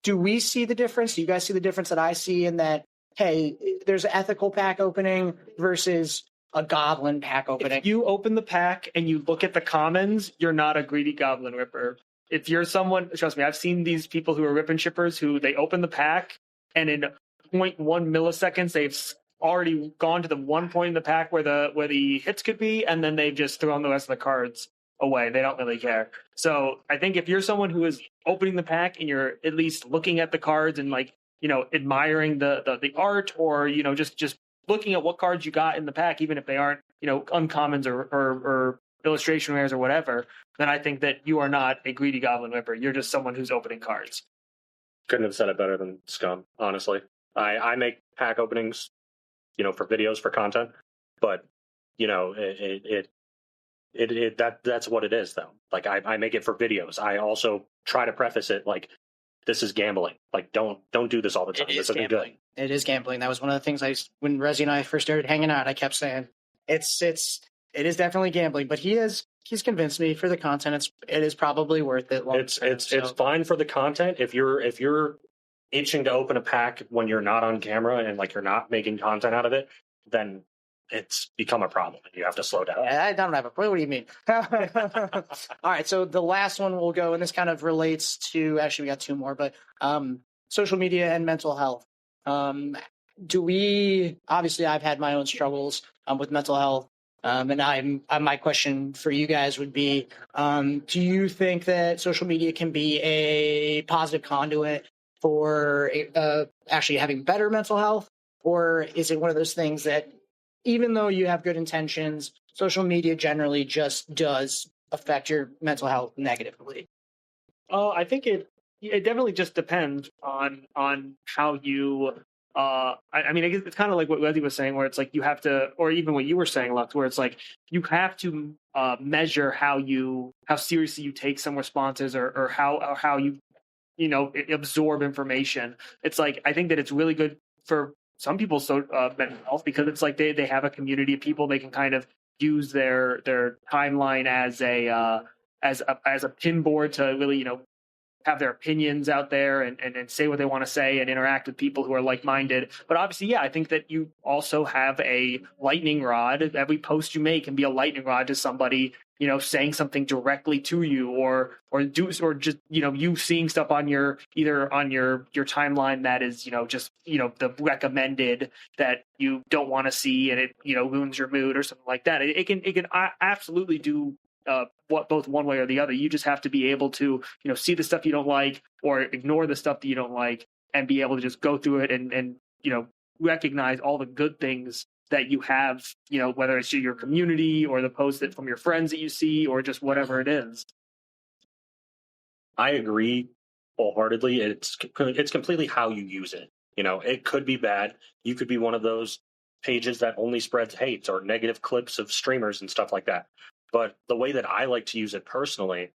Do we see the difference? Do you guys see the difference that I see in that, hey, there's an ethical pack opening versus a goblin pack opening? If you open the pack and you look at the commons, you're not a greedy goblin ripper. If you're someone, trust me, I've seen these people who are ribbon shippers who they open the pack and in 0.1 milliseconds, they've already gone to the one point in the pack where the hits could be, and then they've just thrown the rest of the cards away. They don't really care. So I think if you're someone who is opening the pack and you're at least looking at the cards and admiring the art or just looking at what cards you got in the pack, even if they aren't uncommons or illustration rares or whatever, then I think that you are not a greedy goblin whipper. You're just someone who's opening cards. Couldn't have said it better than Scum, honestly. I make pack openings, for videos, for content, but that's what it is, though. Like, I make it for videos. I also try to preface it like, this is gambling. Like, don't do this all the time. This isn't good. It is gambling. That was one of the things when Rezy and I first started hanging out, I kept saying it is definitely gambling. But he's convinced me for the content. It is probably worth it. It's fine for the content. If you're itching to open a pack when you're not on camera and like you're not making content out of it, then it's become a problem and you have to slow down. I don't have a what do you mean? All right, so the last one we'll go, and this kind of relates to, actually we got two more, but social media and mental health. Obviously I've had my own struggles with mental health, and my question for you guys would be, do you think that social media can be a positive conduit for actually having better mental health, or is it one of those things that even though you have good intentions, social media generally just does affect your mental health negatively? I think it definitely just depends on how you. I guess it's kind of like what Rezy was saying, where it's like you have to, or even what you were saying, Lux, where it's like you have to measure how seriously you take some responses, or how you absorb information. It's like, I think that it's really good for some people's mental health, because it's like they have a community of people they can kind of use their timeline as a pinboard to really have their opinions out there and say what they want to say and interact with people who are like-minded. But obviously, yeah, I think that you also have a lightning rod. Every post you make can be a lightning rod to somebody saying something directly to you, or just you seeing stuff on your timeline that is just the recommended that you don't want to see, and it ruins your mood or something like that. It can absolutely do both one way or the other. You just have to be able to see the stuff you don't like or ignore the stuff that you don't like, and be able to just go through it and recognize all the good things that you have, whether it's your community or the posts that from your friends that you see, or just whatever it is. I agree wholeheartedly. It's completely how you use it. It could be bad. You could be one of those pages that only spreads hate or negative clips of streamers and stuff like that. But the way that I like to use it personally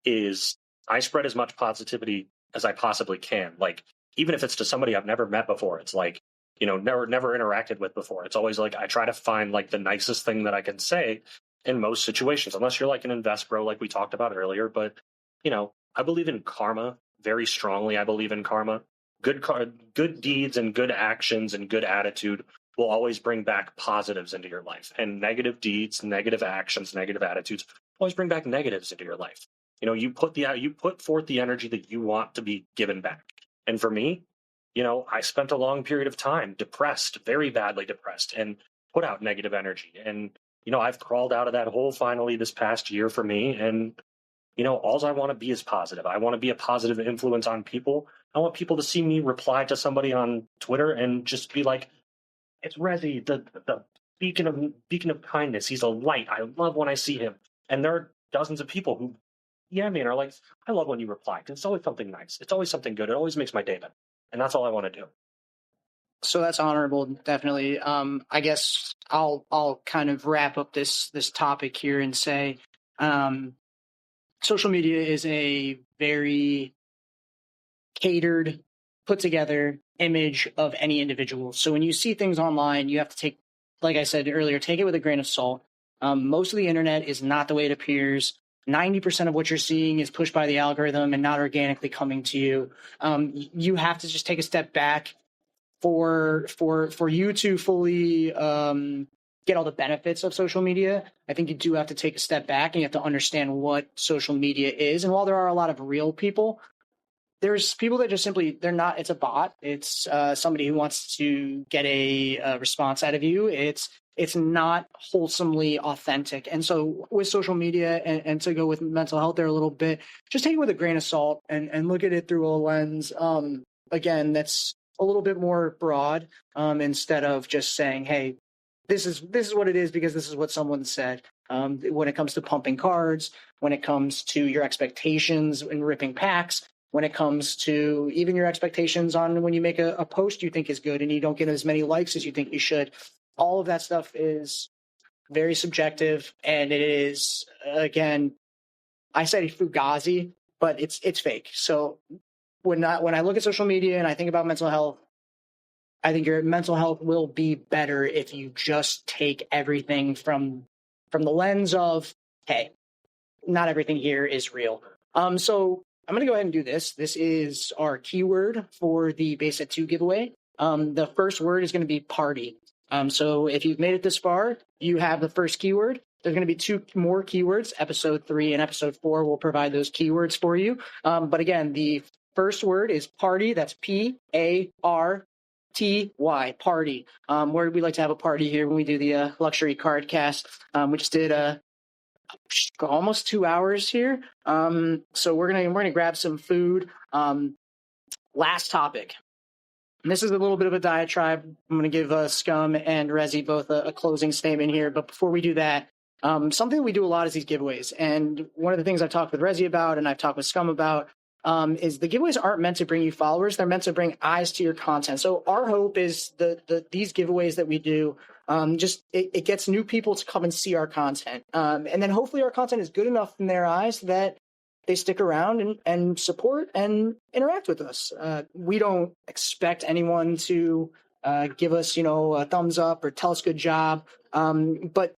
is I spread as much positivity as I possibly can. Like, even if it's to somebody I've never met before, it's like, never interacted with before. It's always like I try to find like the nicest thing that I can say in most situations, unless you're like an invest bro, like we talked about earlier. But, I believe in karma very strongly. I believe in karma. Good deeds and good actions and good attitude will always bring back positives into your life. And negative deeds, negative actions, negative attitudes always bring back negatives into your life. You put forth the energy that you want to be given back. And for me, I spent a long period of time depressed, very badly depressed, and put out negative energy. And, I've crawled out of that hole finally this past year for me. And, all I want to be is positive. I want to be a positive influence on people. I want people to see me reply to somebody on Twitter and just be like, it's Rezy, the beacon of kindness. He's a light. I love when I see him. And there are dozens of people who and are like, I love when you reply, because it's always something nice. It's always something good. It always makes my day better. And that's all I want to do. So that's honorable, definitely. I guess I'll kind of wrap up this topic here and say, social media is a very catered, put together image of any individual. So when you see things online, you have to take, like I said earlier, take it with a grain of salt. Most of the internet is not the way it appears. 90% of what you're seeing is pushed by the algorithm and not organically coming to you. You have to just take a step back for you to fully get all the benefits of social media. I think you do have to take a step back, and you have to understand what social media is. And while there are a lot of real people, there's people that just simply, they're not, it's a bot. It's somebody who wants to get a response out of you. It's not wholesomely authentic. And so with social media and to go with mental health there a little bit, just take it with a grain of salt and look at it through a lens, again, that's a little bit more broad, instead of just saying, hey, this is what it is because this is what someone said. When it comes to pumping cards, when it comes to your expectations and ripping packs, when it comes to even your expectations on when you make a post you think is good and you don't get as many likes as you think you should, all of that stuff is very subjective, and it is, again, I said fugazi, but it's fake. So when I look at social media and I think about mental health, I think your mental health will be better if you just take everything from the lens of, hey, not everything here is real. So I'm going to go ahead and do this. This is our keyword for the Base Set 2 giveaway. The first word is going to be party. So if you've made it this far, you have the first keyword. There's going to be 2 more keywords. Episode 3 and episode 4 will provide those keywords for you. But again, the first word is party. That's PARTY, party. Where do we like to have a party here when we do the luxury card cast? We just did almost 2 hours here. So we're gonna grab some food. Last topic. And this is a little bit of a diatribe. I'm going to give Scum and Rezy both a closing statement here. But before we do that, something we do a lot is these giveaways. And one of the things I've talked with Rezy about and I've talked with Scum about is the giveaways aren't meant to bring you followers. They're meant to bring eyes to your content. So our hope is these giveaways that we do, it gets new people to come and see our content. And then hopefully our content is good enough in their eyes that they stick around and support and interact with us. We don't expect anyone to give us, a thumbs up or tell us good job. But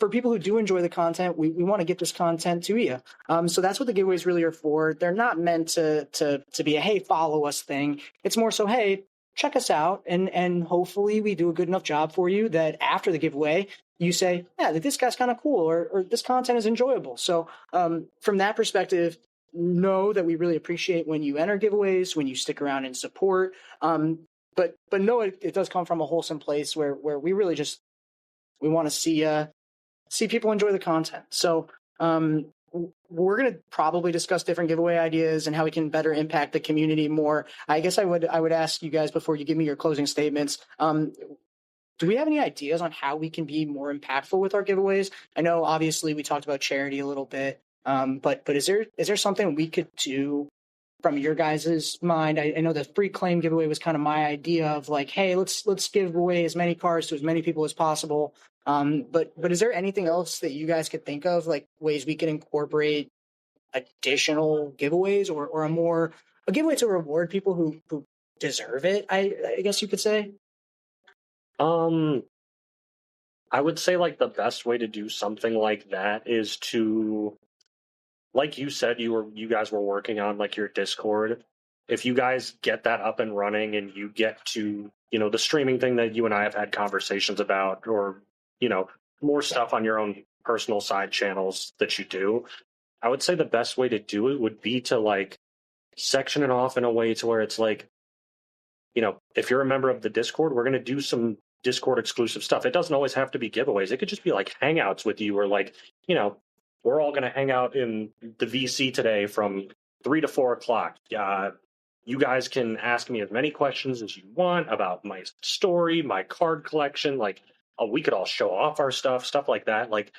for people who do enjoy the content, we want to get this content to you. So that's what the giveaways really are for. They're not meant to be a, hey, follow us thing. It's more so, hey, check us out. And hopefully we do a good enough job for you that after the giveaway, you say, yeah, this guy's kind of cool or this content is enjoyable. So from that perspective, know that we really appreciate when you enter giveaways, when you stick around and support. But know it does come from a wholesome place where we really just, we want to see people enjoy the content. So we're going to probably discuss different giveaway ideas and how we can better impact the community more. I guess I would ask you guys before you give me your closing statements, do we have any ideas on how we can be more impactful with our giveaways? I know obviously we talked about charity a little bit, but is there something we could do from your guys' mind? I know the free claim giveaway was kind of my idea of like, hey, let's give away as many cards to as many people as possible. But is there anything else that you guys could think of, like ways we can incorporate additional giveaways or a giveaway to reward people who deserve it? I guess you could say. I would say like the best way to do something like that is to, like you said, you guys were working on like your Discord. If you guys get that up and running and you get to, the streaming thing that you and I have had conversations about, or, more stuff on your own personal side channels that you do, I would say the best way to do it would be to like section it off in a way to where it's like, if you're a member of the Discord, we're going to do some Discord exclusive stuff. It doesn't always have to be giveaways. It could just be like hangouts with you, or like, we're all going to hang out in the VC today from 3 to 4 o'clock. You guys can ask me as many questions as you want about my story, my card collection. Like, we could all show off our stuff like that. Like,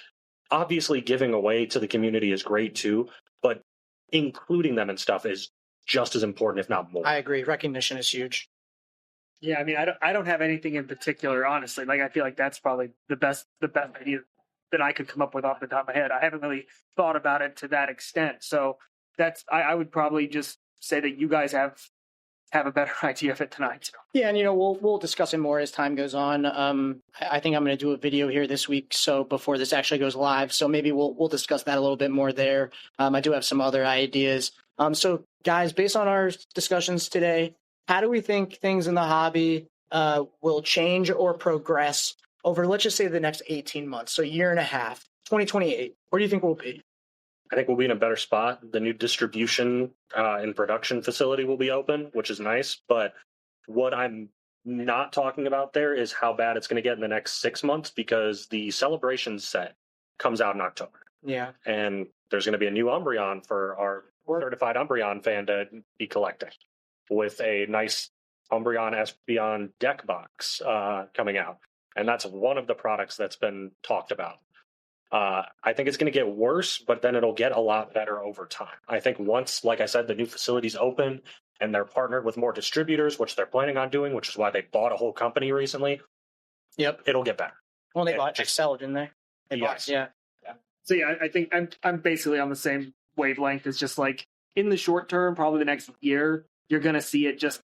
obviously giving away to the community is great too, but including them and stuff is just as important, if not more. I agree. Recognition is huge. Yeah, I mean, I don't have anything in particular, honestly. Like, I feel like that's probably the best idea that I could come up with off the top of my head. I haven't really thought about it to that extent. So that's, I would probably just say that you guys have a better idea of it tonight. Yeah, and we'll discuss it more as time goes on. I think I'm going to do a video here this week, so before this actually goes live. So maybe we'll discuss that a little bit more there. I do have some other ideas. So guys, based on our discussions today, how do we think things in the hobby will change or progress over, let's just say, the next 18 months, so a year and a half, 2028? Where do you think we'll be? I think we'll be in a better spot. The new distribution and production facility will be open, which is nice. But what I'm not talking about there is how bad it's going to get in the next 6 months, because the Celebration set comes out in October. Yeah. And there's going to be a new Umbreon for our certified Umbreon fan to be collecting, with a nice Umbreon Espeon deck box coming out. and that's one of the products that's been talked about. I think it's going to get worse, but then it'll get a lot better over time. I think once, like I said, the new facilities open and they're partnered with more distributors, which they're planning on doing, which is why they bought a whole company recently. Yep. It'll get better. Well, they bought Excel, didn't they? Yes. Yeah. So yeah, I think I'm basically on the same wavelength. It's just like in the short term, probably the next year, you're going to see it just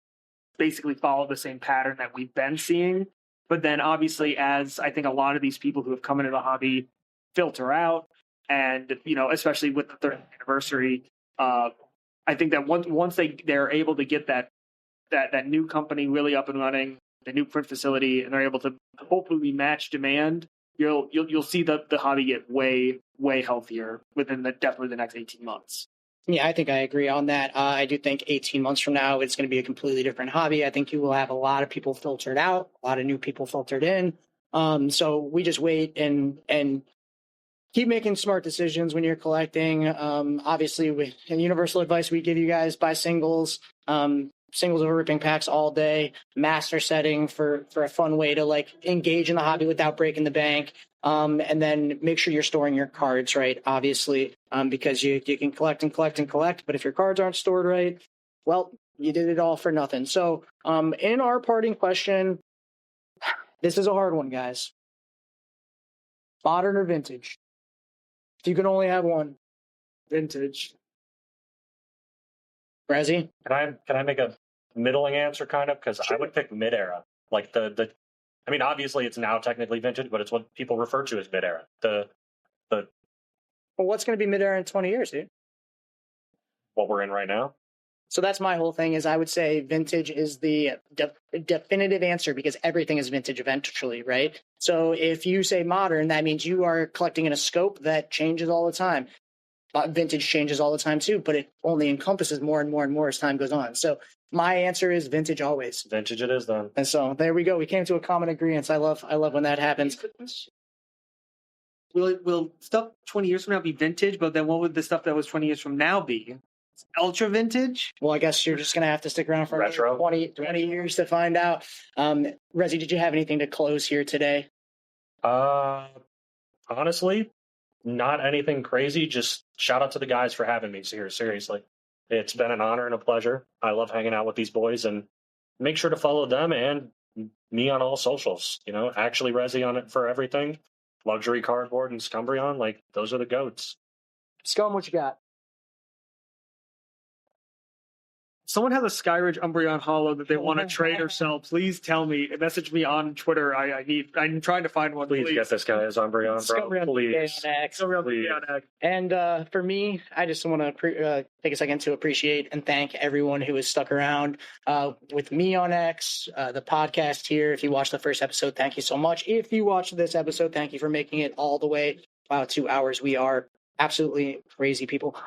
basically follow the same pattern that we've been seeing. But then obviously, as I think a lot of these people who have come into the hobby filter out, and especially with the 30th anniversary, I think that once they're able to get that new company really up and running, the new print facility, and they're able to hopefully match demand, you'll see the hobby get way healthier within definitely the next 18 months. Yeah, I think I agree on that. I do think 18 months from now, it's going to be a completely different hobby. I think you will have a lot of people filtered out, a lot of new people filtered in. So we just wait and keep making smart decisions when you're collecting. Obviously, in universal advice we give you guys, buy singles. Singles over ripping packs all day. Master setting for a fun way to like engage in the hobby without breaking the bank. And then make sure you're storing your cards right, obviously, because you can collect and collect and collect. But if your cards aren't stored right, well, you did it all for nothing. So in our parting question, this is a hard one, guys. Modern or vintage? If you can only have one. Vintage. Rezy? Can I make a middling answer kind of? Because I would pick mid-era. Like I mean, obviously it's now technically vintage, but it's what people refer to as mid-era. Well, what's going to be mid-era in 20 years, dude? What we're in right now. So that's my whole thing is I would say vintage is the definitive answer because everything is vintage eventually, right? So if you say modern, that means you are collecting in a scope that changes all the time. Vintage changes all the time too, but it only encompasses more and more and more as time goes on. So my answer is vintage always. Vintage it is then. And so there we go. We came to a common agreement. I love when that happens. Will stuff 20 years from now be vintage, but then what would the stuff that was 20 years from now be? Ultra vintage? Well, I guess you're just going to have to stick around for Retro. 20 years to find out. Rezy, did you have anything to close here today? Honestly, not anything crazy. Just shout out to the guys for having me here. Seriously. It's been an honor and a pleasure. I love hanging out with these boys, and make sure to follow them and me on all socials. Actually Rezy on it for everything. Luxury Cardboard and Scumbrion, like those are the goats. Scum, what you got? Someone has a Skyridge Umbreon Hollow that they want to trade or sell. Please tell me. Message me on Twitter. I'm trying to find one. Please get this guy as Umbreon, bro. Please. And for me, I just want to take a second to appreciate and thank everyone who has stuck around with me on X, the podcast here. If you watched the first episode, thank you so much. If you watched this episode, thank you for making it all the way. Wow, 2 hours. We are absolutely crazy people.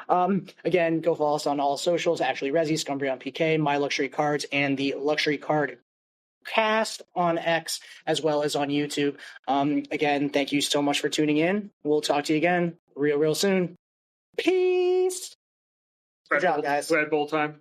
Again, go follow us on all socials. Actually, Rezy, Scumbrion PK, My Luxury Cards, and the Luxury Card Cast on X, as well as on YouTube. Again, thank you so much for tuning in. We'll talk to you again real soon. Peace. Red Bull time.